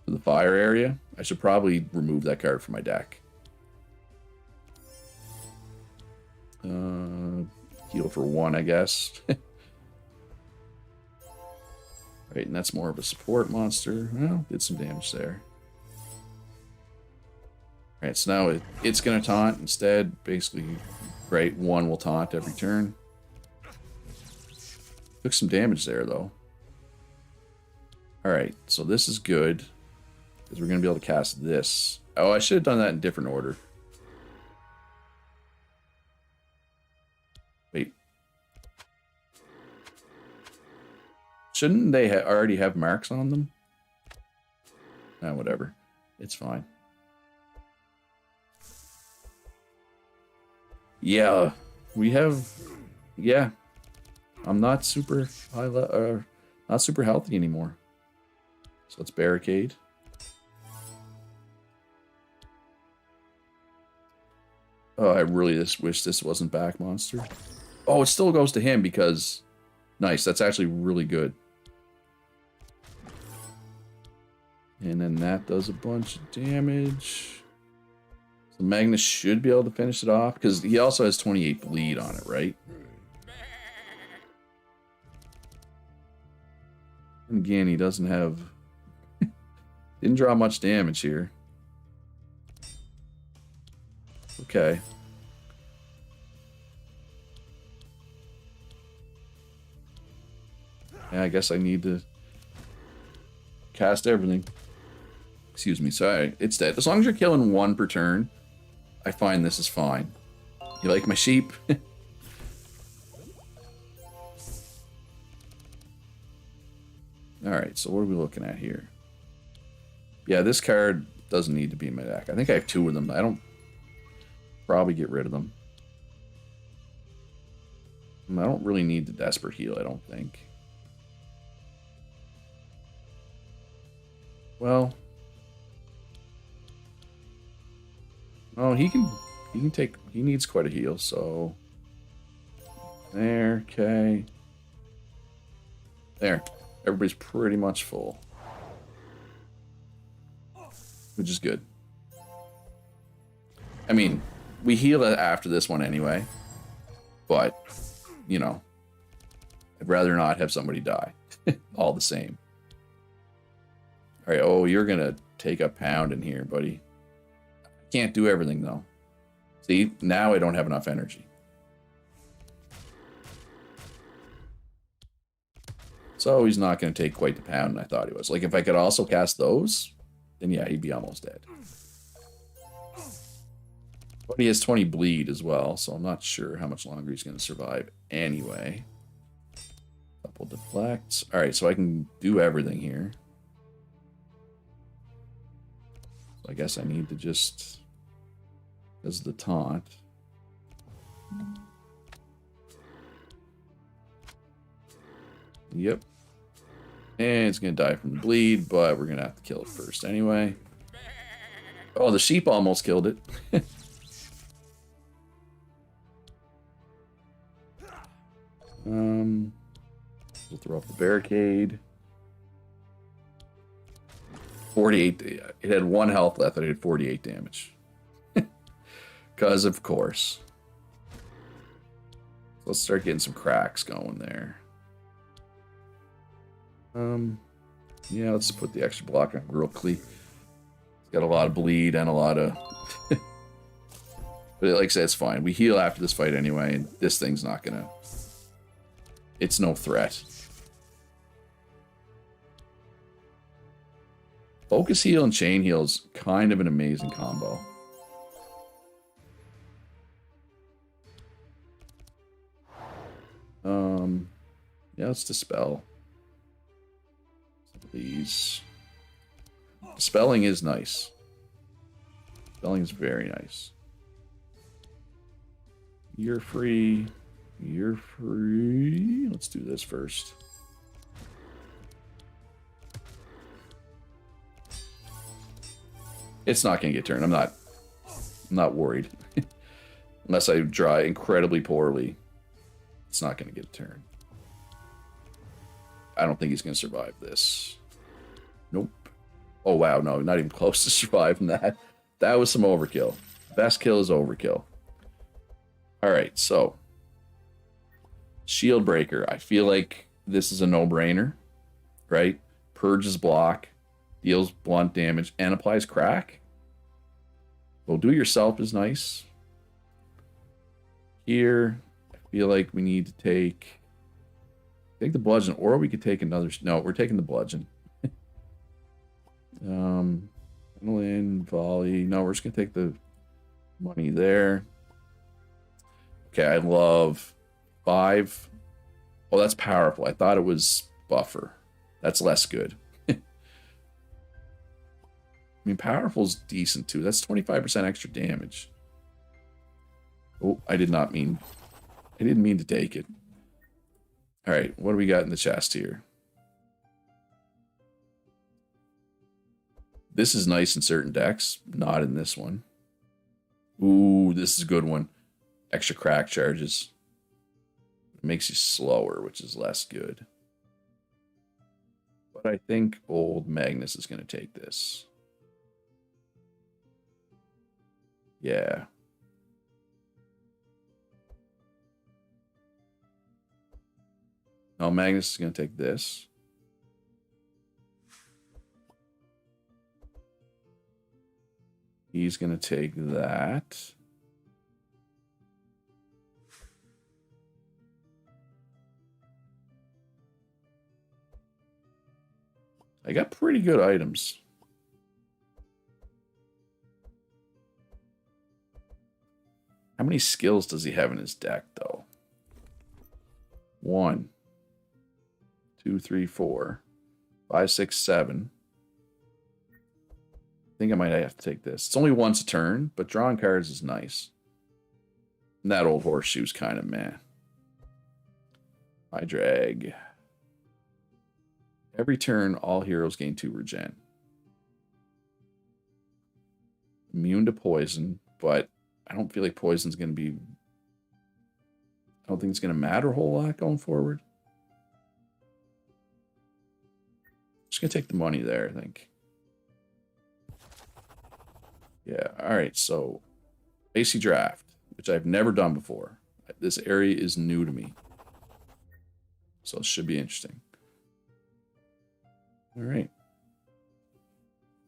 to the fire area. I should probably remove that card from my deck. Heal for 1, I guess. Right, and that's more of a support monster. Well, did some damage there. Alright, so now it's going to taunt instead. Basically, right, 1 will taunt every turn. Took some damage there, though. Alright, so this is good. Because we're going to be able to cast this. Oh, I should have done that in different order. Wait. Shouldn't they already have marks on them? Whatever. It's fine. Yeah, we have... yeah. I'm not super not super healthy anymore. So let's barricade. Oh, I really just wish this wasn't back monster. Oh, it still goes to him because... nice, that's actually really good. And then that does a bunch of damage. So Magnus should be able to finish it off, because he also has 28 bleed on it, right? And again, he doesn't have Didn't draw much damage here. Okay. Yeah, I guess I need to cast everything. Excuse me, sorry. It's dead. As long as you're killing one per turn, I find this is fine. You like my sheep? Alright, so what are we looking at here? Yeah, this card doesn't need to be in my deck. I think I have two of them. I don't probably get rid of them. I don't really need the Desperate Heal, I don't think. Well. Oh, he needs quite a heal, so. There, okay. There. Everybody's pretty much full. Which is good. I mean, we heal after this one anyway. But, you know, I'd rather not have somebody die. All the same. Alright, oh, you're gonna take a pound in here, buddy. Can't do everything, though. See, now I don't have enough energy. So he's not going to take quite the pound I thought he was. Like, if I could also cast those, then yeah, he'd be almost dead. But he has 20 bleed as well, so I'm not sure how much longer he's going to survive anyway. Couple deflects. Alright, so I can do everything here. So I guess I need to just... Because of the taunt. Yep. And it's going to die from the bleed, but we're going to have to kill it first anyway. Oh, the sheep almost killed it. We'll throw up the barricade. 48. It had 1 health left, and it had 48 damage. Because, of course. Let's start getting some cracks going there. Yeah, let's put the extra block on real quickly. It's got a lot of bleed and a lot of... But like I said, it's fine. We heal after this fight anyway, and this thing's not gonna... It's no threat. Focus heal and chain heal is kind of an amazing combo. Yeah, let's dispel. These. Dispelling is nice. Dispelling is very nice. You're free. You're free. Let's do this first. It's not going to get turned. I'm not worried. Unless I draw incredibly poorly, it's not going to get a turn. I don't think he's going to survive this. Nope. Oh, wow. No, not even close to surviving that. That was some overkill. Best kill is overkill. All right, so. Shield Breaker. I feel like this is a no-brainer, right? Purges block, deals blunt damage, and applies crack. Well, do it yourself is nice. Here, I feel like we need to take the bludgeon, or we could take another... No, we're taking the bludgeon. In volley. No, we're just going to take the money there. Okay, I love 5. Oh, that's powerful. I thought it was buffer. That's less good. I mean, powerful's decent, too. That's 25% extra damage. Oh, I didn't mean to take it. All right, what do we got in the chest here? This is nice in certain decks, not in this one. Ooh, this is a good one. Extra crack charges. It makes you slower, which is less good. But I think old Magnus is going to take this. Yeah. No, Magnus is going to take this. He's going to take that. I got pretty good items. How many skills does he have in his deck, though? 1, 2, 3, 4, 5, 6, 7. I think I might have to take this. It's only once a turn, but drawing cards is nice. And that old horseshoe's kind of meh. I drag. Every turn, all heroes gain 2 regen. Immune to poison, but I don't feel like poison's going to be... I don't think it's going to matter a whole lot going forward. Just going to take the money there, I think. Yeah, alright, so... AC draft, which I've never done before. This area is new to me. So it should be interesting. Alright.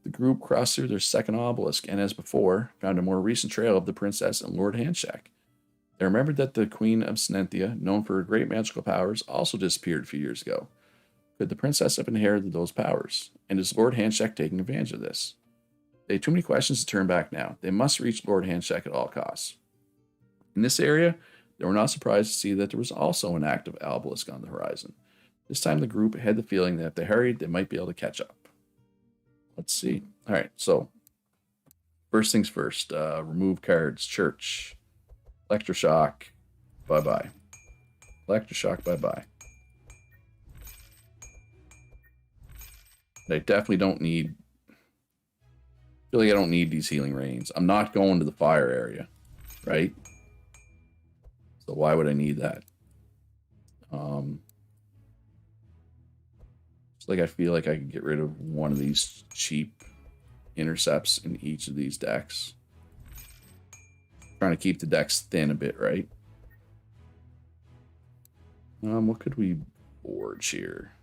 The group crossed through their second obelisk, and as before, found a more recent trail of the princess and Lord Handshake. They remembered that the Queen of Snenthia, known for her great magical powers, also disappeared a few years ago. Could the princess have inherited those powers? And is Lord Handshake taking advantage of this? They had too many questions to turn back now. They must reach Lord Handshake at all costs. In this area, they were not surprised to see that there was also an active obelisk on the horizon. This time the group had the feeling that if they hurried, they might be able to catch up. Let's see. All right, so first things first. Remove cards. Church. Electroshock. Bye-bye. Electroshock. Bye-bye. I definitely don't need... I feel like I don't need these healing rains. I'm not going to the fire area, right? So why would I need that? It's like I feel like I could get rid of one of these cheap intercepts in each of these decks. Trying to keep the decks thin a bit, right? What could we forge here?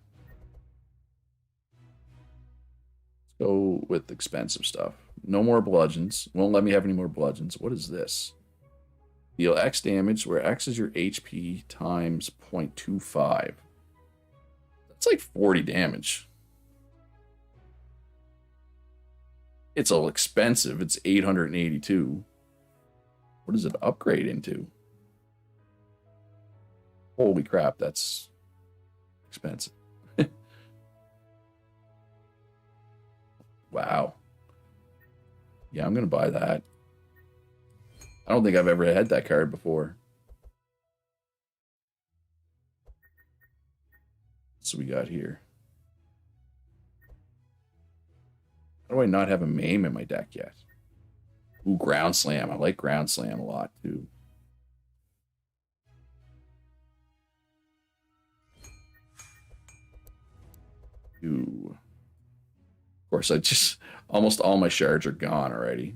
Let's go with expensive stuff. No more bludgeons. Won't let me have any more bludgeons. What is this? Deal X damage, where X is your HP times 0.25. That's like 40 damage. It's all expensive. It's 882. What does it upgrade into? Holy crap, that's expensive. Wow. Yeah, I'm going to buy that. I don't think I've ever had that card before. So we got here. How do I not have a MAME in my deck yet? Ooh, Ground Slam. I like Ground Slam a lot, too. Ooh. Of course, I just... Almost all my shards are gone already.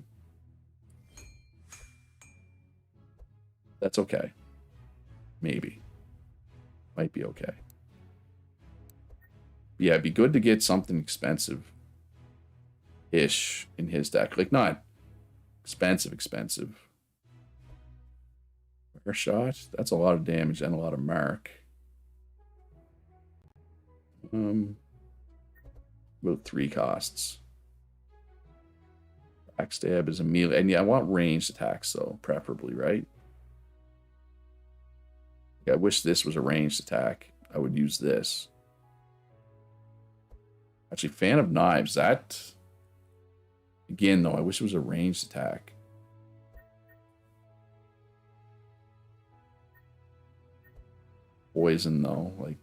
That's okay. Maybe. Might be okay. Yeah, it'd be good to get something expensive-ish in his deck. Like, not expensive. Fire shot. That's a lot of damage and a lot of mark. About 3 costs. Backstab is a melee. And yeah, I want ranged attacks, though, preferably, right? I wish this was a ranged attack. I would use this. Actually, Fan of Knives. That... Again, though, I wish it was a ranged attack. Poison, though. Like...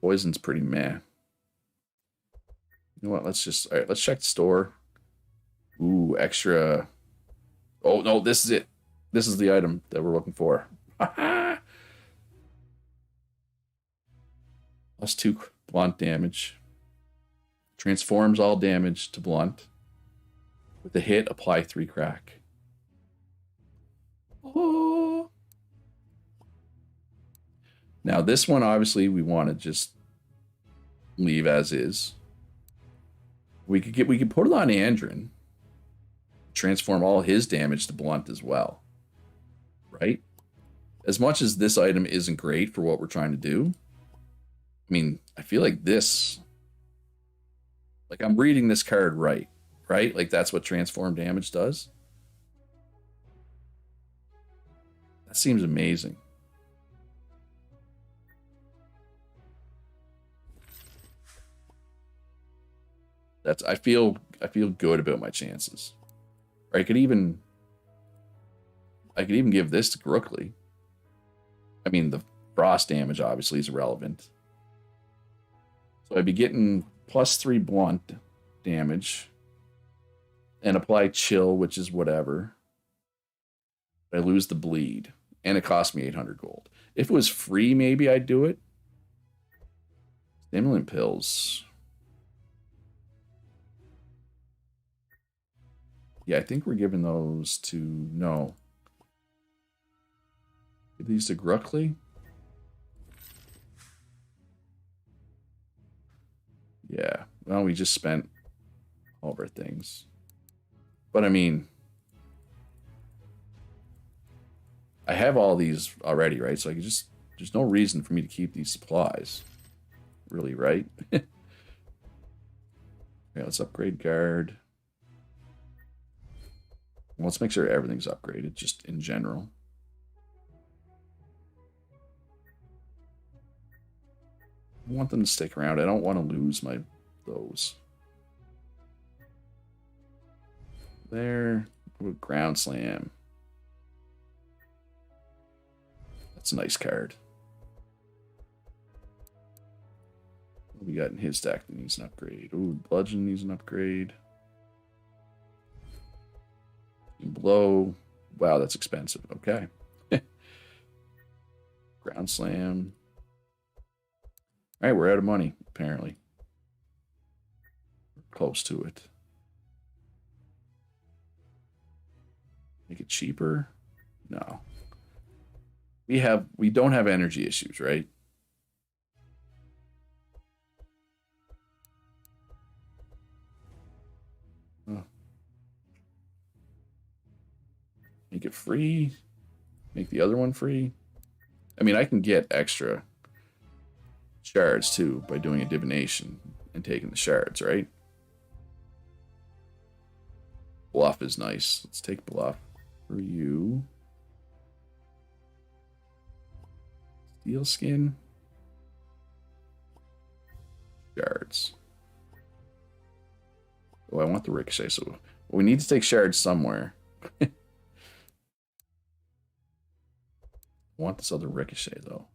Poison's pretty meh. You know what? Let's just... Alright, let's check the store. Ooh, extra... Oh, no, this is it. This is the item that we're looking for. Plus 2 blunt damage. Transforms all damage to blunt. With a hit, apply 3 crack. Oh. Now, this one, obviously, we want to just leave as is. We could put it on Andrin, transform all his damage to blunt as well, right? As much as this item isn't great for what we're trying to do, I mean, I feel like this, like I'm reading this card right? Like that's what transform damage does. That seems amazing. I feel good about my chances. Or I could even give this to Grookley. I mean, the frost damage obviously is irrelevant. So I'd be getting +3 blunt damage and apply chill, which is whatever. I lose the bleed, and it cost me 800 gold. If it was free, maybe I'd do it. Stimulant pills. Yeah, I think we're giving those to... No. Give these to Grookley? Yeah. Well, we just spent all of our things. But I mean... I have all these already, right? So I can just... There's no reason for me to keep these supplies. Really, right? Okay, let's upgrade guard. Let's make sure everything's upgraded, just in general. I want them to stick around. I don't want to lose those. There. Ooh, ground slam. That's a nice card. What we got in his deck that needs an upgrade? Ooh, bludgeon needs an upgrade. Blow. Wow, that's expensive. Okay. Ground slam. All right, we're out of money, apparently. We're close to it. Make it cheaper? No. We don't have energy issues, right? Oh. Make it free. Make the other one free. I mean, I can get extra shards too by doing a divination and taking the shards, right? Bluff is nice. Let's take bluff for you. Steel skin. Shards. Oh, I want the ricochet, so we need to take shards somewhere. I want this other ricochet, though.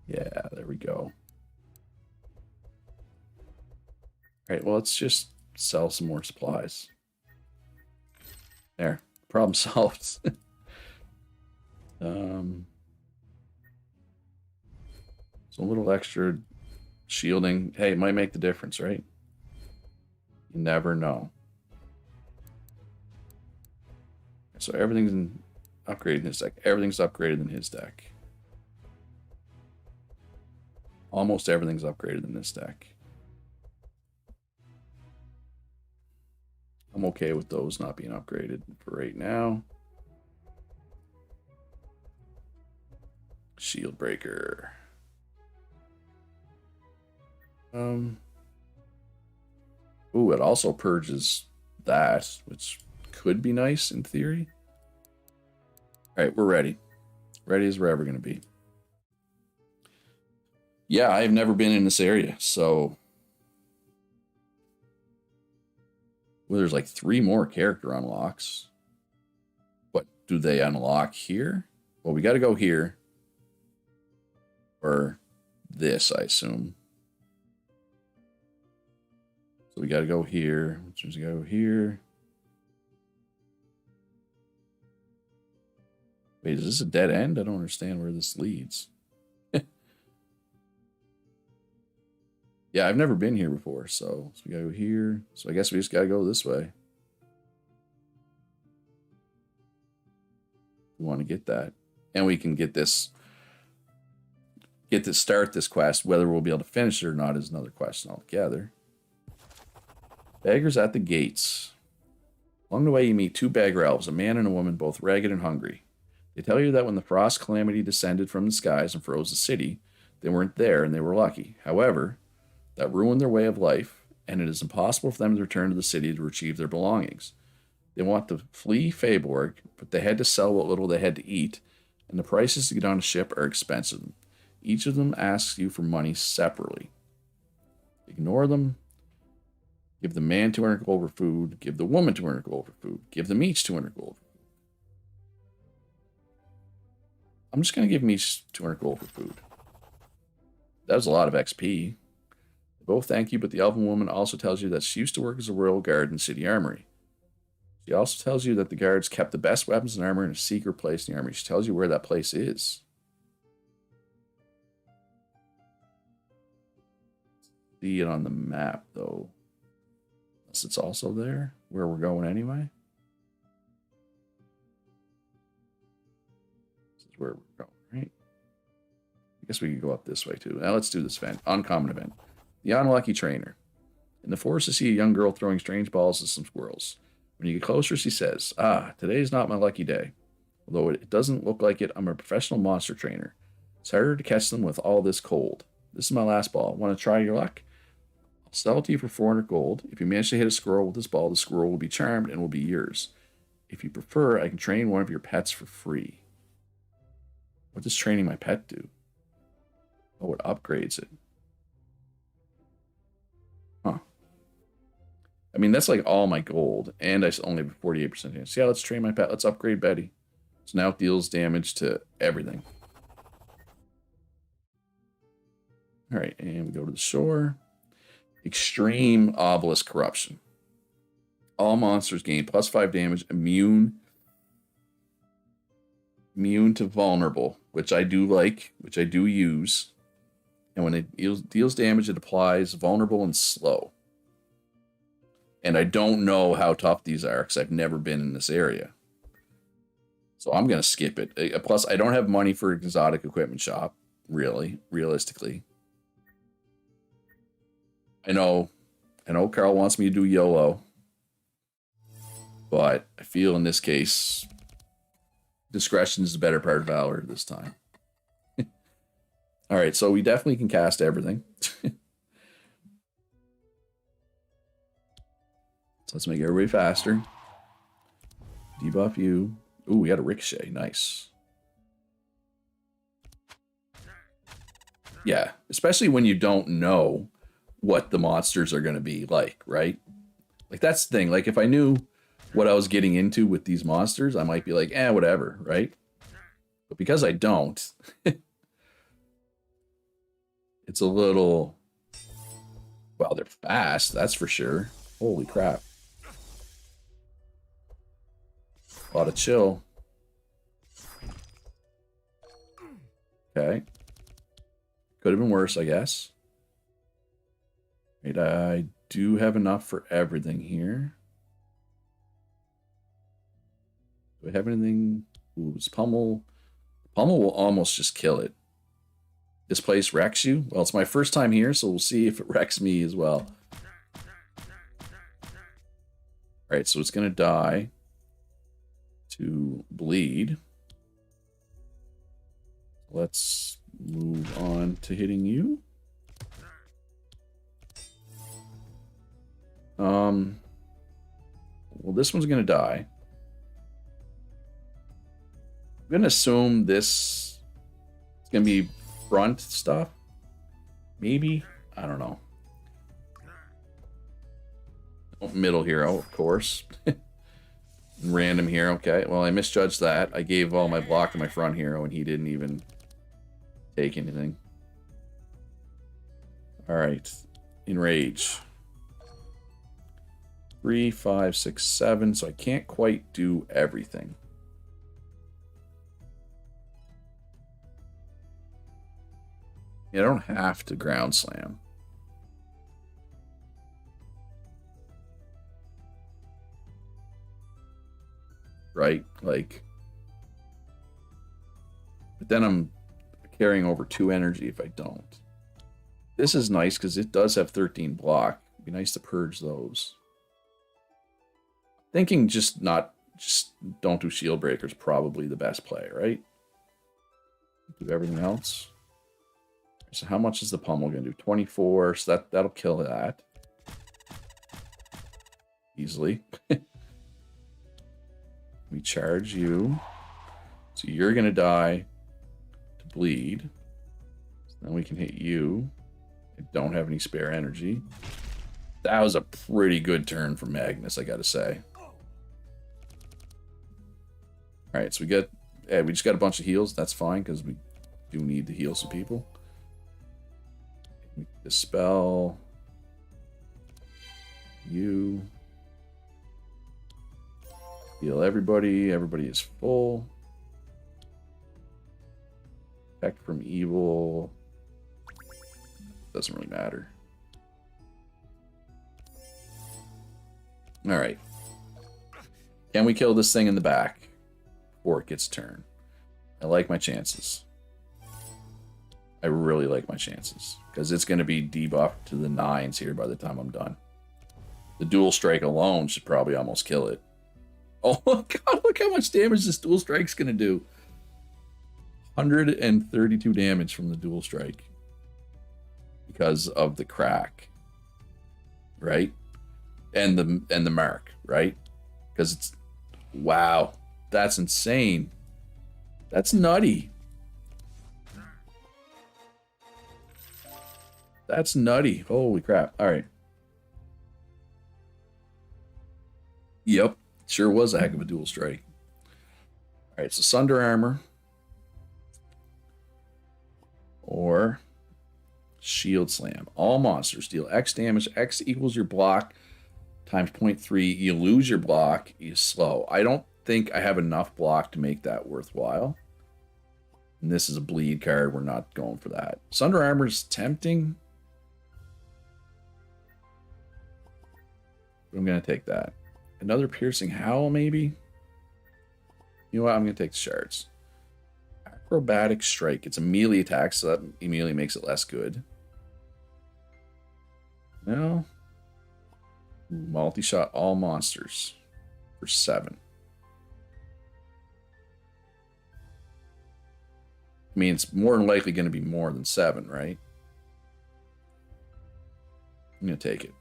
Yeah, there we go. All right, well, let's just sell some more supplies. There, problem solved. So a little extra shielding. Hey, it might make the difference, right? You never know. So everything's upgraded in his deck. Everything's upgraded in his deck. Almost everything's upgraded in this deck. I'm okay with those not being upgraded for right now. Shield breaker. Ooh, it also purges that, which could be nice in theory. All right, we're ready. Ready as we're ever going to be. Yeah, I've never been in this area, so... Well, there's like 3 more character unlocks. What do they unlock here? Well, we got to go here. Or this, I assume. So we got to go here. Which means we got to go here. Wait, is this a dead end? I don't understand where this leads. Yeah, I've never been here before, so we gotta go here. So I guess we just gotta go this way. We want to get that. And we can get this get to start this quest. Whether we'll be able to finish it or not is another question altogether. Beggars at the gates. Along the way, you meet two beggar elves, a man and a woman, both ragged and hungry. They tell you that when the frost calamity descended from the skies and froze the city, they weren't there and they were lucky. However, that ruined their way of life, and it is impossible for them to return to the city to retrieve their belongings. They want to flee Feyborg, but they had to sell what little they had to eat, and the prices to get on a ship are expensive. Each of them asks you for money separately. Ignore them. Give the man 200 gold for food. Give the woman 200 gold for food. Give them each 200 gold. I'm just going to give them each 200 gold for food. That was a lot of XP. They both thank you, but the elven woman also tells you that she used to work as a royal guard in City Armory. She also tells you that the guards kept the best weapons and armor in a secret place in the armory. She tells you where that place is. See it on the map, though. Unless it's also there, where we're going anyway. This is where we're going, right? I guess we could go up this way, too. Now let's do this event. Uncommon event. The Unlucky Trainer. In the forest, you see a young girl throwing strange balls at some squirrels. When you get closer, she says, today's not my lucky day. Although it doesn't look like it, I'm a professional monster trainer. It's harder to catch them with all this cold. This is my last ball. Want to try your luck? I'll sell it to you for 400 gold. If you manage to hit a squirrel with this ball, the squirrel will be charmed and will be yours. If you prefer, I can train one of your pets for free. What does training my pet do? Oh, it upgrades it. Huh. I mean, that's like all my gold, and I only have 48% chance. Yeah, let's train my pet. Let's upgrade Betty. So now it deals damage to everything. All right, and we go to the shore. Extreme Obelisk Corruption. All monsters gain +5 damage, immune to vulnerable, which I do like, which I do use. And when it deals damage, it applies vulnerable and slow. And I don't know how tough these are because I've never been in this area. So I'm going to skip it. Plus, I don't have money for exotic equipment shop, really, realistically. I know Carl wants me to do YOLO. But I feel in this case, discretion is the better part of valor this time. All right, so we definitely can cast everything. So let's make everybody faster. Debuff you. Ooh, we got a ricochet. Nice. Yeah, especially when you don't know what the monsters are going to be like, right? Like, that's the thing. Like, if I knew what I was getting into with these monsters, I might be like, whatever, right? But because I don't, it's a little... Well, they're fast, that's for sure. Holy crap. A lot of chill. Okay. Could have been worse, I guess. Right, I do have enough for everything here. Do I have anything? Ooh, it's Pummel. Pummel will almost just kill it. This place wrecks you? Well, it's my first time here, so we'll see if it wrecks me as well. Alright, so it's going to die to bleed. Let's move on to hitting you. Well, this one's going to die. I'm going to assume this is going to be front stuff. Maybe? I don't know. Oh, middle hero, of course. Random hero. Okay, well, I misjudged that. I gave all my block to my front hero, and he didn't even take anything. Alright. Enrage. 3, 5, 6, 7. So I can't quite do everything. I don't have to ground slam. Right? Like... But then I'm carrying over 2 energy if I don't. This is nice because it does have 13 block. It'd be nice to purge those. Thinking just don't do shield breakers, probably the best play, right? Do everything else. So how much is the pummel going to do? 24, so that'll kill that. Easily. We charge you. So you're going to die to bleed. So then we can hit you. I don't have any spare energy. That was a pretty good turn from Magnus, I gotta say. Alright, so we just got a bunch of heals. That's fine, because we do need to heal some people. Dispel. You. Heal everybody. Everybody is full. Protect from evil. Doesn't really matter. Alright. Can we kill this thing in the back before it gets turned? I like my chances. I really like my chances. Because it's going to be debuffed to the 9s here by the time I'm done. The dual strike alone should probably almost kill it. Oh my god, look how much damage this dual strike's going to do. 132 damage from the dual strike. Because of the crack. Right? And the mark, right? Because it's... Wow. That's insane. That's nutty. That's nutty. Holy crap. Alright. Yep. Sure was a heck of a dual strike. Alright, so Sunder Armor. Or Shield Slam. All monsters deal X damage. X equals your block times 0.3. You lose your block. You slow. I don't think I have enough block to make that worthwhile. And this is a bleed card. We're not going for that. Sunder Armor is tempting. I'm going to take that. Another Piercing Howl, maybe? You know what? I'm going to take the shards. Acrobatic Strike. It's a melee attack, so that immediately makes it less good. No. Multi-shot all monsters for 7. I mean, it's more than likely going to be more than 7, right? I'm going to take it.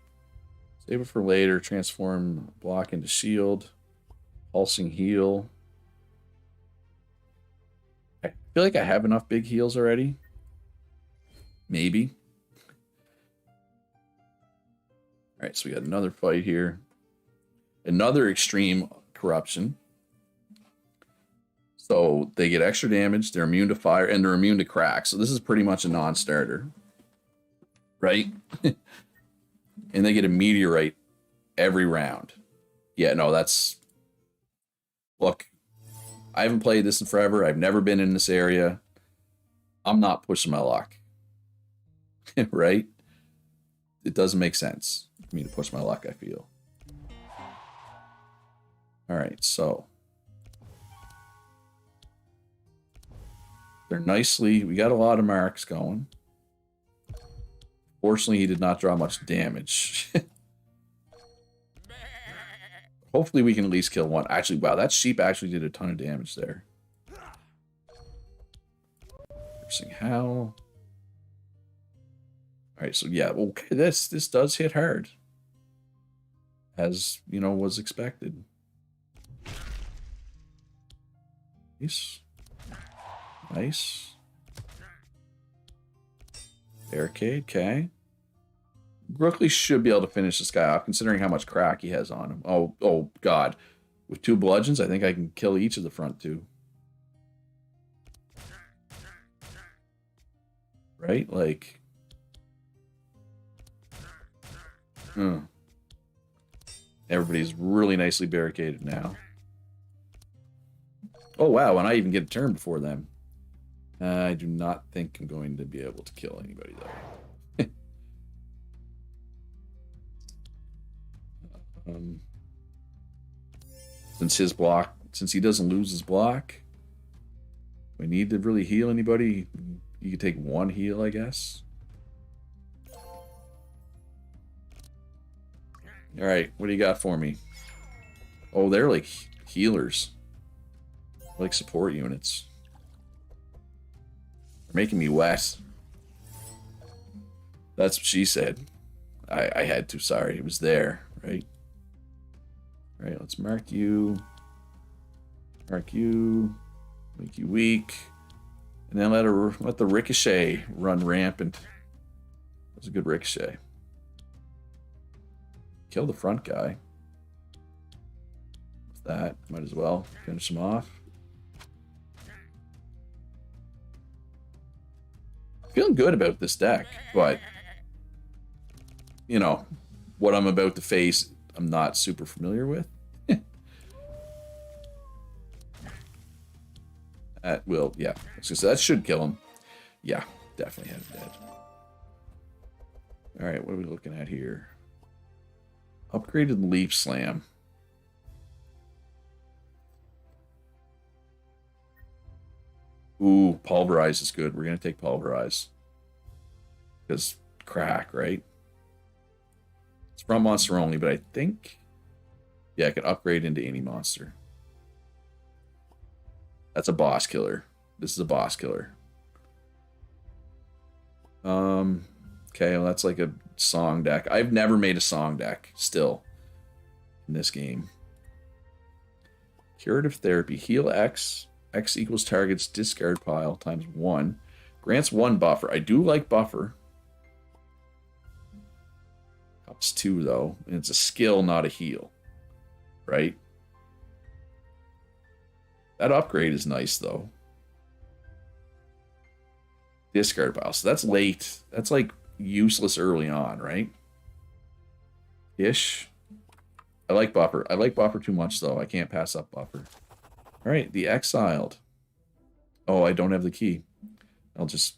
Save it for later. Transform block into shield. Pulsing heal. I feel like I have enough big heals already. Maybe. Alright, so we got another fight here. Another extreme corruption. So they get extra damage, they're immune to fire, and they're immune to crack. So this is pretty much a non-starter. Right? And they get a meteorite every round. Yeah, no, that's... Look, I haven't played this in forever. I've never been in this area. I'm not pushing my luck. Right? It doesn't make sense for me to push my luck, I feel. Alright, so... They're nicely... We got a lot of marks going. Fortunately, he did not draw much damage. Hopefully we can at least kill one. Actually, wow, that sheep actually did a ton of damage there. Piercing Howl. Alright, so yeah, okay, this does hit hard. As, you know, was expected. Nice. Nice. Barricade, okay. Brookley should be able to finish this guy off, considering how much crack he has on him. Oh, God. With 2 bludgeons, I think I can kill each of the front 2. Right? Like... Everybody's really nicely barricaded now. Oh, wow, and I even get a turn before them. I do not think I'm going to be able to kill anybody, though. Since he doesn't lose his block, we need to really heal anybody. You can take one heal, I guess. All right, what do you got for me? Oh, they're like healers. Like support units. They're making me wet. That's what she said. I had to, sorry. It was there, right? All right, let's mark you. Mark you. Make you weak. And then let the ricochet run rampant. That's a good ricochet. Kill the front guy. With that, might as well finish him off. Feeling good about this deck, but you know, what I'm about to face, I'm not super familiar with. That will, yeah. So that should kill him. Yeah, definitely had him dead. All right, what are we looking at here? Upgraded Leaf Slam. Ooh, Pulverize is good. We're going to take Pulverize. Because crack, right? It's from monster only, but I think... Yeah, I can upgrade into any monster. That's a boss killer. This is a boss killer. Okay, well that's like a song deck. I've never made a song deck, still, in this game. Curative Therapy. Heal X. X equals target's discard pile times 1. Grants 1 buffer. I do like buffer. Costs 2, though. And it's a skill, not a heal. Right? That upgrade is nice, though. Discard pile. So that's late. That's like useless early on, right? Ish. I like buffer. I like buffer too much, though. I can't pass up buffer. All right, the Exiled. Oh, I don't have the key. I'll just...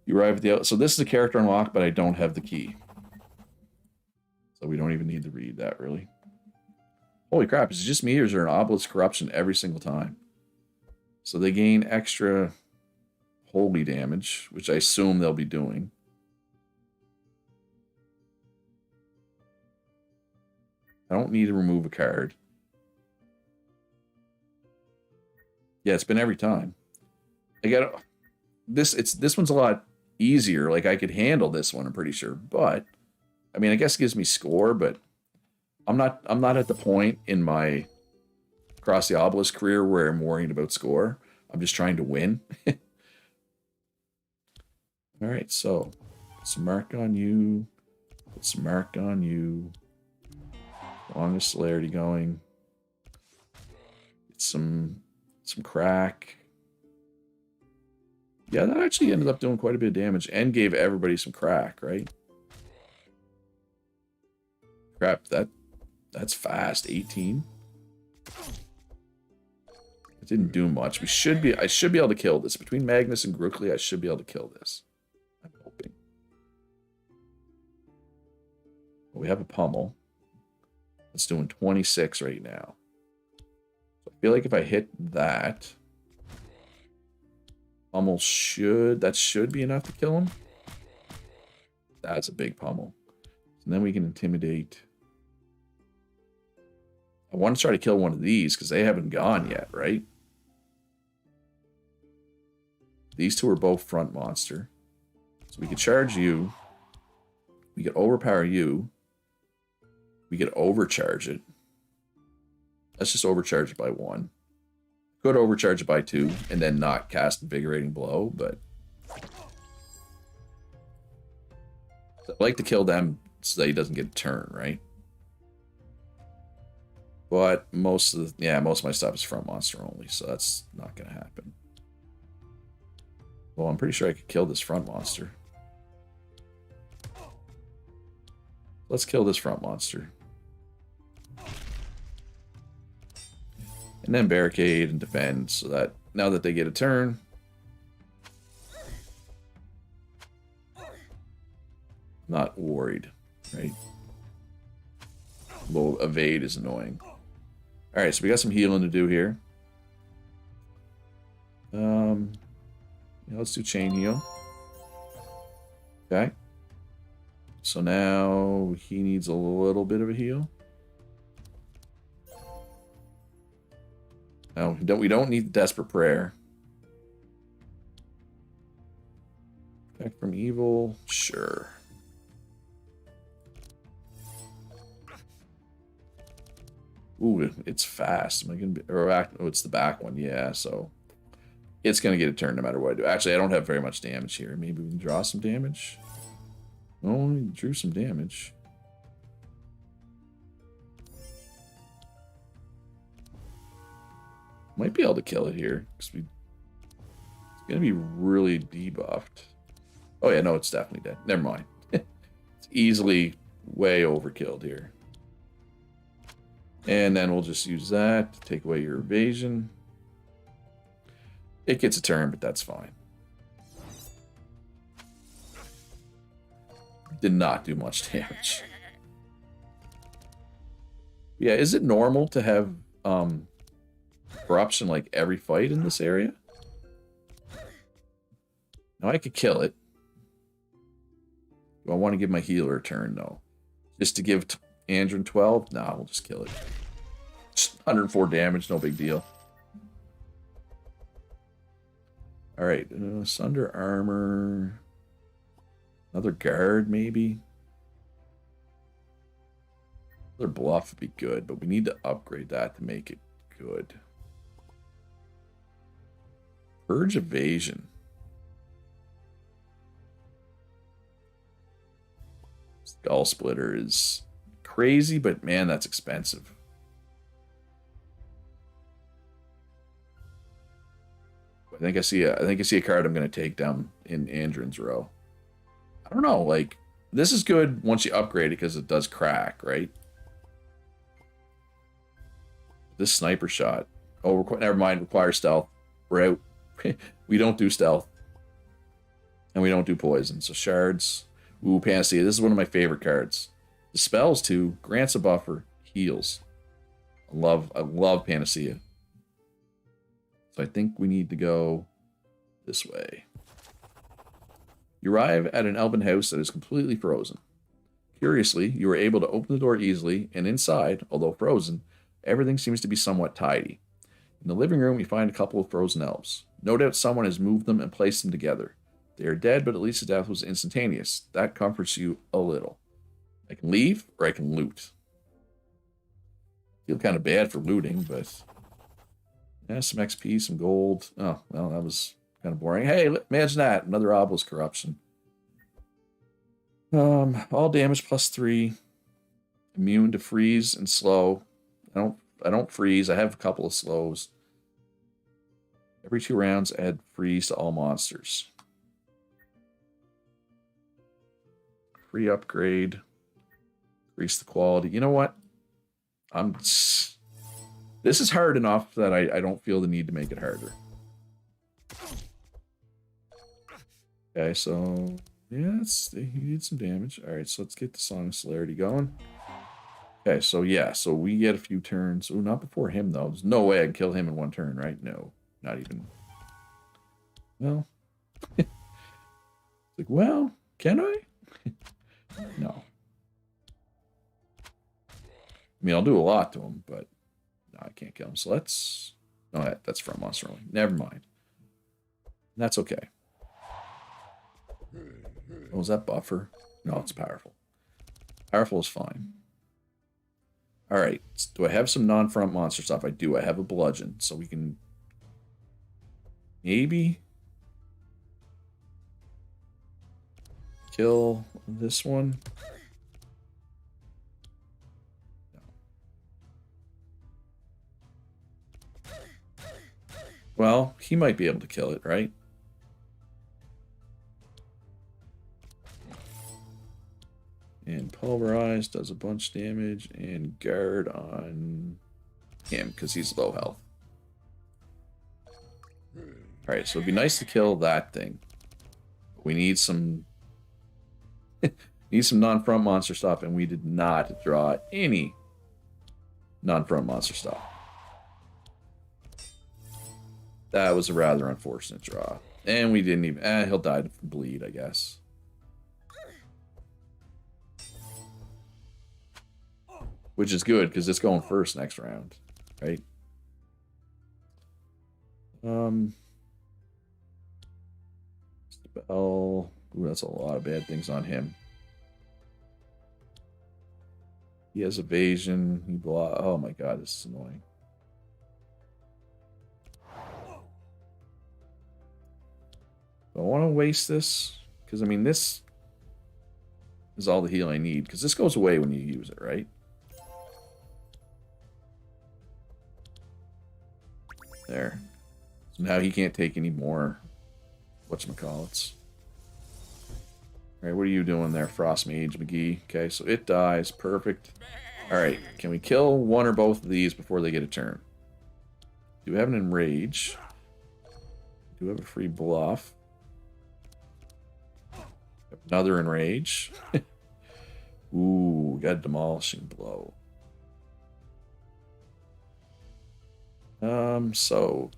You arrive at the... So this is a character unlock, but I don't have the key. So we don't even need to read that, really. Holy crap, is it just me, or is there an Obelisk Corruption every single time? So they gain extra holy damage, which I assume they'll be doing. I don't need to remove a card. Yeah, it's been every time. I got this one's a lot easier. Like I could handle this one, I'm pretty sure. But I mean, I guess it gives me score, but I'm not at the point in my Cross the Obelisk career where I'm worrying about score. I'm just trying to win. All right, so put some mark on you. Put some mark on you. Longest celerity going. Get some crack. Yeah, that actually ended up doing quite a bit of damage and gave everybody some crack, right? Crap, that's fast. 18. It didn't do much. I should be able to kill this. Between Magnus and Grookly, I should be able to kill this. I'm hoping. Well, we have a pummel. It's doing 26 right now. So I feel like if I hit that, pummel that should be enough to kill him. That's a big pummel. And then we can intimidate. I want to try to kill one of these because they haven't gone yet, right? These two are both front monster. So we could charge you. We could overpower you. We could overcharge it. Let's just overcharge it by 1. Could overcharge it by 2 and then not cast Invigorating Blow, but I'd like to kill them so that he doesn't get a turn, right? But most of my stuff is front monster only, so that's not gonna happen. Well, I'm pretty sure I could kill this front monster. Let's kill this front monster. And then barricade and defend so that now that they get a turn, I'm not worried, right? Well, evade is annoying. Alright, so we got some healing to do here. Yeah, let's do chain heal. Okay. So now he needs a little bit of a heal. No, we don't need desperate prayer. Back from evil, sure. Ooh, it's fast. Am I gonna be, or oh, it's the back one, yeah. So it's gonna get a turn no matter what I do. Actually, I don't have very much damage here. Maybe we can draw some damage. Oh, we drew some damage. Might be able to kill it here because it's gonna be really debuffed. Oh yeah, no, it's definitely dead. Never mind. It's easily way overkilled here. And then we'll just use that to take away your evasion. It gets a turn, but that's fine. Did not do much damage. Yeah, is it normal to have corruption like every fight in this area? Now I could kill it. Do I want to give my healer a turn though? Just to give Andrin 12? Nah, we'll just kill it. Just 104 damage, no big deal. Alright, Sunder Armor. Another guard, maybe? Another bluff would be good, but we need to upgrade that to make it good. Purge Evasion. Skull Splitter is crazy, but man, that's expensive. I think I see a card I'm going to take down in Andrin's row. I don't know, like this is good once you upgrade it because it does crack, right? This sniper shot. Oh, never mind. Requires stealth. We're out. We don't do stealth, and we don't do poison. So shards. Ooh, Panacea. This is one of my favorite cards. Dispels too. Grants a buffer. Heals. I love Panacea. So I think we need to go this way. You arrive at an elven house that is completely frozen. Curiously, you are able to open the door easily, and inside, although frozen, everything seems to be somewhat tidy. In the living room, you find a couple of frozen elves. No doubt someone has moved them and placed them together. They are dead, but at least the death was instantaneous. That comforts you a little. I can leave, or I can loot. Feel kind of bad for looting, but... yeah, some XP, some gold. Oh, well, that was kind of boring. Hey, imagine that. Another Obelisk corruption. All damage +3. Immune to freeze and slow. I don't freeze. I have a couple of slows. Every 2 rounds, add freeze to all monsters. Free upgrade. Increase the quality. You know what? This is hard enough that I don't feel the need to make it harder. Okay, so yeah, he needs some damage. All right, so let's get the Song of Celerity going. Okay, so yeah, so we get a few turns. Oh, not before him though. There's no way I can kill him in 1 turn, right? No, not even. Well, it's like, well, can I? No. I mean, I'll do a lot to him, but no, I can't kill him. So let's... no, that's from monster only. Never mind. That's okay. Oh, is that buffer? No, it's powerful. Powerful is fine. Alright, do I have some non-front monster stuff? I do. I have a bludgeon, so we can... maybe... kill this one. Well, he might be able to kill it, right? And Pulverize does a bunch of damage, and Guard on him, because he's low health. Alright, so it'd be nice to kill that thing. We need some... need some non-front monster stuff, and we did not draw any non-front monster stuff. That was a rather unfortunate draw. And we didn't even... he'll die from bleed, I guess. Which is good, because it's going first next round. Right? Spell... Ooh, that's a lot of bad things on him. He has evasion. He block... Oh my god, this is annoying. Do I want to waste this? Because, I mean, this is all the heal I need. Because this goes away when you use it, right? There. So now he can't take any more whatchamacallits. Alright, what are you doing there, Frost Mage McGee? Okay, so it dies. Perfect. Alright, can we kill one or both of these before they get a turn? Do we have an Enrage? Do we have a free bluff? Another Enrage. Ooh, got a Demolishing Blow. So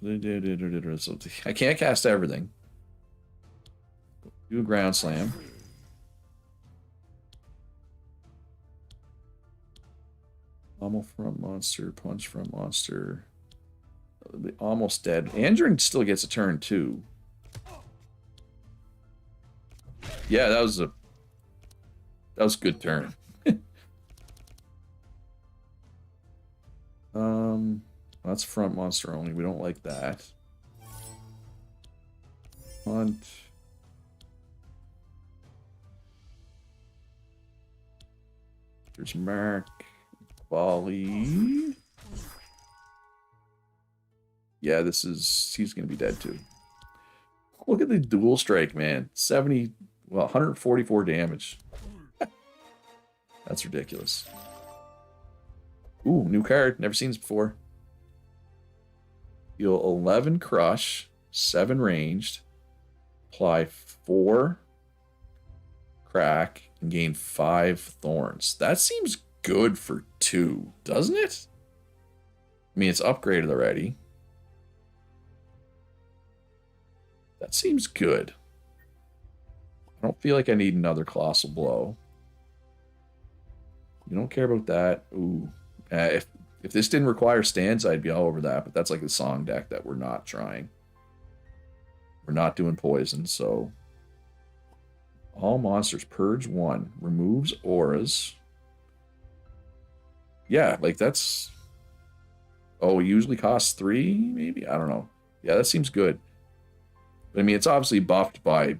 I can't cast everything. Do a Ground Slam. Pommel front monster, punch front monster. Almost dead. Andrin still gets a turn too. Yeah, that was a good turn. That's front monster only. We don't like that. Hunt. There's Mark. Volley. Yeah, he's gonna be dead too. Look at the dual strike, man. 144 damage. That's ridiculous. Ooh, new card. Never seen this before. Deal 11 crush, 7 ranged, apply 4 crack, and gain 5 thorns. That seems good for 2, doesn't it? I mean, it's upgraded already. That seems good. I don't feel like I need another Colossal Blow. You don't care about that. Ooh. If this didn't require stands, I'd be all over that. But that's like the song deck that we're not trying. We're not doing poison, so... All monsters purge 1. Removes auras. Yeah, like that's... Oh, it usually costs 3, maybe? I don't know. Yeah, that seems good. But I mean, it's obviously buffed by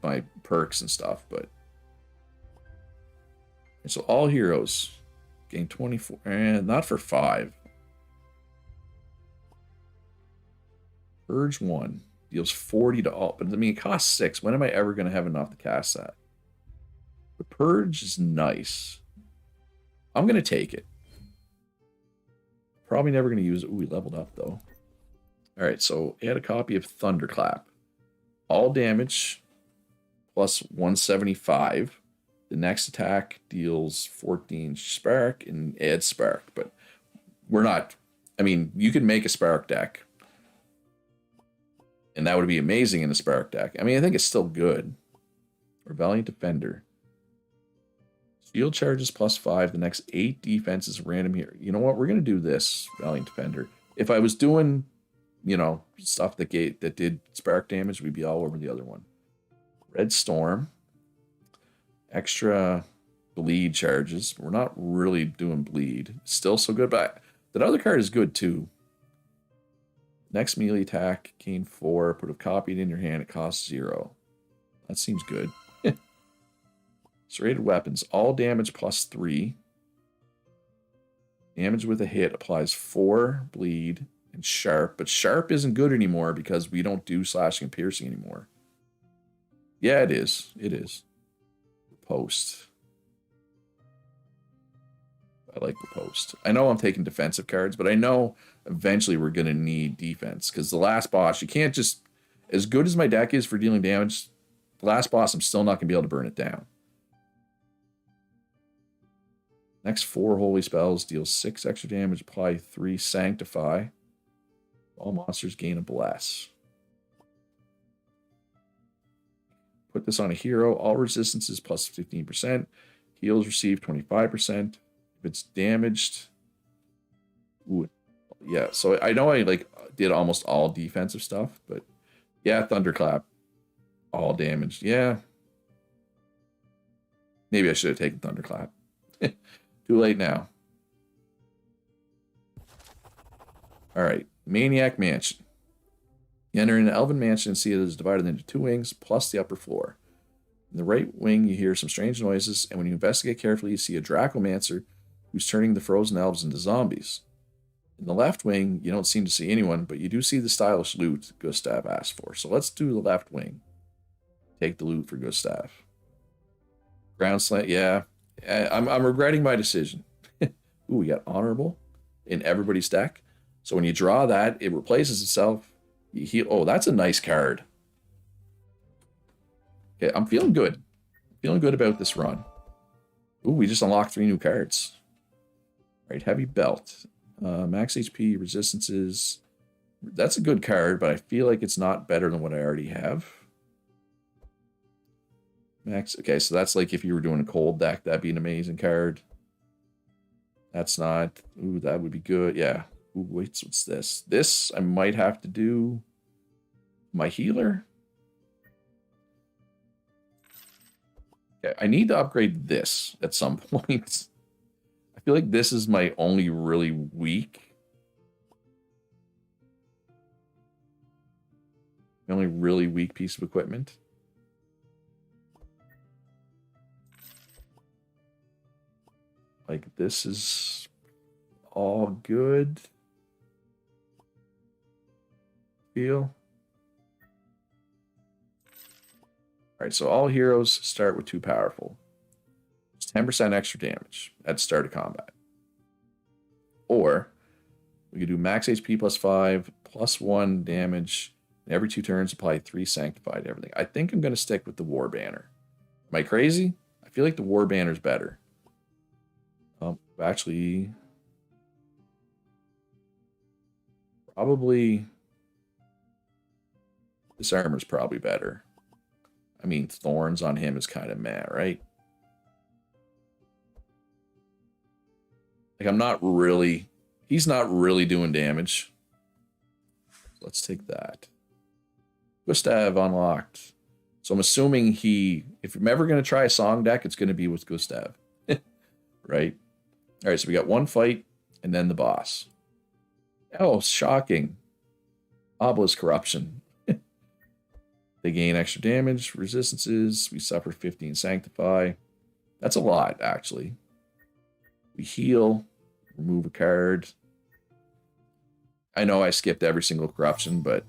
perks and stuff, but... And so all heroes gain 24... not for 5. Purge 1. Deals 40 to all... But I mean, it costs 6. When am I ever going to have enough to cast that? The Purge is nice. I'm going to take it. Probably never going to use it. Ooh, we leveled up, though. Alright, so add a copy of Thunderclap. All damage plus 175. The next attack deals 14 spark and adds spark. But we're not... I mean, you can make a spark deck. And that would be amazing in a spark deck. I mean, I think it's still good. Or Valiant Defender. Shield charges plus 5. The next 8 defenses random here. You know what? We're going to do this, Valiant Defender. If I was doing, you know, stuff that did spark damage, we'd be all over the other one. Red Storm. Extra bleed charges. We're not really doing bleed. Still so good, but that other card is good too. Next melee attack, gain 4. Put a copy in your hand. It costs 0. That seems good. Serrated weapons. All damage plus 3. Damage with a hit applies 4 bleed and sharp. But sharp isn't good anymore because we don't do slashing and piercing anymore. Yeah, it is. It is. Post. I like the post. I know I'm taking defensive cards, but I know eventually we're going to need defense. Because the last boss, you can't just... As good as my deck is for dealing damage, the last boss, I'm still not going to be able to burn it down. Next 4 holy spells deal 6 extra damage, apply 3 sanctify. All monsters gain a bless. this on a hero. All resistances plus 15%. Heals received 25%. If it's damaged, ooh, yeah. So I know I like did almost all defensive stuff, but yeah, thunderclap, all damaged. Yeah, maybe I should have taken thunderclap. Too late now. All right, Maniac Mansion. You enter an elven mansion and see it is divided into 2 wings plus the upper floor. In the right wing, you hear some strange noises, and when you investigate carefully, you see a Dracomancer who's turning the frozen elves into zombies. In the left wing, you don't seem to see anyone, but you do see the stylish loot Gustav asked for. So let's do the left wing. Take the loot for Gustav. Ground slant, yeah. I'm regretting my decision. Ooh, we got honorable in everybody's deck. So when you draw that, it replaces itself. You heal. Oh, that's a nice card. Okay, I'm feeling good. Feeling good about this run. Ooh, we just unlocked 3 new cards. All right, heavy belt. Max HP, resistances. That's a good card, but I feel like it's not better than what I already have. Max. Okay, so that's like if you were doing a cold deck, that'd be an amazing card. That's not. Ooh, that would be good. Yeah. Ooh, wait, what's this? This I might have to do my healer. Okay, I need to upgrade this at some point. I feel like this is my only really weak. My only really weak piece of equipment. Like, this is all good. Feel. Alright, so all heroes start with 2 powerful. It's 10% extra damage at the start of combat. Or we could do max HP plus 5, plus 1 damage, and every 2 turns apply 3 sanctified to everything. I think I'm going to stick with the War Banner. Am I crazy? I feel like the War Banner's better. Actually, probably this armor's probably better. I mean, thorns on him is kind of meh, right? Like, I'm not really... He's not really doing damage. Let's take that. Gustav unlocked. So I'm assuming he... If I'm ever going to try a song deck, it's going to be with Gustav. Right? Alright, so we got 1 fight, and then the boss. Oh, shocking. Obelisk corruption. They gain extra damage, resistances. We suffer 15 sanctify. That's a lot, actually. We heal, remove a card. I know I skipped every single corruption, but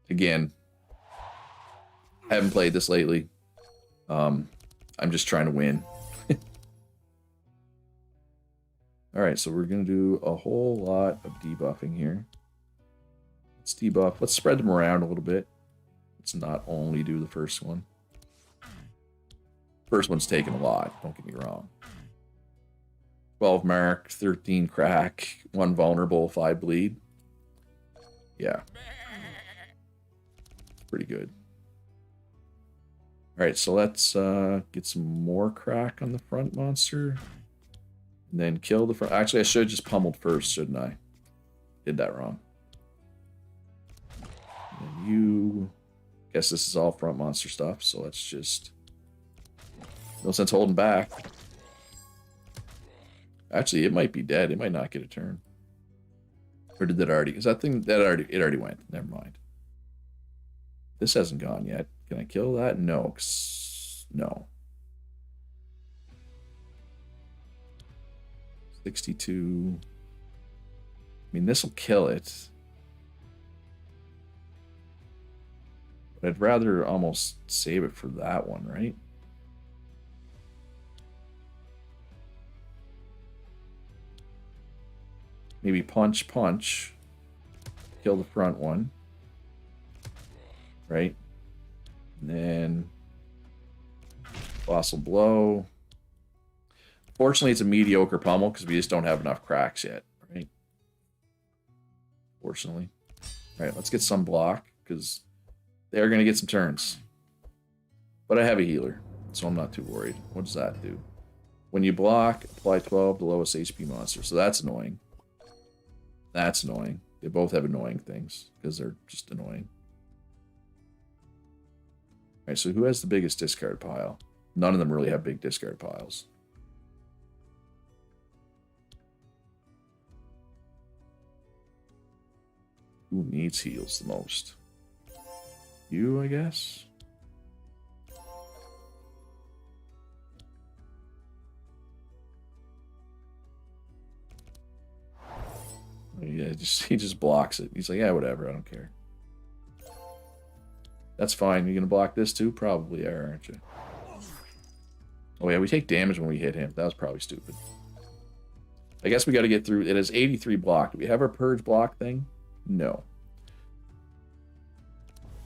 again, I haven't played this lately. I'm just trying to win. Alright, so we're going to do a whole lot of debuffing here. Let's debuff. Let's spread them around a little bit. Let's not only do the first one. First one's taking a lot, don't get me wrong. 12 mark, 13 crack, 1 vulnerable, 5 bleed. Yeah. Pretty good. Alright, so let's get some more crack on the front monster. And then kill the front. Actually, I should have just pummeled first, shouldn't I? Did that wrong. And you... Guess this is all front monster stuff, so let's just... No sense holding back. Actually, it might be dead. It might not get a turn. Or did that already... Is that thing... It already went. Never mind. This hasn't gone yet. Can I kill that? No. No. 62. I mean, this will kill it. But I'd rather almost save it for that one, right? Maybe punch, punch. Kill the front one. Right? And then Colossal Blow. Fortunately, it's a mediocre pummel because we just don't have enough cracks yet, right? Fortunately. All right, let's get some block because they're going to get some turns. But I have a healer, so I'm not too worried. What does that do? When you block, apply 12 to lowest HP monster. So that's annoying. That's annoying. They both have annoying things because they're just annoying. Alright, so who has the biggest discard pile? None of them really have big discard piles. Who needs heals the most? You, I guess? Yeah, he just blocks it. He's like, yeah, whatever, I don't care. That's fine. You're gonna block this too? Probably are, aren't you? Oh yeah, we take damage when we hit him. That was probably stupid. I guess we got to get through. It has 83 block. Do we have our purge block thing? No.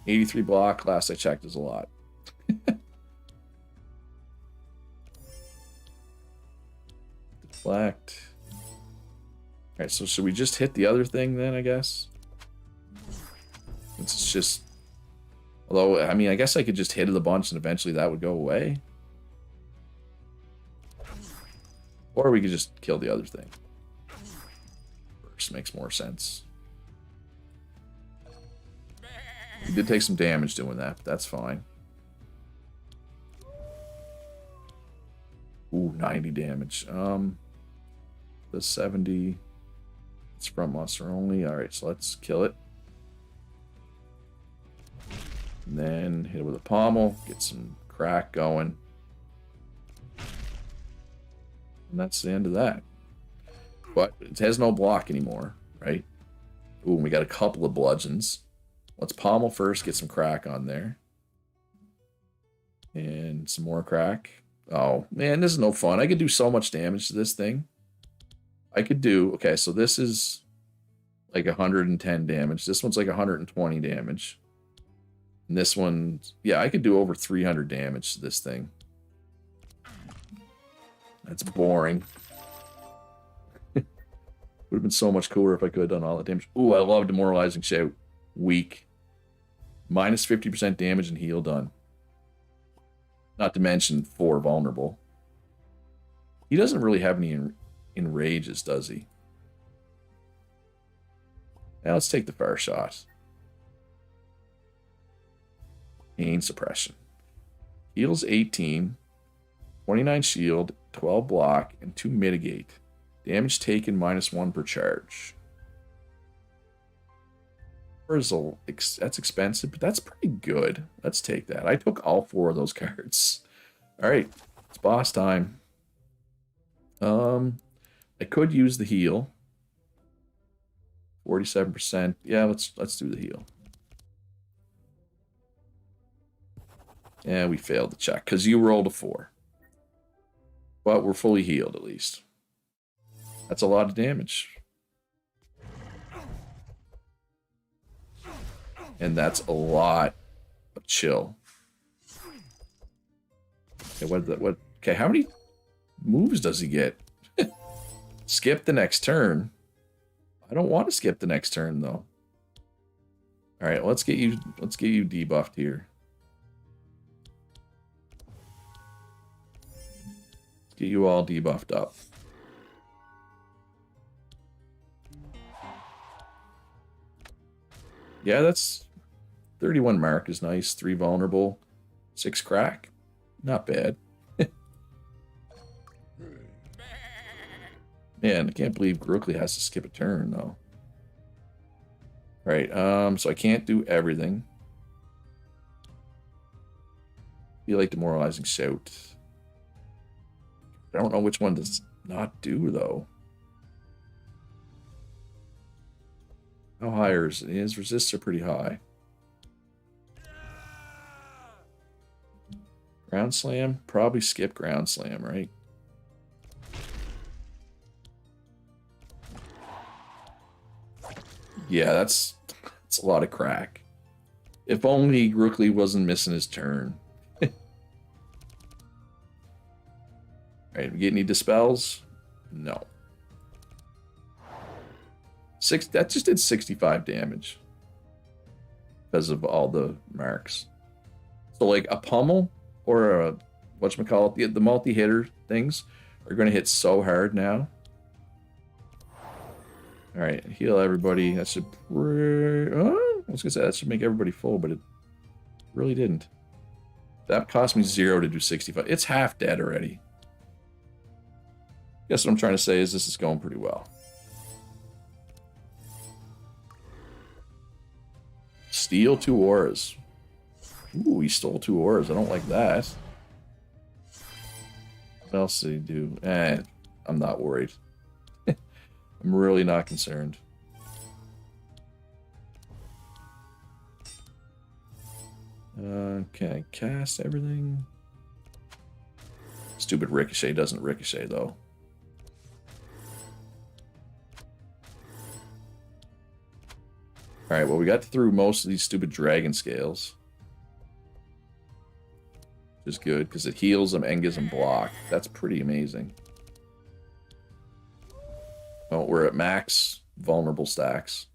83 block, last I checked, is a lot. Deflect. Alright, so should we just hit the other thing then, I guess? It's just... Although, I mean, I guess I could just hit it a bunch and eventually that would go away. Or we could just kill the other thing. First makes more sense. We did take some damage doing that, but that's fine. Ooh, 90 damage. The 70... It's from monster only. Alright, so let's kill it. And then hit it with a pommel, get some crack going. And that's the end of that. But it has no block anymore, right? Ooh, we got a couple of bludgeons. Let's pommel first, get some crack on there. And some more crack. Oh, man, this is no fun. I could do so much damage to this thing. I could do... Okay, so this is like 110 damage. This one's like 120 damage. And this one... Yeah, I could do over 300 damage to this thing. That's boring. Would have been so much cooler if I could have done all that damage. Ooh, I love Demoralizing Shout. Weak. Minus 50% damage and heal done. Not to mention 4 vulnerable. He doesn't really have any enrages, does he? Now let's take the fire shot. Pain suppression. Heals 18. 29 shield, 12 block, and 2 mitigate. Damage taken -1 per charge. That's expensive, but that's pretty good. Let's take that. I took all 4 of those cards. Alright, it's boss time. I could use the heal. 47%. Yeah, let's do the heal. Yeah, we failed the check, because you rolled a 4. But we're fully healed, at least. That's a lot of damage. And that's a lot of chill. Okay, what? Okay, how many moves does he get? Skip the next turn. I don't want to skip the next turn though. All right, let's get you debuffed here. Get you all debuffed up. Yeah, that's 31 mark is nice. 3 vulnerable, 6 crack. Not bad. Man, I can't believe Grookley has to skip a turn though. Right, so I can't do everything. Feel like Demoralizing Shout. I don't know which one does not do though. How high is it? His resists are pretty high. Ground Slam? Probably skip Ground Slam, right? Yeah, that's a lot of crack. If only Grookley wasn't missing his turn. Alright, we get any dispels? No. That just did 65 damage. Because of all the marks. So like a pummel or whatchamacallit, the multi-hitter things are going to hit so hard now. All right, heal everybody. That should... Oh, I was going to say that should make everybody full, but it really didn't. That cost me 0 to do 65. It's half dead already. Guess what I'm trying to say is this is going pretty well. Steal 2 auras. Ooh, he stole 2 auras. I don't like that. What else did he do? I'm not worried. I'm really not concerned. Can I cast everything? Stupid ricochet doesn't ricochet, though. Alright, well, we got through most of these stupid dragon scales. Which is good, because it heals them and gives them block. That's pretty amazing. Oh, we're at max vulnerable stacks.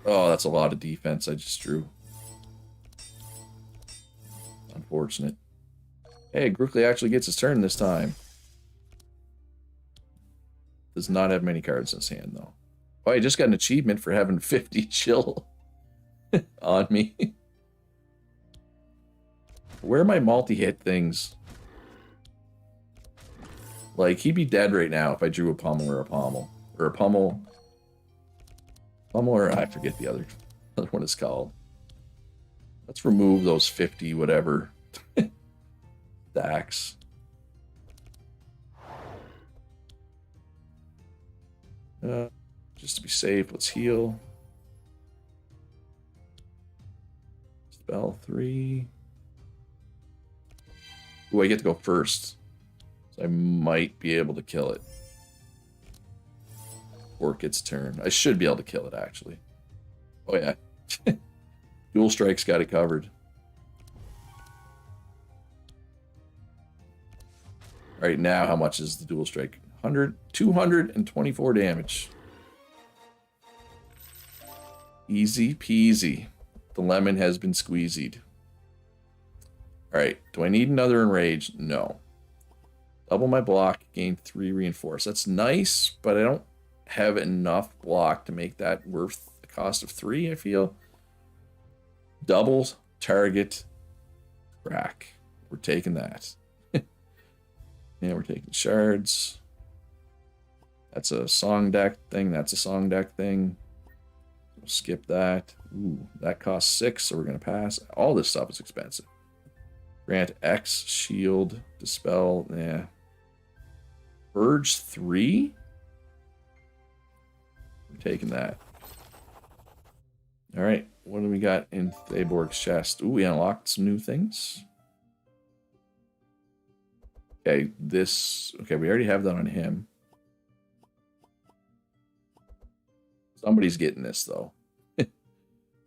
Oh, that's a lot of defense I just drew. Unfortunate. Hey, Grookly actually gets his turn this time. Does not have many cards in his hand, though. Oh, I just got an achievement for having 50 chill on me. Where are my multi-hit things? Like, he'd be dead right now if I drew a pummel or a pommel. Or a pummel. Pummel or... I forget the other one it's called. Let's remove those 50 whatever stacks. Just to be safe, let's heal. Spell 3. Ooh, I get to go first. So I might be able to kill it. Orc its turn. I should be able to kill it, actually. Oh, yeah. Dual Strike's got it covered. All right, now how much is the Dual Strike? 224 damage. Easy peasy. The lemon has been squeezied. All right, do I need another Enrage? No. Double my block, gain 3 reinforce. That's nice, but I don't have enough block to make that worth the cost of 3, I feel. Double target crack. We're taking that. Yeah, we're taking shards. That's a song deck thing. That's a song deck thing. We'll skip that. Ooh, that costs 6, so we're going to pass. All this stuff is expensive. Grant X, shield, dispel, yeah. Purge 3? We're taking that. Alright, what do we got in Thaborg's chest? Ooh, we unlocked some new things. Okay, okay, we already have that on him. Somebody's getting this, though.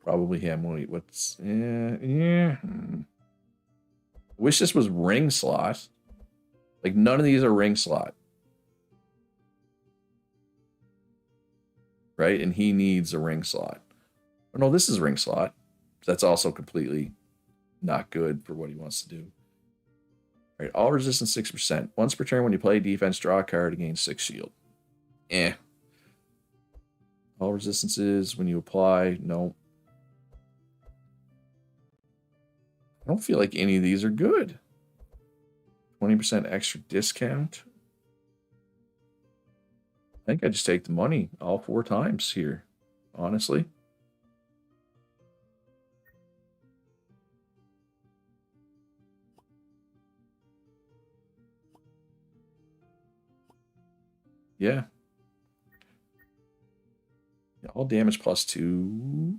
Probably him. Wait, what's... Yeah. Wish this was ring slot. Like, none of these are ring slot. Right? And he needs a ring slot. Oh, no, this is ring slot. That's also completely not good for what he wants to do. All right, all resistance 6%. Once per turn when you play defense, draw a card to gain 6 shield. Eh. All resistances when you apply, no. I don't feel like any of these are good. 20% extra discount. I think I just take the money all 4 times here, honestly. Yeah. All damage plus 2.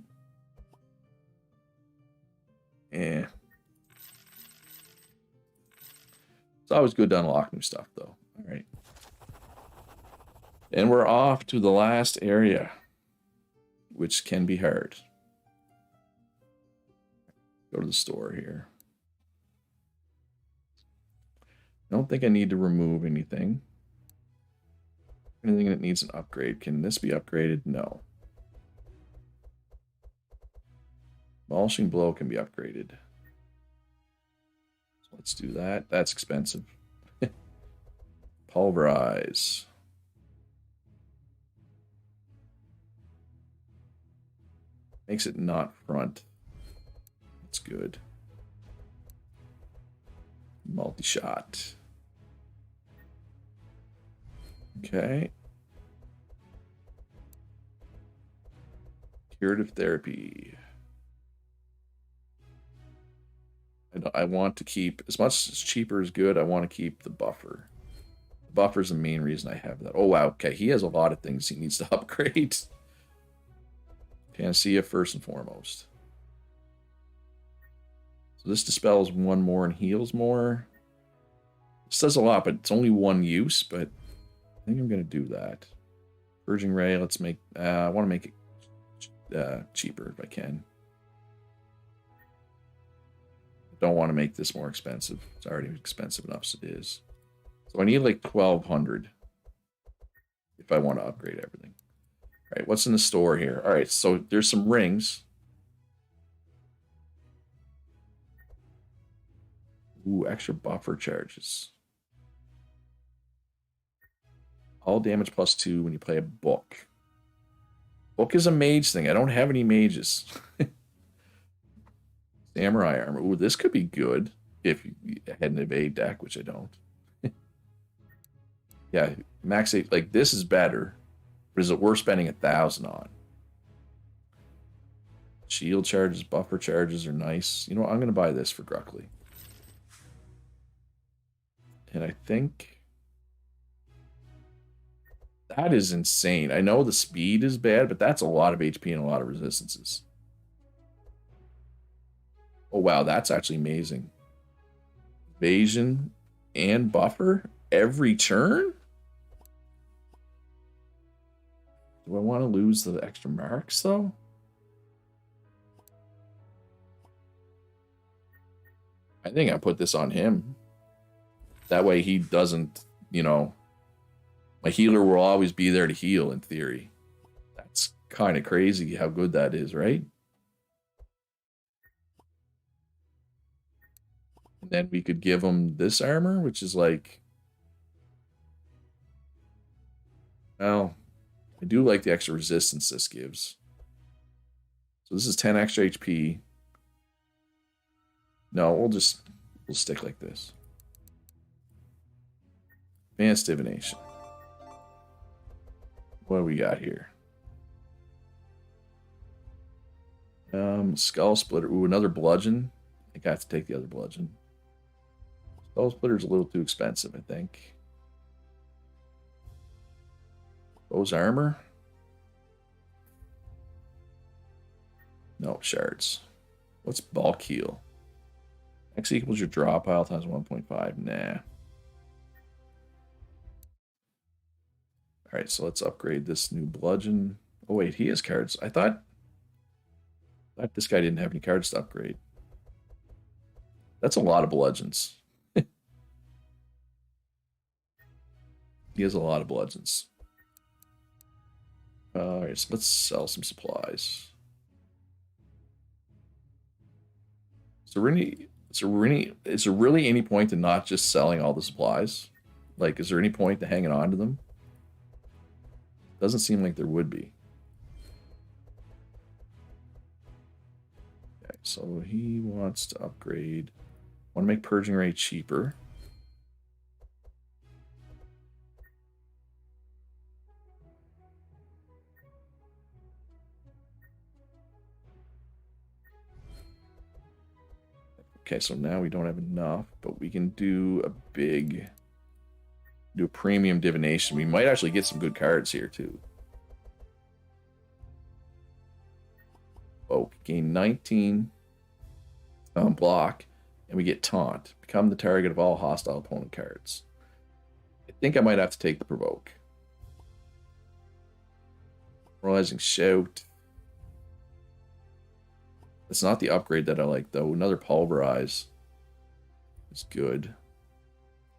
Eh. It's always good to unlock new stuff, though. All right. And we're off to the last area, which can be hard. Go to the store here. I don't think I need to remove anything. Anything that needs an upgrade. Can this be upgraded? No. Demolishing blow can be upgraded. Let's do that. That's expensive. Pulverize. Makes it not front. That's good. Multi-shot. Okay. Curative therapy. I want to keep, as much as cheaper is good, I want to keep the buffer. The buffer is the main reason I have that. Oh, wow. Okay, he has a lot of things he needs to upgrade. Panacea first and foremost. So this dispels one more and heals more. This does a lot, but it's only one use, but I think I'm going to do that. Purging Ray, let's make, I want to make it cheaper if I can. Don't want to make this more expensive. It's already expensive enough as it is. So I need like 1,200 if I want to upgrade everything. All right, what's in the store here? All right, so there's some rings. Ooh, extra buffer charges. All damage +2 when you play a book. Book is a mage thing. I don't have any mages. Samurai armor. Ooh, this could be good if you had an evade deck, which I don't. Yeah, max 8. Like, this is better. But is it worth spending 1,000 on? Shield charges, buffer charges are nice. You know what? I'm going to buy this for Gruckley. And I think that is insane. I know the speed is bad, but that's a lot of HP and a lot of resistances. Oh, wow, that's actually amazing. Evasion and buffer every turn? Do I want to lose the extra marks, though? I think I put this on him. That way he doesn't, you know... My healer will always be there to heal, in theory. That's kind of crazy how good that is, right? And then we could give him this armor, which is like... Well, I do like the extra resistance this gives. So this is 10 extra HP. No, we'll stick like this. Advanced divination. What do we got here? Skull splitter. Ooh, another bludgeon. I think I have to take the other bludgeon. Skull splitter's a little too expensive, I think. Bow's armor. No, shards. What's bulk heal? X equals your draw pile times 1.5. Nah. Alright, so let's upgrade this new bludgeon. Oh wait, he has cards. I thought this guy didn't have any cards to upgrade. That's a lot of bludgeons. He has a lot of bludgeons. Alright, so let's sell some supplies. Is there really any point to not just selling all the supplies? Like, is there any point to hanging on to them? Doesn't seem like there would be. Okay, so he wants to upgrade. Want to make purging rate cheaper. Okay, so now we don't have enough, but we can do a premium divination. We might actually get some good cards here too. Oh, gain 19 block, and we get taunt. Become the target of all hostile opponent cards. I think I might have to take the provoke. Moralizing shout. It's not the upgrade that I like, though. Another pulverize is good.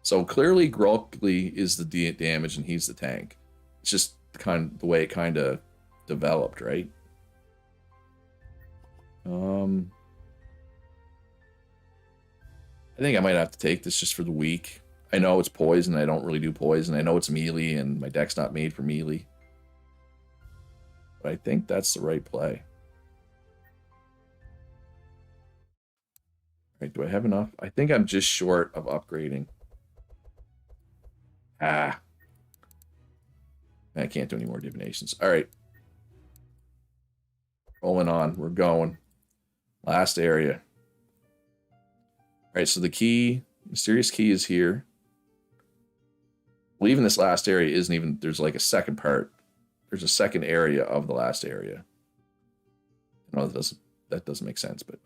So clearly, Grulkly is the damage, and he's the tank. It's just the way it kind of developed, right? I think I might have to take this just for the week. I know it's poison. I don't really do poison. I know it's melee, and my deck's not made for melee. But I think that's the right play. All right, do I have enough? I think I'm just short of upgrading. Ah. I can't do any more divinations. All right. Rolling on. We're going. Last area. All right, so the key, mysterious key is here. Well, even this last area isn't even, there's like a second part. There's a second area of the last area. No, that doesn't make sense, but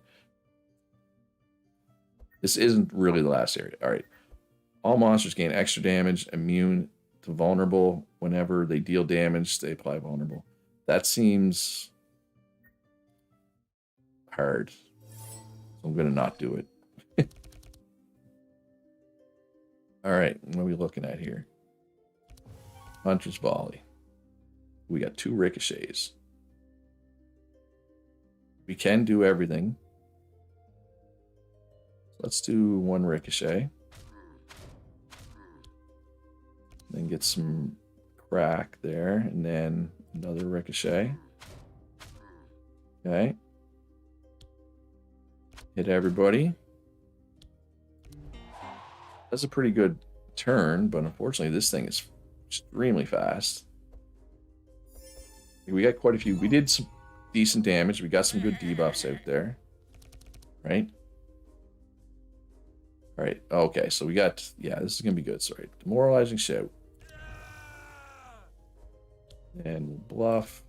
this isn't really the last area. All right. All monsters gain extra damage, immune to vulnerable. Whenever they deal damage, they apply vulnerable. That seems hard. So I'm going to not do it. All right. What are we looking at here? Hunter's Volley. We got 2 ricochets. We can do everything. Let's do 1 ricochet. Then get some crack there, and then another ricochet. Okay. Hit everybody. That's a pretty good turn, but unfortunately this thing is extremely fast. We got quite a few. We did some decent damage. We got some good debuffs out there. Right? Alright, okay, so we got, yeah, this is going to be good. Sorry, demoralizing shout. And we'll bluff.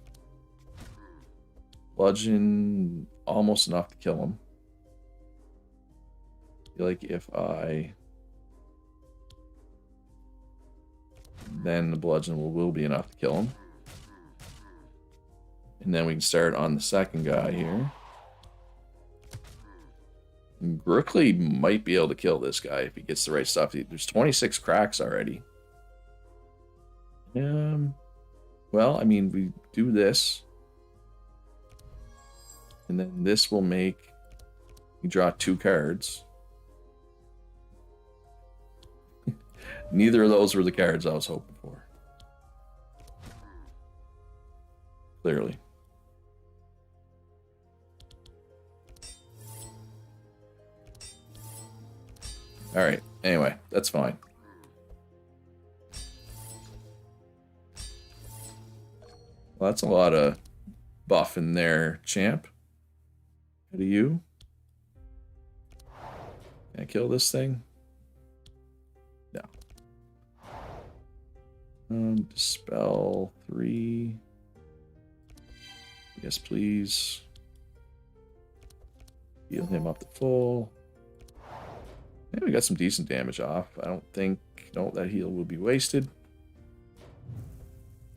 Bludgeon, almost enough to kill him. I feel like if I... then the bludgeon will be enough to kill him. And then we can start on the second guy here. Grookley might be able to kill this guy if he gets the right stuff. There's 26 cracks already. Well, I mean, we do this. And then this will make you draw 2 cards. Neither of those were the cards I was hoping for. Clearly. All right. Anyway, that's fine. Well, that's a lot of buff in there, champ. How do you? Can I kill this thing? No. Dispel 3. Yes, please. Heal him up to full. Yeah, we got some decent damage off. I don't think... no, that heal will be wasted.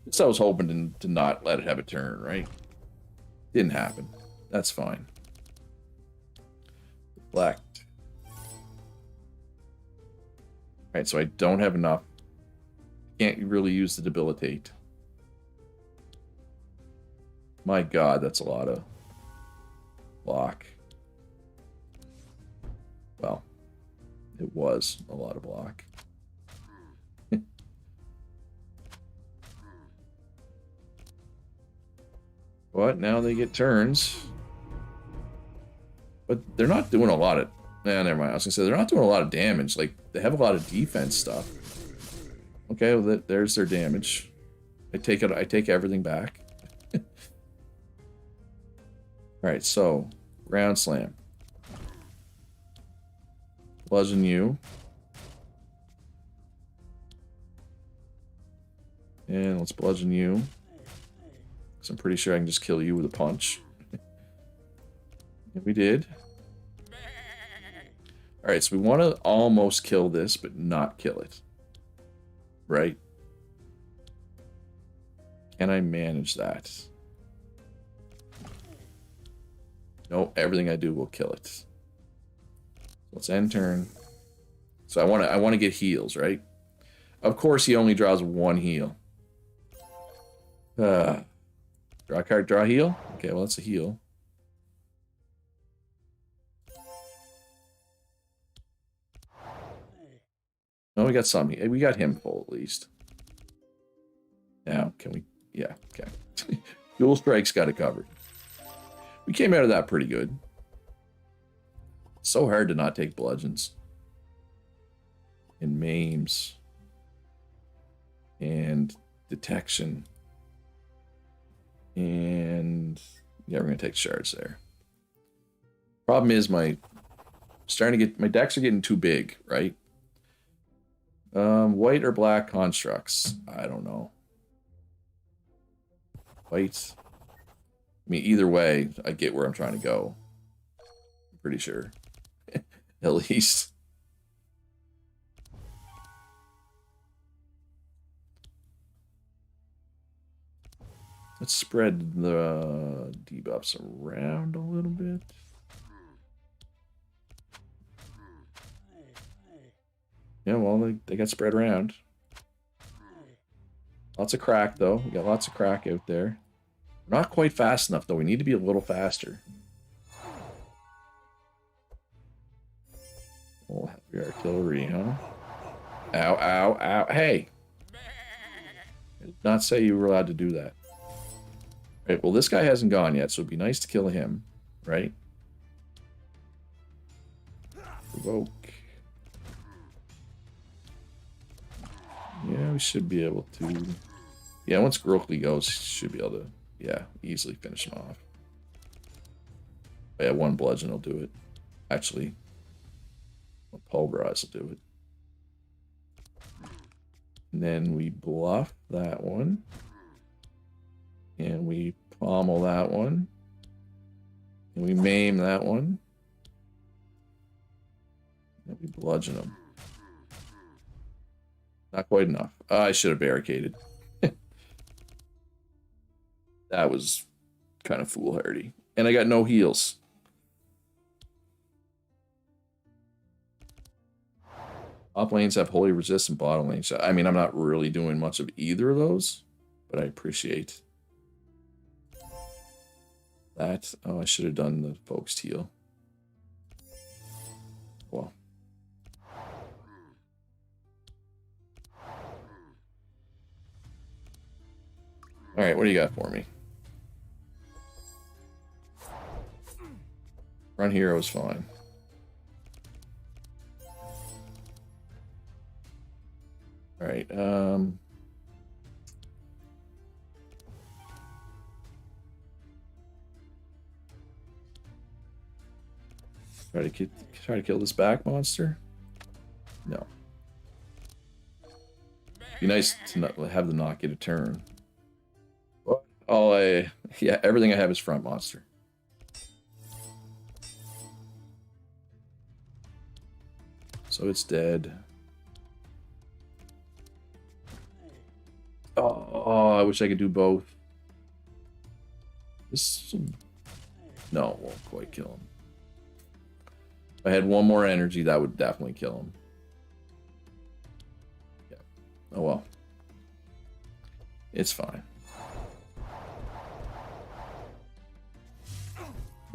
Just I was hoping to not let it have a turn, right? Didn't happen. That's fine. Deflect. Alright, so I don't have enough. Can't really use the debilitate. My god, that's a lot of block. Well, it was a lot of block. But now they get turns. But they're not doing a lot of... nah, never mind. I was going to say, they're not doing a lot of damage. Like, they have a lot of defense stuff. Okay, well, there's their damage. I take everything back. Alright, so, ground slam. Bludgeon you. And let's bludgeon you. Because I'm pretty sure I can just kill you with a punch. And we did. Alright, so we want to almost kill this, but not kill it. Right? Can I manage that? No, everything I do will kill it. Let's end turn. So I want to get heals, right? Of course he only draws 1 heal. Draw a card, draw a heal? Okay, well that's a heal. No, we got some. We got him full at least. Now, can we? Yeah, okay. Dual strikes got it covered. We came out of that pretty good. It's so hard to not take bludgeons. And maims. And detection. And yeah, we're gonna take shards there. Problem is my decks are getting too big, right? White or black constructs? I don't know. White. I mean, either way, I get where I'm trying to go. I'm pretty sure. At least. Let's spread the debuffs around a little bit. Yeah, well, they got spread around. Lots of crack, though. We got lots of crack out there. We're not quite fast enough, though. We need to be a little faster. Oh, heavy artillery, huh? Ow, ow, ow. Hey! I did not say you were allowed to do that. Right, well, this guy hasn't gone yet, so it'd be nice to kill him, right? Provoke. Yeah, we should be able to... Yeah, once Grokly goes, should be able to, yeah, easily finish him off. Yeah, one bludgeon will do it. Actually, one pulverize will do it. And then we bluff that one. And we pommel that one. And we maim that one. And we bludgeon them. Not quite enough. I should have barricaded. That was kind of foolhardy. And I got no heals. Top lanes have holy resist and bottom lanes. I mean, I'm not really doing much of either of those, but I appreciate that. Oh, I should have done the focused heal. Well. Alright, what do you got for me? Run hero is fine. Alright, try to kill this back monster? No. Be nice to not have the not get a turn. Oh, yeah, everything I have is front monster. So it's dead. Oh, I wish I could do both. This... No, it won't quite kill him. If I had one more energy, that would definitely kill him. Yeah. Oh well. It's fine.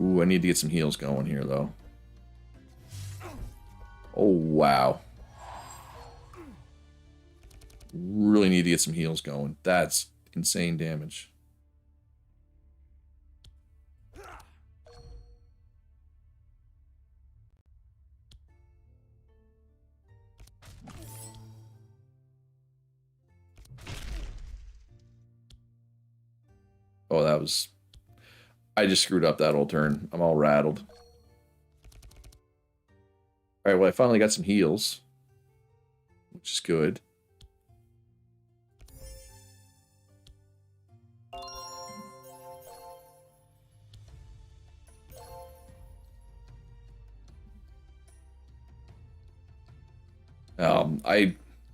Ooh, I need to get some heals going here, though. Oh, wow. Really need to get some heals going. That's insane damage. Oh, that was... I just screwed up that whole turn. I'm all rattled. Alright, well, I finally got some heals. Which is good.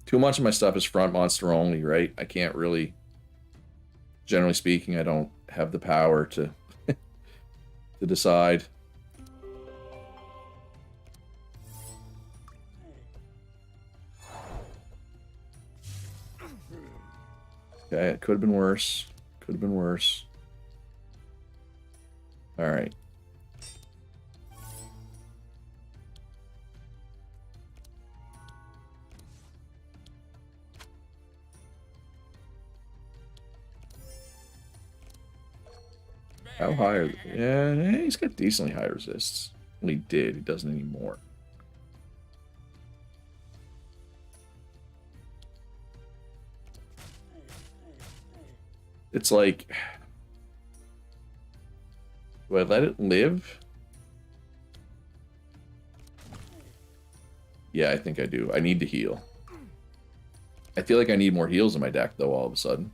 Too much of my stuff is front monster only, right? I can't really, generally speaking, I don't have the power to to decide. Okay, it could have been worse. Could have been worse. All right. high are they? Yeah, he's got decently high resists. Well, he did. He doesn't anymore. It's like, do I let it live? Yeah, I think I do. I need to heal. I feel like I need more heals in my deck, though, all of a sudden.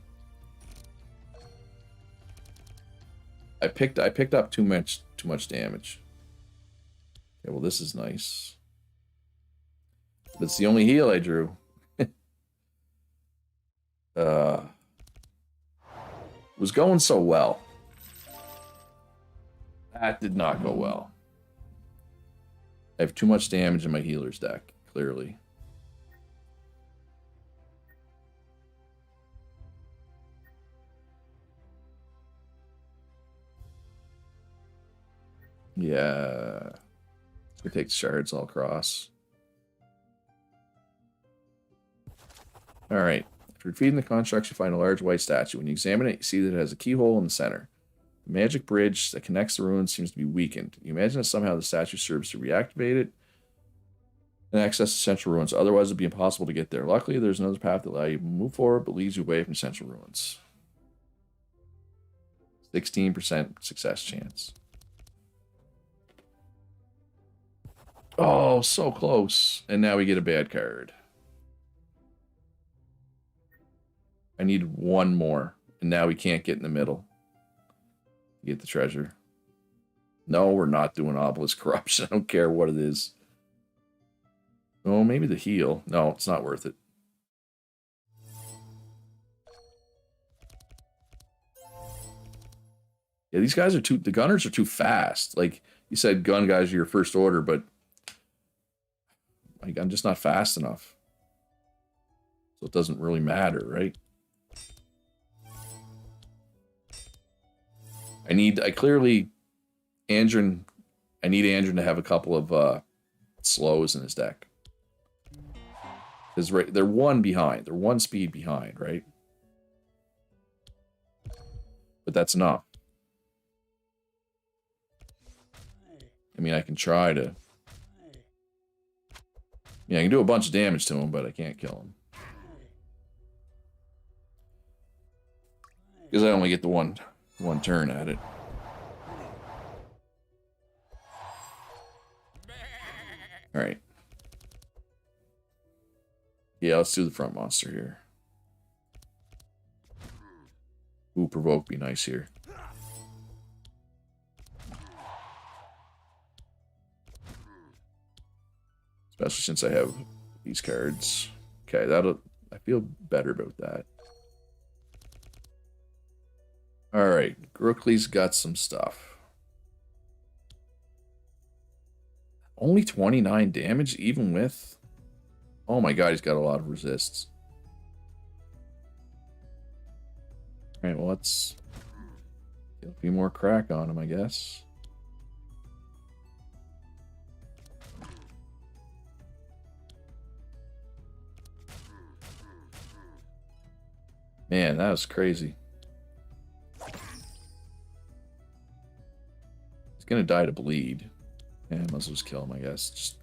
I picked up too much damage. Okay, well, this is nice. That's the only heal I drew. Was going so well. That did not go well. I have too much damage in my healer's deck, clearly. Yeah. It takes shards all across. Alright. After defeating the constructs, you find a large white statue. When you examine it, you see that it has a keyhole in the center. The magic bridge that connects the ruins seems to be weakened. You imagine that somehow the statue serves to reactivate it and access the central ruins. Otherwise, it would be impossible to get there. Luckily, there's another path that allows you to move forward, but leads you away from central ruins. 16% success chance. Oh, so close. And now we get a bad card. I need one more. And now we can't get in the middle. Get the treasure. No, we're not doing Obelisk Corruption. I don't care what it is. Oh, maybe the heal. No, it's not worth it. Yeah, these guys are too... The gunners are too fast. Like, you said gun guys are your first order, but... Like, I'm just not fast enough. So it doesn't really matter, right? I need Andron to have a couple of slows in his deck. Because they're one behind. They're one speed behind, right? But that's enough. I mean, I can try to... Yeah, I can do a bunch of damage to him, but I can't kill him. Because I only get the one turn at it. Alright. Yeah, let's do the front monster here. Ooh, provoke be nice here. Especially since I have these cards. Okay, I feel better about that. Alright, Grookley's got some stuff. Only 29 damage, even with... Oh my god, he's got a lot of resists. Alright, well, let's get a few more crack on him, I guess. Man, that was crazy. He's gonna die to bleed. Yeah, I must just kill him, I guess.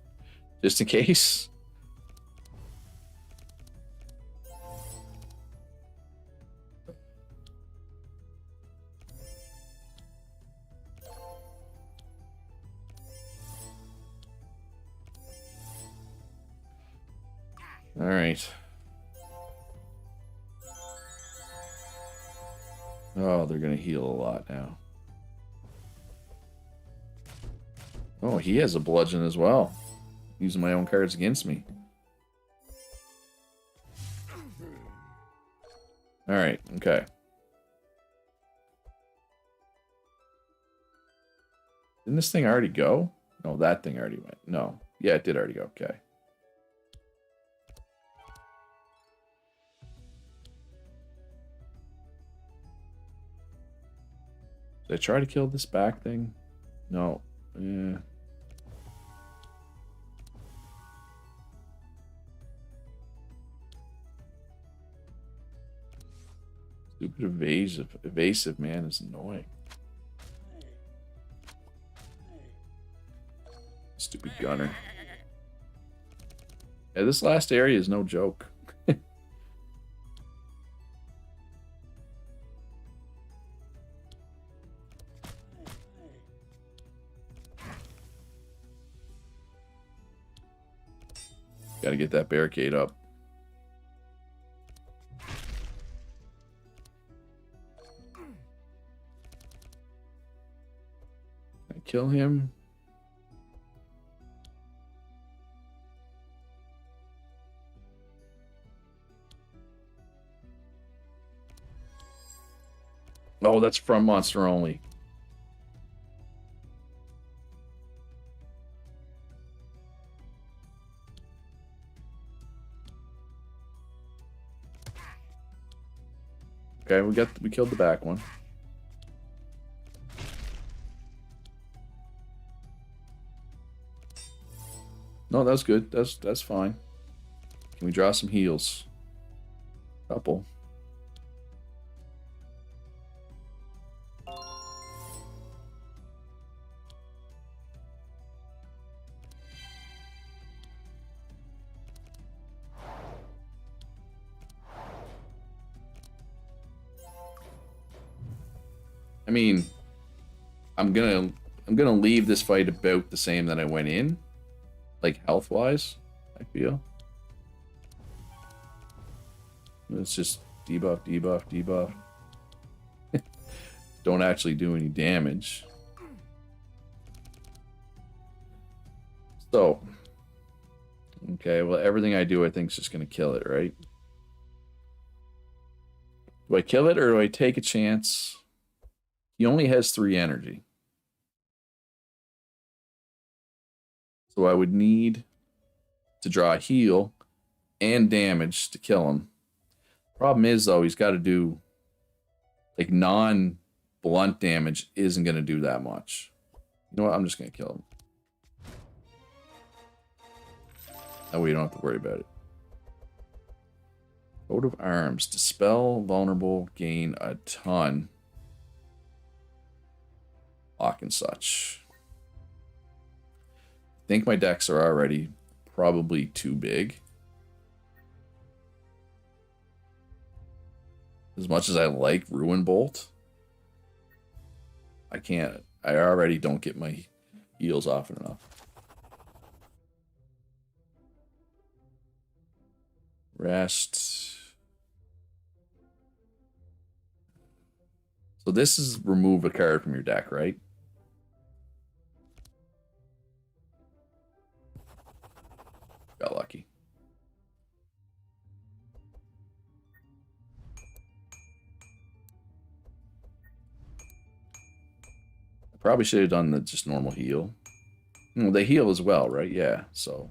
Just in case. All right. Oh, they're gonna heal a lot now. Oh, he has a bludgeon as well. Using my own cards against me. Alright, okay. Didn't this thing already go? No, that thing already went. No. Yeah, it did already go. Okay. Did I try to kill this back thing? No. Yeah. Stupid evasive man is annoying. Stupid gunner. Yeah, this last area is no joke. Gotta get that barricade up. Can I kill him? Oh, that's from monster only. Okay, we killed the back one. No, that's good. That's fine. Can we draw some heals? Couple. I mean, I'm gonna leave this fight about the same that I went in, like health wise. I feel. Let's just debuff, debuff, debuff. Don't actually do any damage. So, okay, well, everything I do, I think, is just gonna kill it, right? Do I kill it or do I take a chance? He only has 3 energy. So I would need to draw a heal and damage to kill him. Problem is, though, he's got to do, like, non-blunt damage isn't going to do that much. You know what? I'm just going to kill him. That way you don't have to worry about it. Coat of Arms. Dispel, vulnerable, gain a ton. Lock and such. I think my decks are already probably too big. As much as I like Ruin Bolt, I can't. I already don't get my heals often enough. Rest. So this is remove a card from your deck, right? Got lucky. I probably should have done the just normal heal. Well, they heal as well, right? Yeah, so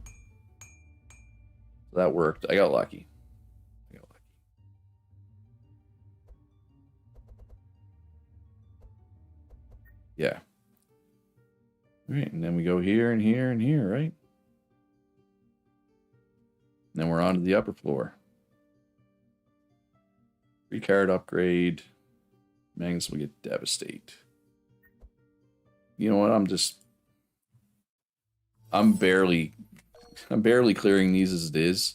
that worked. I got lucky. Yeah. All right, and then we go here and here and here, right? And then we're on to the upper floor. 3 card upgrade. Magnus will get Devastate. You know what? I'm barely clearing these as it is.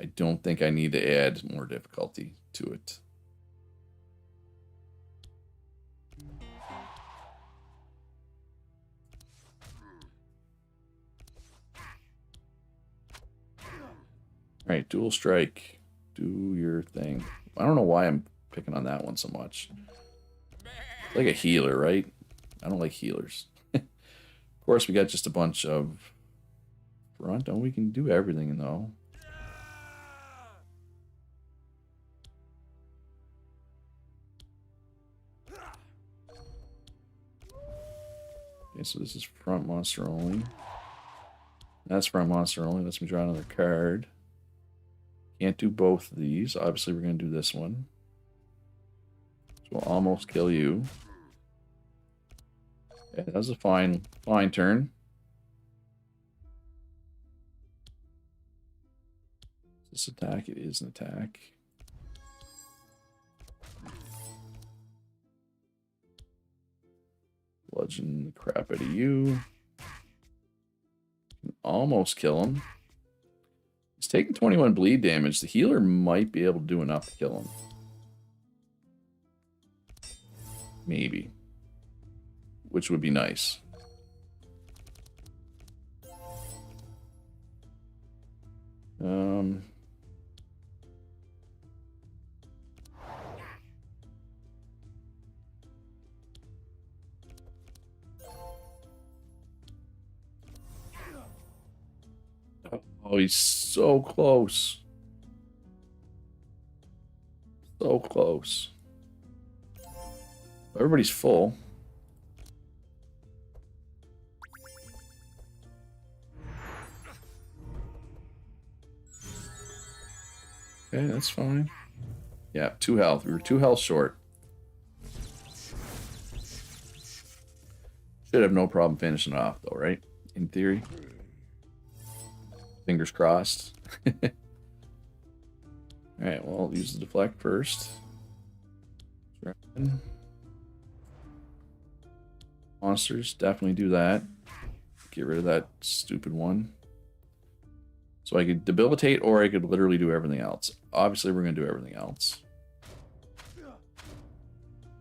I don't think I need to add more difficulty to it. All right, dual strike. Do your thing. I don't know why I'm picking on that one so much. Like a healer, right? I don't like healers. Of course, we got just a bunch of front, and we can do everything though. Okay, so this is front monster only. That's front monster only. Let's me draw another card. Can't do both of these. Obviously, we're going to do this one. So we'll almost kill you. Okay, that was a fine turn. This attack, it is an attack. Bludgeon the crap out of you. almost kill him. He's taking 21 bleed damage. The healer might be able to do enough to kill him. Maybe. Which would be nice. Oh, he's so close. So close. Everybody's full. Okay, that's fine. Yeah, 2 health. We were 2 health short. Should have no problem finishing it off, though, right? In theory. Fingers crossed. Alright, well, I'll use the deflect first. Monsters, definitely do that. Get rid of that stupid one. So I could debilitate, or I could literally do everything else. Obviously, we're going to do everything else.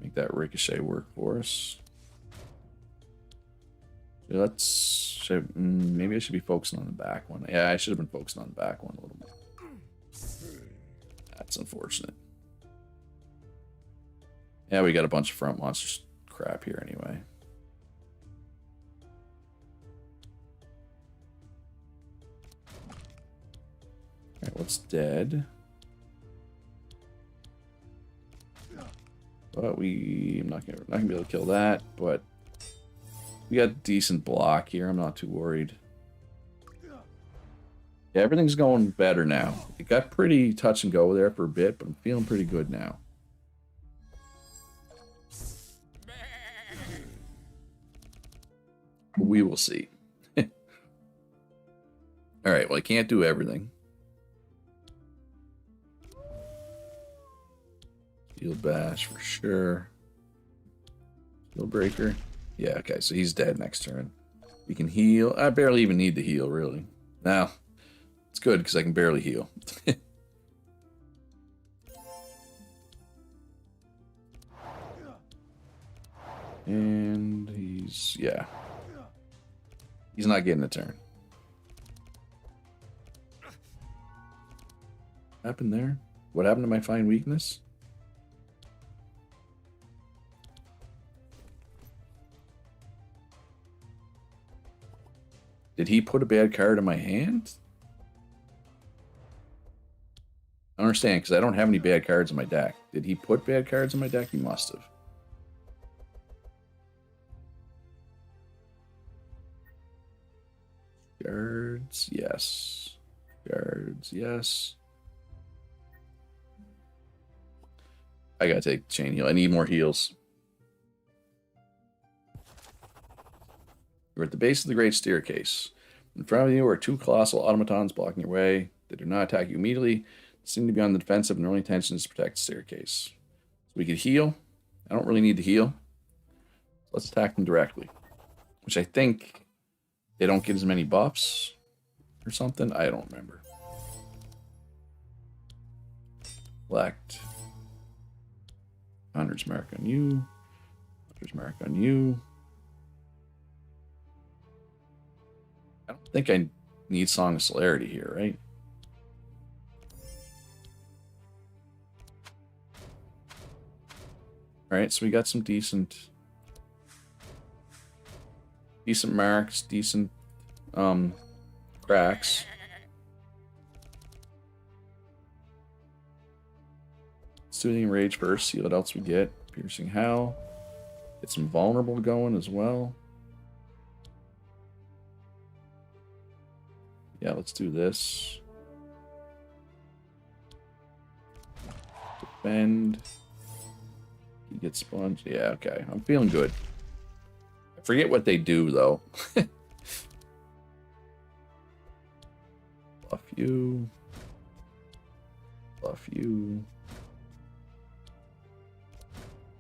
Make that ricochet work for us. So maybe I should be focusing on the back one. Yeah, I should have been focusing on the back one a little more. That's unfortunate. Yeah, we got a bunch of front monsters crap here anyway. Alright, what's dead? But I'm not gonna be able to kill that, but we got a decent block here. I'm not too worried. Yeah, everything's going better now. It got pretty touch and go there for a bit, but I'm feeling pretty good now. We will see. Alright, well, I can't do everything. Shield bash for sure. Shield breaker. Yeah, okay, so he's dead next turn. We can heal. I barely even need to heal, really. Now, it's good because I can barely heal. And he's, yeah. He's not getting a turn. What happened there? What happened to my fine weakness? Did he put a bad card in my hand? I don't understand, because I don't have any bad cards in my deck. Did he put bad cards in my deck? He must have. Guards, yes. Guards, yes. I gotta take chain heal. I need more heals. You're at the base of the Great Staircase. In front of you are 2 colossal automatons blocking your way. They do not attack you immediately. They seem to be on the defensive, and their only intention is to protect the staircase. So we could heal. I don't really need to heal. Let's attack them directly. Which I think they don't get as many buffs or something. I don't remember. Select. Hunter's mark on you. Hunter's mark on you. I don't think I need Song of Celerity here, right? Alright, so we got some decent marks, decent cracks. Soothing Rage first, see what else we get. Piercing Howl. Get some Vulnerable going as well. Yeah, let's do this. Defend. You get sponged. Yeah, okay. I'm feeling good. I forget what they do, though. Buff you. Buff you.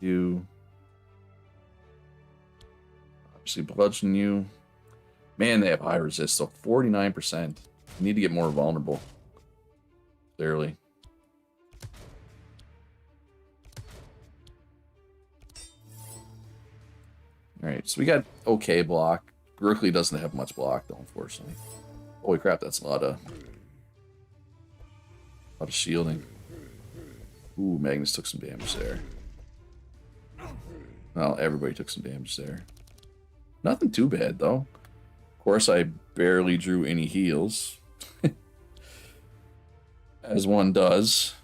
You. Obviously bludgeon you. Man, they have high resist, so 49%. You need to get more vulnerable. Clearly. Alright, so we got okay block. Berkeley doesn't have much block, though, unfortunately. Holy crap, that's a lot of shielding. Ooh, Magnus took some damage there. Well, everybody took some damage there. Nothing too bad, though. Of course, I barely drew any heals. As one does.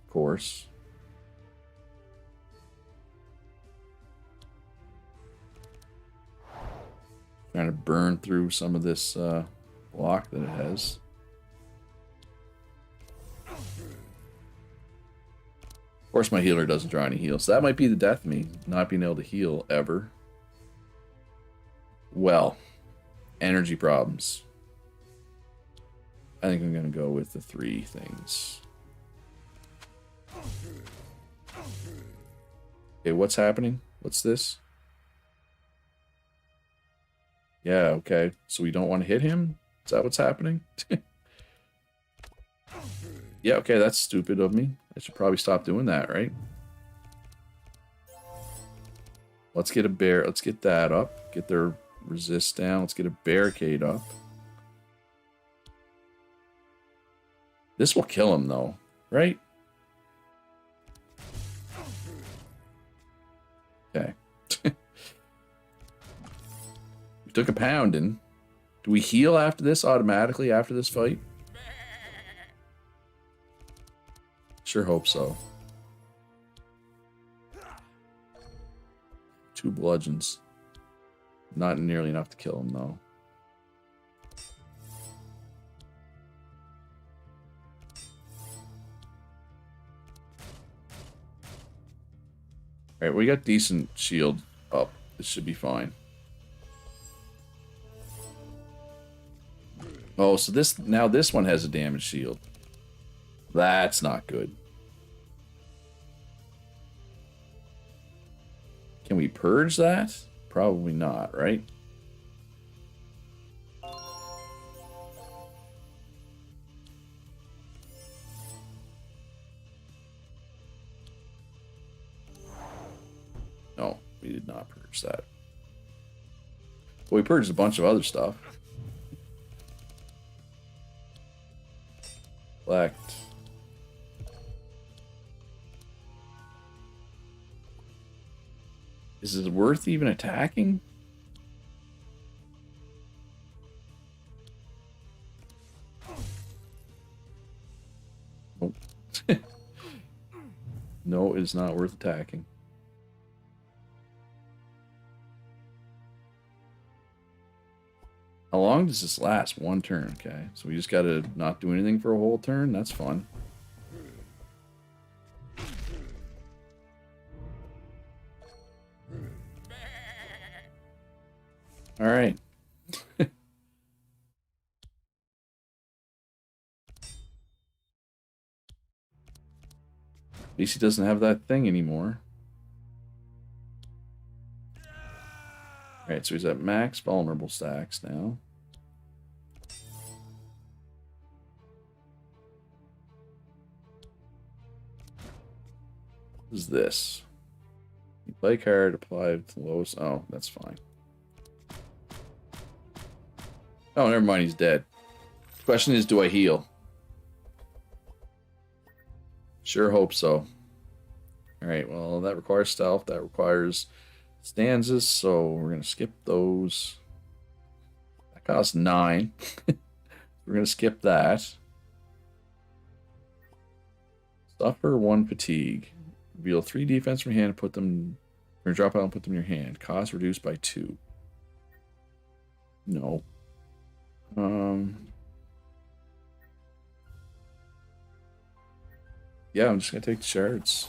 Of course. Trying to burn through some of this block that it has. Of course, my healer doesn't draw any heals. So that might be the death of me, not being able to heal ever. Well, energy problems. I think I'm going to go with the 3 things. Okay, what's happening? What's this? Yeah, okay. So we don't want to hit him? Is that what's happening? Yeah, okay, that's stupid of me. I should probably stop doing that, right? Let's get a bear. Let's get that up. Get their resist down. Let's get a barricade up. This will kill him, though, right? Okay. We took a pounding. Do we heal after this automatically after this fight? Sure hope so. 2 bludgeons. Not nearly enough to kill him, though. Alright, we got decent shield up. This should be fine. Oh, so now this one has a damage shield. That's not good. Can we purge that? Probably not, right? No, we did not purge that. Well, we purged a bunch of other stuff. Select. Is it worth even attacking? Nope. No, it is not worth attacking. How long does this last? 1 turn, okay. So we just gotta not do anything for a whole turn? That's fun. Alright. At least he doesn't have that thing anymore. Alright, so he's at max vulnerable stacks now. What is this? You play card, apply to the lowest. Oh, that's fine. Oh, never mind, he's dead. The question is, do I heal? Sure hope so. Alright, well, that requires stealth. That requires stanzas, so we're going to skip those. That costs 9. We're going to skip that. Suffer 1 fatigue. Reveal 3 defense from your hand and put them... Or drop out and put them in your hand. Cost reduced by 2. No. Yeah, I'm just going to take the shards.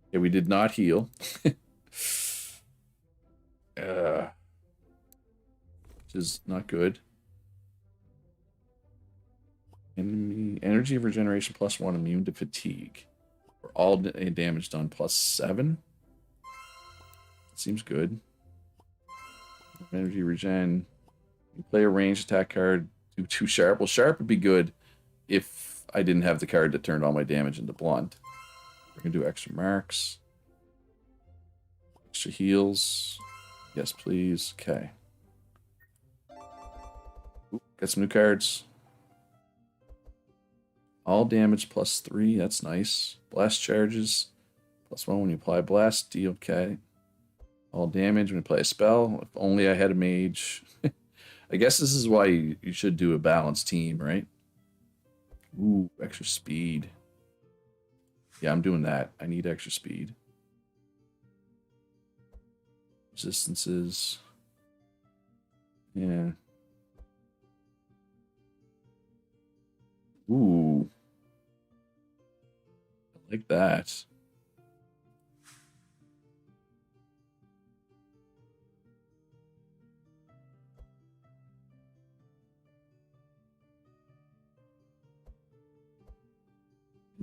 Okay, we did not heal. Which is not good. Enemy energy regeneration +1, immune to fatigue. For all damage done plus 7. Seems good. Energy regen. You play a ranged attack card. Do 2 sharp. Well, sharp would be good if I didn't have the card that turned all my damage into blunt. We're going to do extra marks. Extra heals. Yes, please. Okay. Ooh, got some new cards. All damage plus 3. That's nice. Blast charges. Plus 1 when you apply blast. Deal. Okay. All damage when you play a spell. If only I had a mage. I guess this is why you should do a balanced team, right? Ooh, extra speed. Yeah, I'm doing that. I need extra speed. Resistances. Yeah. Ooh. I like that.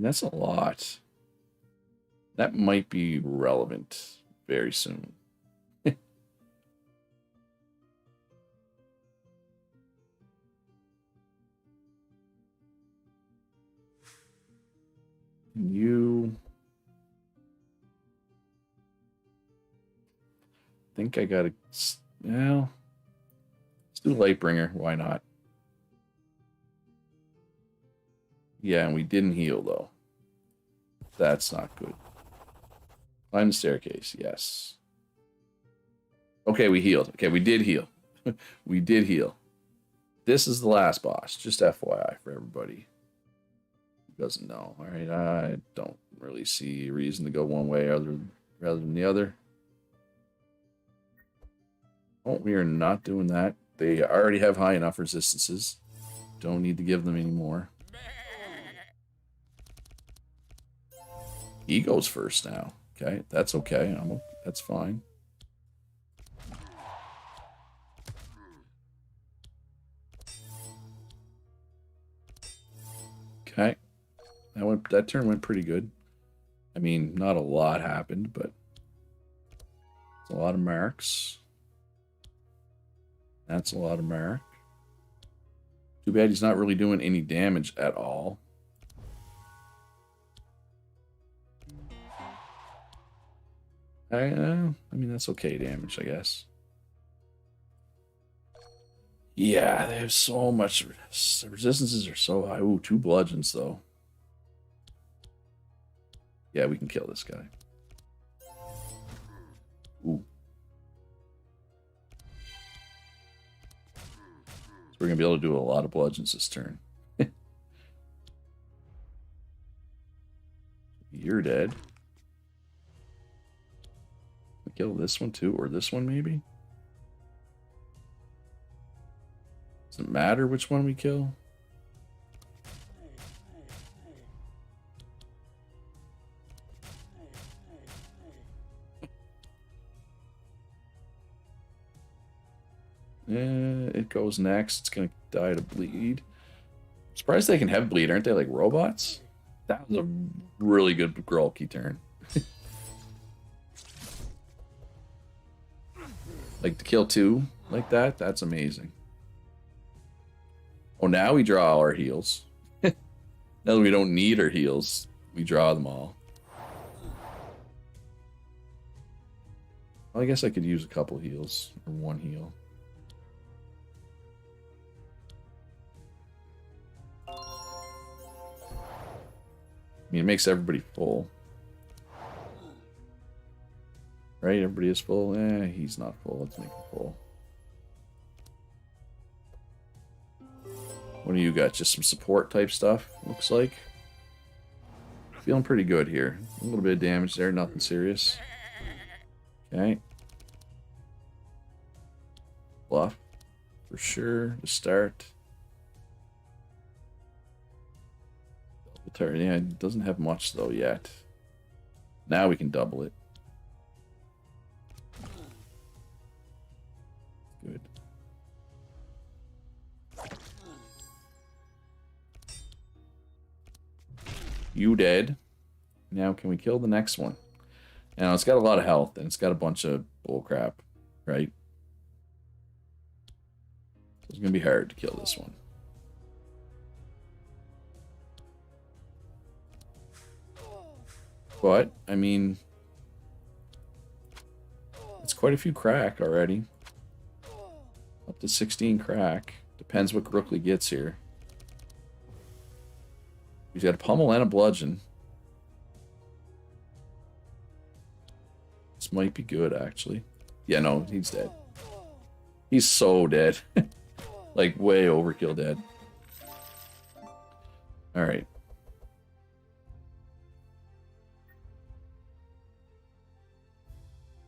That's a lot. That might be relevant very soon. You think I gotta, well, let's do Lightbringer. Why not? Yeah, and we didn't heal though. That's not good. Climb the staircase. Yes. Okay, we healed. Okay, we did heal. We did heal. This is the last boss. Just FYI for everybody who doesn't know. All right, I don't really see a reason to go one way rather than the other. Oh, we are not doing that. They already have high enough resistances. Don't need to give them any more. He goes first now. Okay, that's okay. That's fine. Okay, that turn went pretty good. I mean, not a lot happened, but it's a lot of marks. That's a lot of mark. Too bad he's not really doing any damage at all. I mean, that's okay damage, I guess. Yeah, they have so much. The resistances are so high. Ooh, 2 bludgeons, though. Yeah, we can kill this guy. Ooh. So we're going to be able to do a lot of bludgeons this turn. You're dead. Kill this one too, or this one maybe? Does it matter which one we kill? It goes next. It's gonna die to bleed. I'm surprised they can have bleed. Aren't they like robots? That was a really good Grolky turn. Like to kill 2 like that? That's amazing. Oh, now we draw our heals. Now that we don't need our heals, we draw them all. Well, I guess I could use a couple heals, or 1 heal. I mean, it makes everybody full. Right, everybody is full. He's not full. Let's make him full. What do you got? Just some support type stuff, looks like. Feeling pretty good here. A little bit of damage there, nothing serious. Okay. Bluff, for sure, to start. Yeah, it doesn't have much, though, yet. Now we can double it. Good. You dead. Now, can we kill the next one? Now, it's got a lot of health, and it's got a bunch of bullcrap, right? So it's going to be hard to kill this one. But, I mean, it's quite a few crack already. Up to 16 crack. Depends what Crookley gets here. He's got a pummel and a bludgeon. This might be good, actually. Yeah, no, he's dead. He's so dead. Like, way overkill dead. Alright.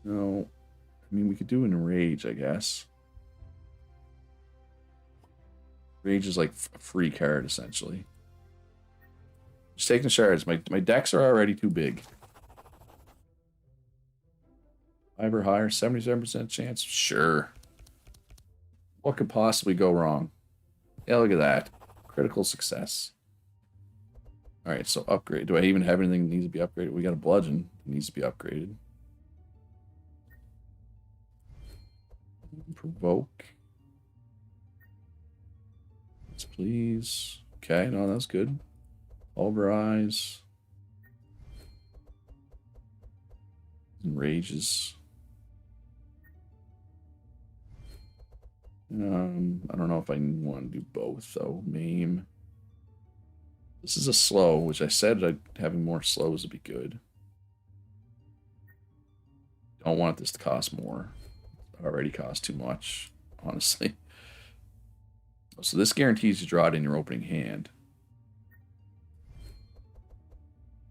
No. I mean, we could do an Rage, I guess. Rage is like a free card, essentially. Just taking the shards. My decks are already too big. 5 or higher, 77% chance? Sure. What could possibly go wrong? Yeah, look at that. Critical success. Alright, so upgrade. Do I even have anything that needs to be upgraded? We got a bludgeon that needs to be upgraded. Provoke. Yes, please. Okay, no, that's good. Pulverize. Rages. I don't know if I want to do both, though. Maim. This is a slow, which I said having more slows would be good. Don't want this to cost more. It already costs too much, honestly. So this guarantees you draw it in your opening hand.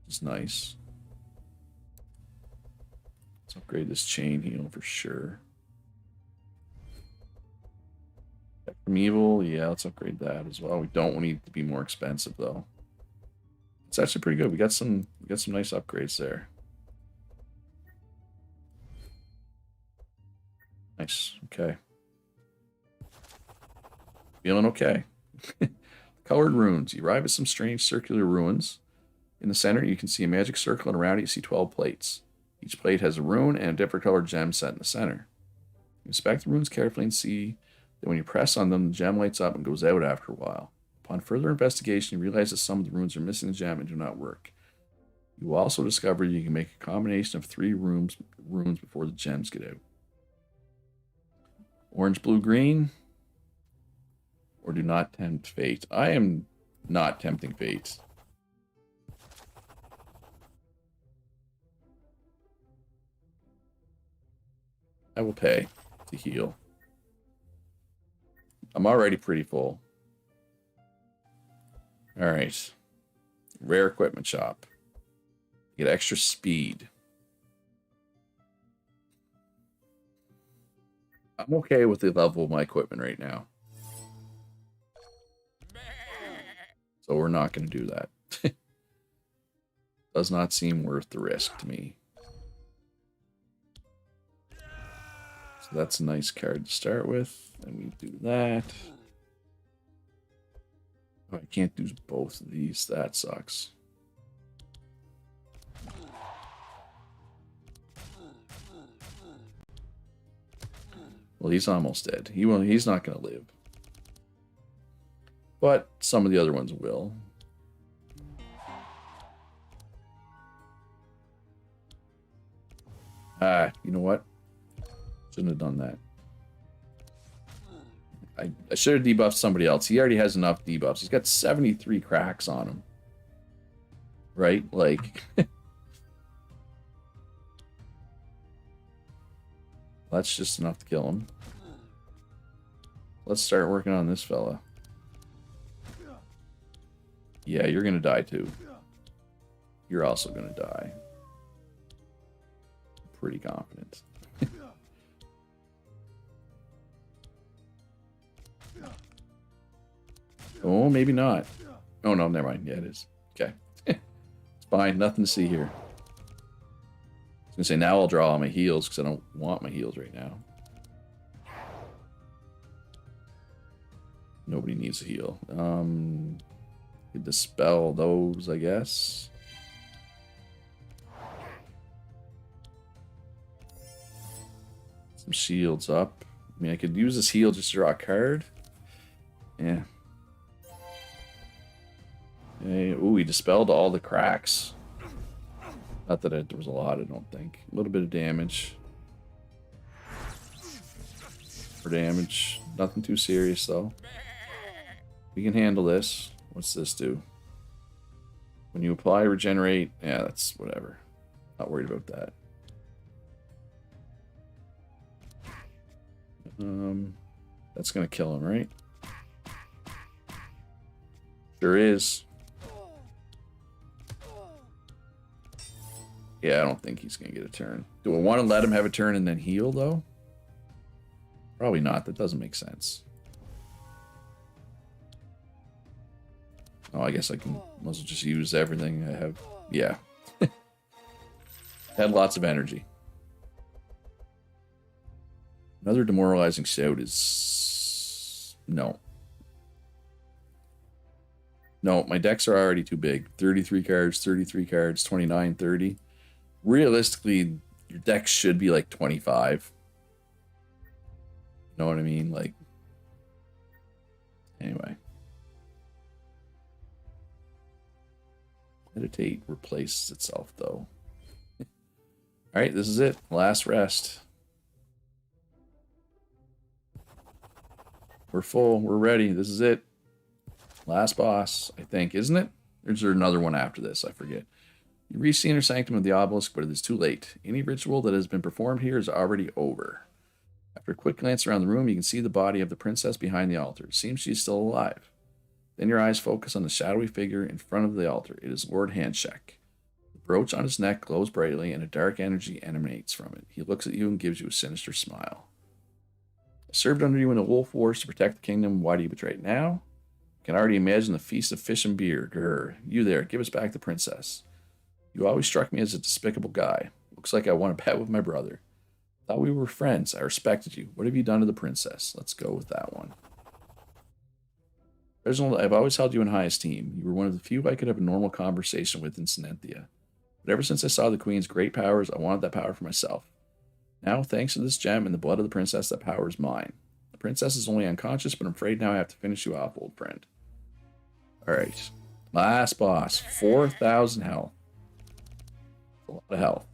It's nice. Let's upgrade this chain heal for sure. From evil, yeah, let's upgrade that as well. We don't need it to be more expensive though. It's actually pretty good. We got some nice upgrades there. Nice. Okay. Feeling okay. Colored runes. You arrive at some strange circular ruins. In the center, you can see a magic circle, and around it, you see 12 plates. Each plate has a rune and a different colored gem set in the center. You inspect the runes carefully and see that when you press on them, the gem lights up and goes out after a while. Upon further investigation, you realize that some of the runes are missing the gem and do not work. You will also discover you can make a combination of 3 runes before the gems get out. Orange, blue, green. Or do not tempt fate. I am not tempting fate. I will pay to heal. I'm already pretty full. Alright. Rare equipment shop. Get extra speed. I'm okay with the level of my equipment right now. So we're not going to do that. Does not seem worth the risk to me. So that's a nice card to start with. And we do that. Oh, I can't do both of these. That sucks. Well, he's almost dead. He's not going to live. But some of the other ones will. Ah, you know what? Shouldn't have done that. I should have debuffed somebody else. He already has enough debuffs. He's got 73 cracks on him. Right? Like... That's just enough to kill him. Let's start working on this fella. Yeah, you're gonna die too. You're also gonna die. Pretty confident. Oh, maybe not. Oh no, never mind. Yeah, it is. Okay. It's fine. Nothing to see here. I was gonna say now I'll draw all my heals because I don't want my heals right now. Nobody needs a heal. Could dispel those, I guess. Some shields up. I mean, I could use this heal just to draw a card. Yeah. Okay. Ooh, he dispelled all the cracks. Not that there was a lot, I don't think. A little bit of damage. For damage. Nothing too serious, though. We can handle this. What's this do? When you apply regenerate, yeah, that's whatever. Not worried about that. That's gonna kill him, right? Sure is. Yeah, I don't think he's gonna get a turn. Do I want to let him have a turn and then heal, though? Probably not. That doesn't make sense. Oh, I guess I can might as well just use everything I have. Yeah. Had lots of energy. Another demoralizing shout is... No. No, my decks are already too big. 33 cards, 33 cards, 29, 30. Realistically, your deck should be like 25. You know what I mean? Like... Anyway. Meditate replaces itself, though. Alright, this is it. Last rest. We're full. We're ready. This is it. Last boss, I think, isn't it? Or is there another one after this? I forget. You reach the inner sanctum of the obelisk, but it is too late. Any ritual that has been performed here is already over. After a quick glance around the room, you can see the body of the princess behind the altar. It seems she's still alive. Then your eyes focus on the shadowy figure in front of the altar. It is Lord Handshake. The brooch on his neck glows brightly, and a dark energy emanates from it. He looks at you and gives you a sinister smile. I served under you in the wolf wars to protect the kingdom. Why do you betray it now? I can already imagine the feast of fish and beer. Grr. You there, give us back the princess. You always struck me as a despicable guy. Looks like I want to bet with my brother. Thought we were friends. I respected you. What have you done to the princess? Let's go with that one. Reginald, I've always held you in high esteem. You were one of the few I could have a normal conversation with in Sinenthia. But ever since I saw the queen's great powers, I wanted that power for myself. Now, thanks to this gem and the blood of the princess, that power is mine. The princess is only unconscious, but I'm afraid now I have to finish you off, old friend. Alright. Last boss. 4,000 health. A lot of health.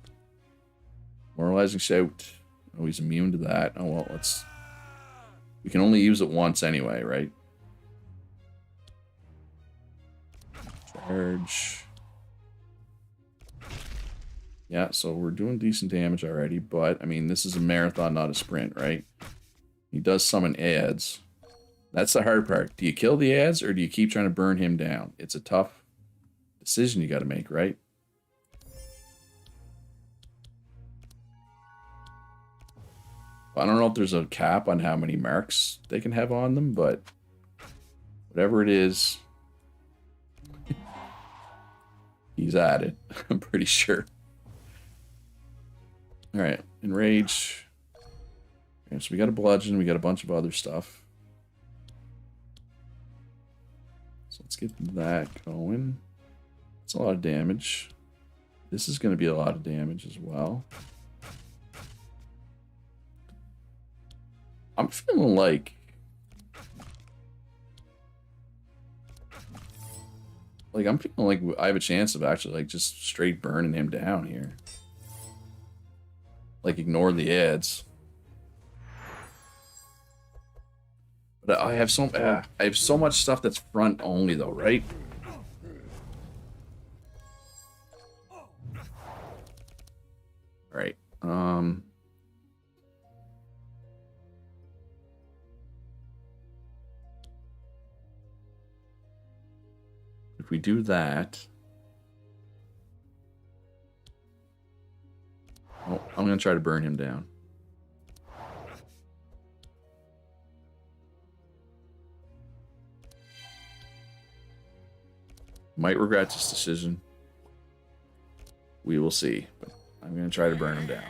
Moralizing shout. Oh, he's immune to that. Oh, well, let's... We can only use it once anyway, right? Charge. Yeah, so we're doing decent damage already, but, I mean, this is a marathon, not a sprint, right? He does summon ads. That's the hard part. Do you kill the ads, or do you keep trying to burn him down? It's a tough decision you got to make, right? I don't know if there's a cap on how many marks they can have on them, but whatever it is, he's at it. I'm pretty sure. Alright, enrage. Okay, so we got a bludgeon, we got a bunch of other stuff. So let's get that going. That's a lot of damage. This is going to be a lot of damage as well. I'm feeling like... I'm feeling like I have a chance of actually, like, just straight burning him down here. Like, ignore the ads. But I have so much stuff that's front only, though, right? Alright, if we do that... Oh, I'm going to try to burn him down. Might regret this decision. We will see. But I'm going to try to burn him down.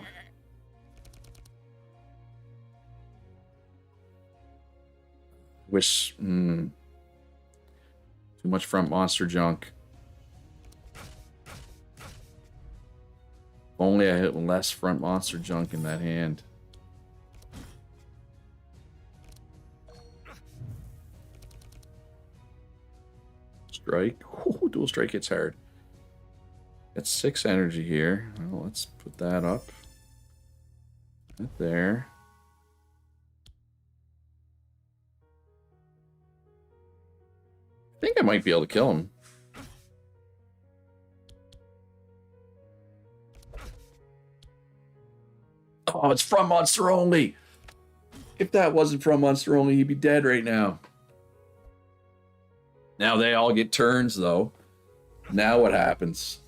Wish... too much front monster junk. Only I hit less front monster junk in that hand. strike. Ooh, dual strike hits hard. Got 6 energy here. Well, let's put that up. Right there. I think I might be able to kill him. Oh, it's from monster only. If that wasn't from monster only, he'd be dead right now. Now they all get turns, though. Now what happens?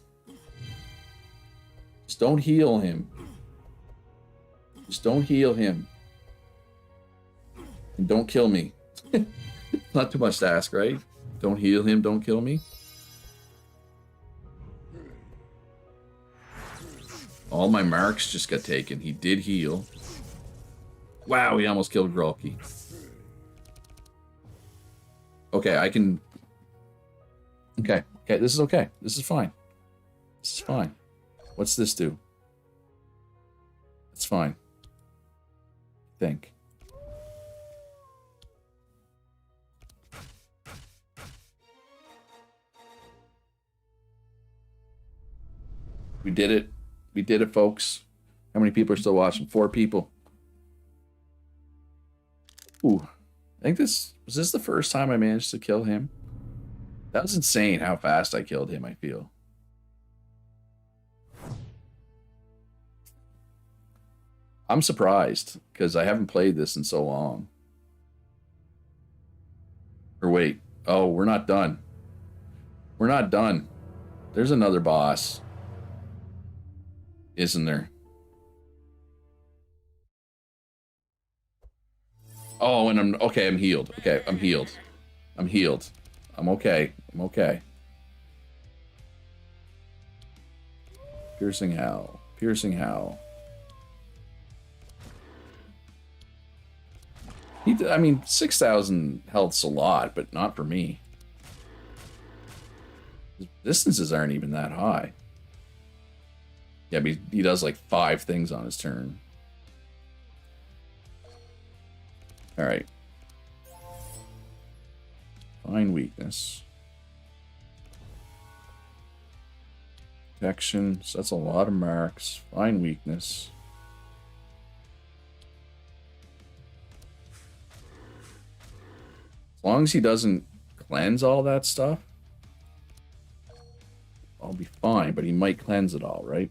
Just don't heal him. Just don't heal him. And don't kill me. Not too much to ask, right? Don't heal him, don't kill me. All my marks just got taken. He did heal. Wow, he almost killed Grolky. Okay, I can... Okay, this is okay. This is fine. This is fine. What's this do? It's fine. I think. We did it. We did it, folks. How many people are still watching? 4 people. Ooh. I think this... Was this the first time I managed to kill him? That was insane how fast I killed him, I feel. I'm surprised, because I haven't played this in so long. Or wait. Oh, we're not done. We're not done. There's another boss. Isn't there? Oh, and I'm... Okay, I'm healed. Okay, I'm healed. I'm healed. I'm okay. I'm okay. Piercing Howl. Piercing Howl. I mean, 6,000 health's a lot, but not for me. His distances aren't even that high. Yeah, but he does like 5 things on his turn. Alright. Fine weakness. Protection. So that's a lot of marks. Fine weakness. As long as he doesn't cleanse all that stuff, I'll be fine, but he might cleanse it all, right?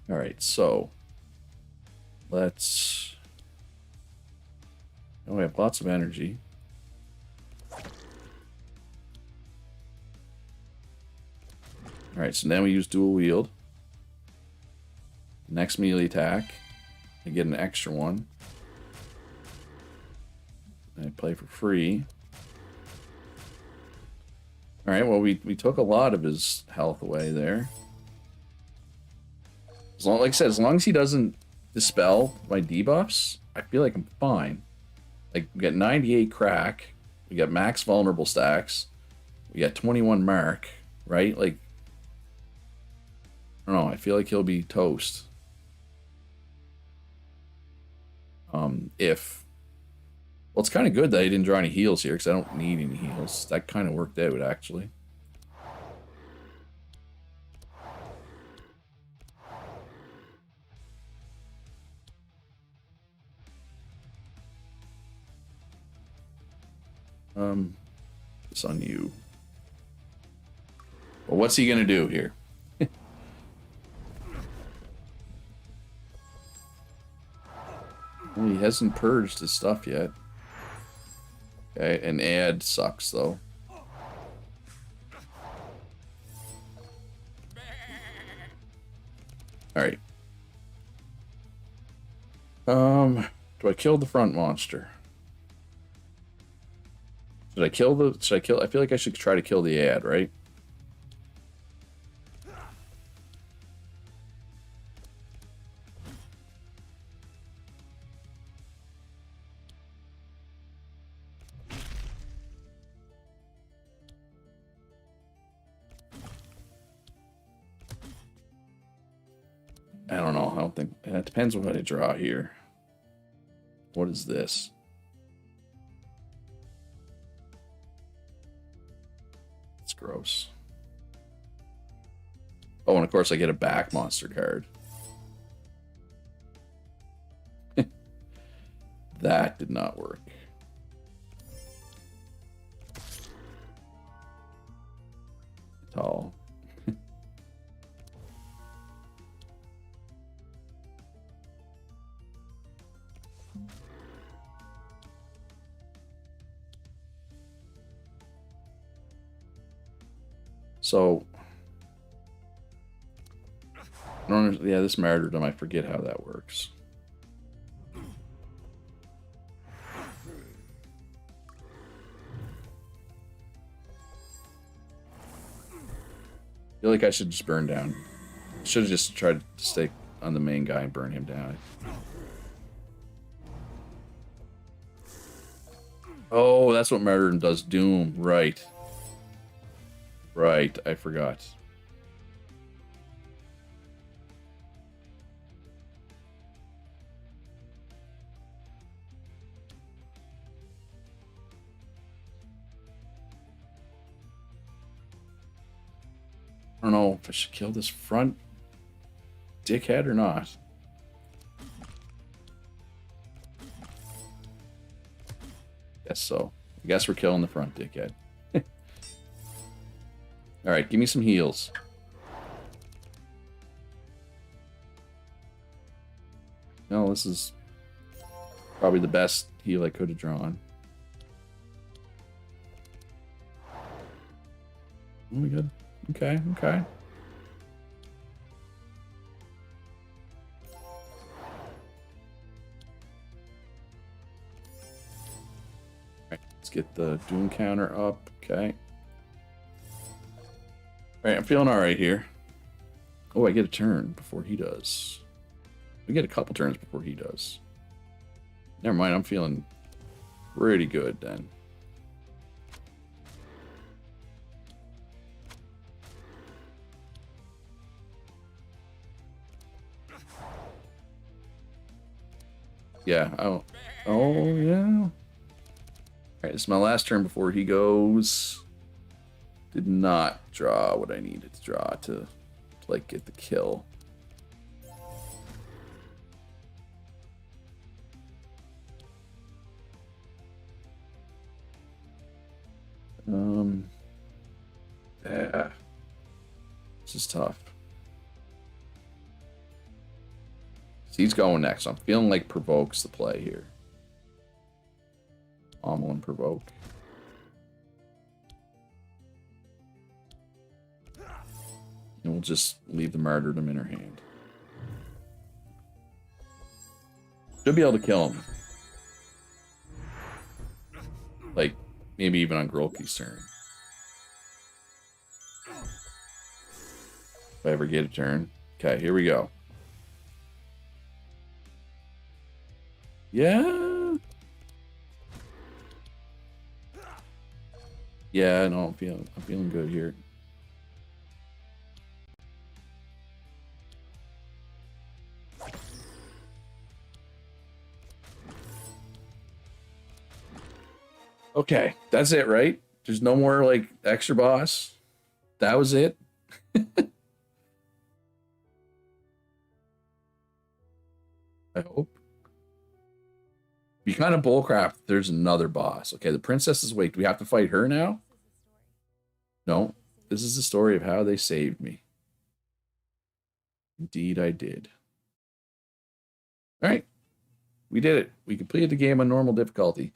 Alright, so let's... Oh, we have lots of energy. Alright, so then we use dual wield. Next melee attack, I get an extra one. I play for free. Alright, well, we took a lot of his health away there. Like I said, as long as he doesn't dispel my debuffs, I feel like I'm fine. Like, we got 98 crack, we got max vulnerable stacks, we got 21 mark, right? Like, I don't know, I feel like he'll be toast. Well, it's kind of good that I didn't draw any heals here, because I don't need any heals. That kind of worked out, actually. It's on you. Well, what's he gonna do here? Well, he hasn't purged his stuff yet. Okay, and add sucks though. Alright. Do I kill the front monster? Should I kill the... I feel like I should try to kill the ad, right? I don't know. I don't think... It depends on what I draw here. What is this? It's gross. Oh, and of course I get a back monster card. That did not work. At all. So, I don't, yeah, this martyrdom, I forget how that works. I feel like I should just burn down. Should have just tried to stay on the main guy and burn him down. Oh, that's what martyrdom does. Doom, right. Right, I forgot. I don't know if I should kill this front dickhead or not. Guess so. I guess we're killing the front dickhead. Alright, give me some heals. No, this is probably the best heal I could have drawn. Oh my god. Okay, okay. Alright, let's get the Doom counter up. Okay. Alright, I'm feeling alright here. Oh, I get a turn before he does. We get a couple turns before he does. Never mind, I'm feeling pretty good then. Yeah, oh yeah. Alright, this is my last turn before he goes. Did not draw what I needed to draw to like get the kill. Yeah. This is tough. He's going next. I'm feeling like Provoke's the play here. Pommel and Provoke. And we'll just leave the martyrdom in her hand. Should be able to kill him. Like, maybe even on Grolke's turn. If I ever get a turn. Okay, here we go. Yeah. Yeah, no, I'm feeling good here. Okay, that's it, right? There's no more like extra boss. That was it. I hope. Be kind of bullcrap. There's another boss. Okay, the princess is awake. Do we have to fight her now? No. This is the story of how they saved me. Indeed, I did. All right. We did it. We completed the game on normal difficulty.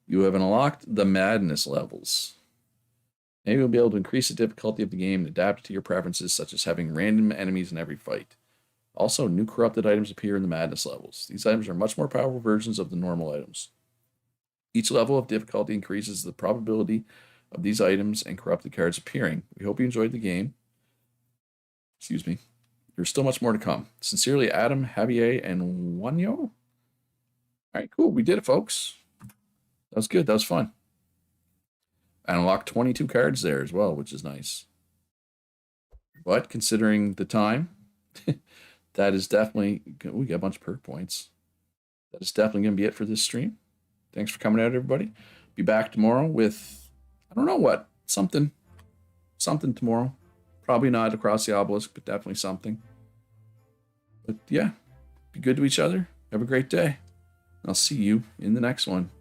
You have unlocked the madness levels. Now you'll be able to increase the difficulty of the game and adapt it to your preferences, such as having random enemies in every fight. Also, new corrupted items appear in the madness levels. These items are much more powerful versions of the normal items. Each level of difficulty increases the probability of these items and corrupted cards appearing. We hope you enjoyed the game. Excuse me. There's still much more to come. Sincerely, Adam, Javier, and Wanyo. All right, cool. We did it, folks. That was good. That was fun. I unlocked 22 cards there as well, which is nice. But considering the time, that is definitely... We got a bunch of perk points. that is definitely going to be it for this stream. Thanks for coming out, everybody. Be back tomorrow with, I don't know what, something tomorrow. Probably not across the obelisk, but definitely something. But yeah, be good to each other. Have a great day. I'll see you in the next one.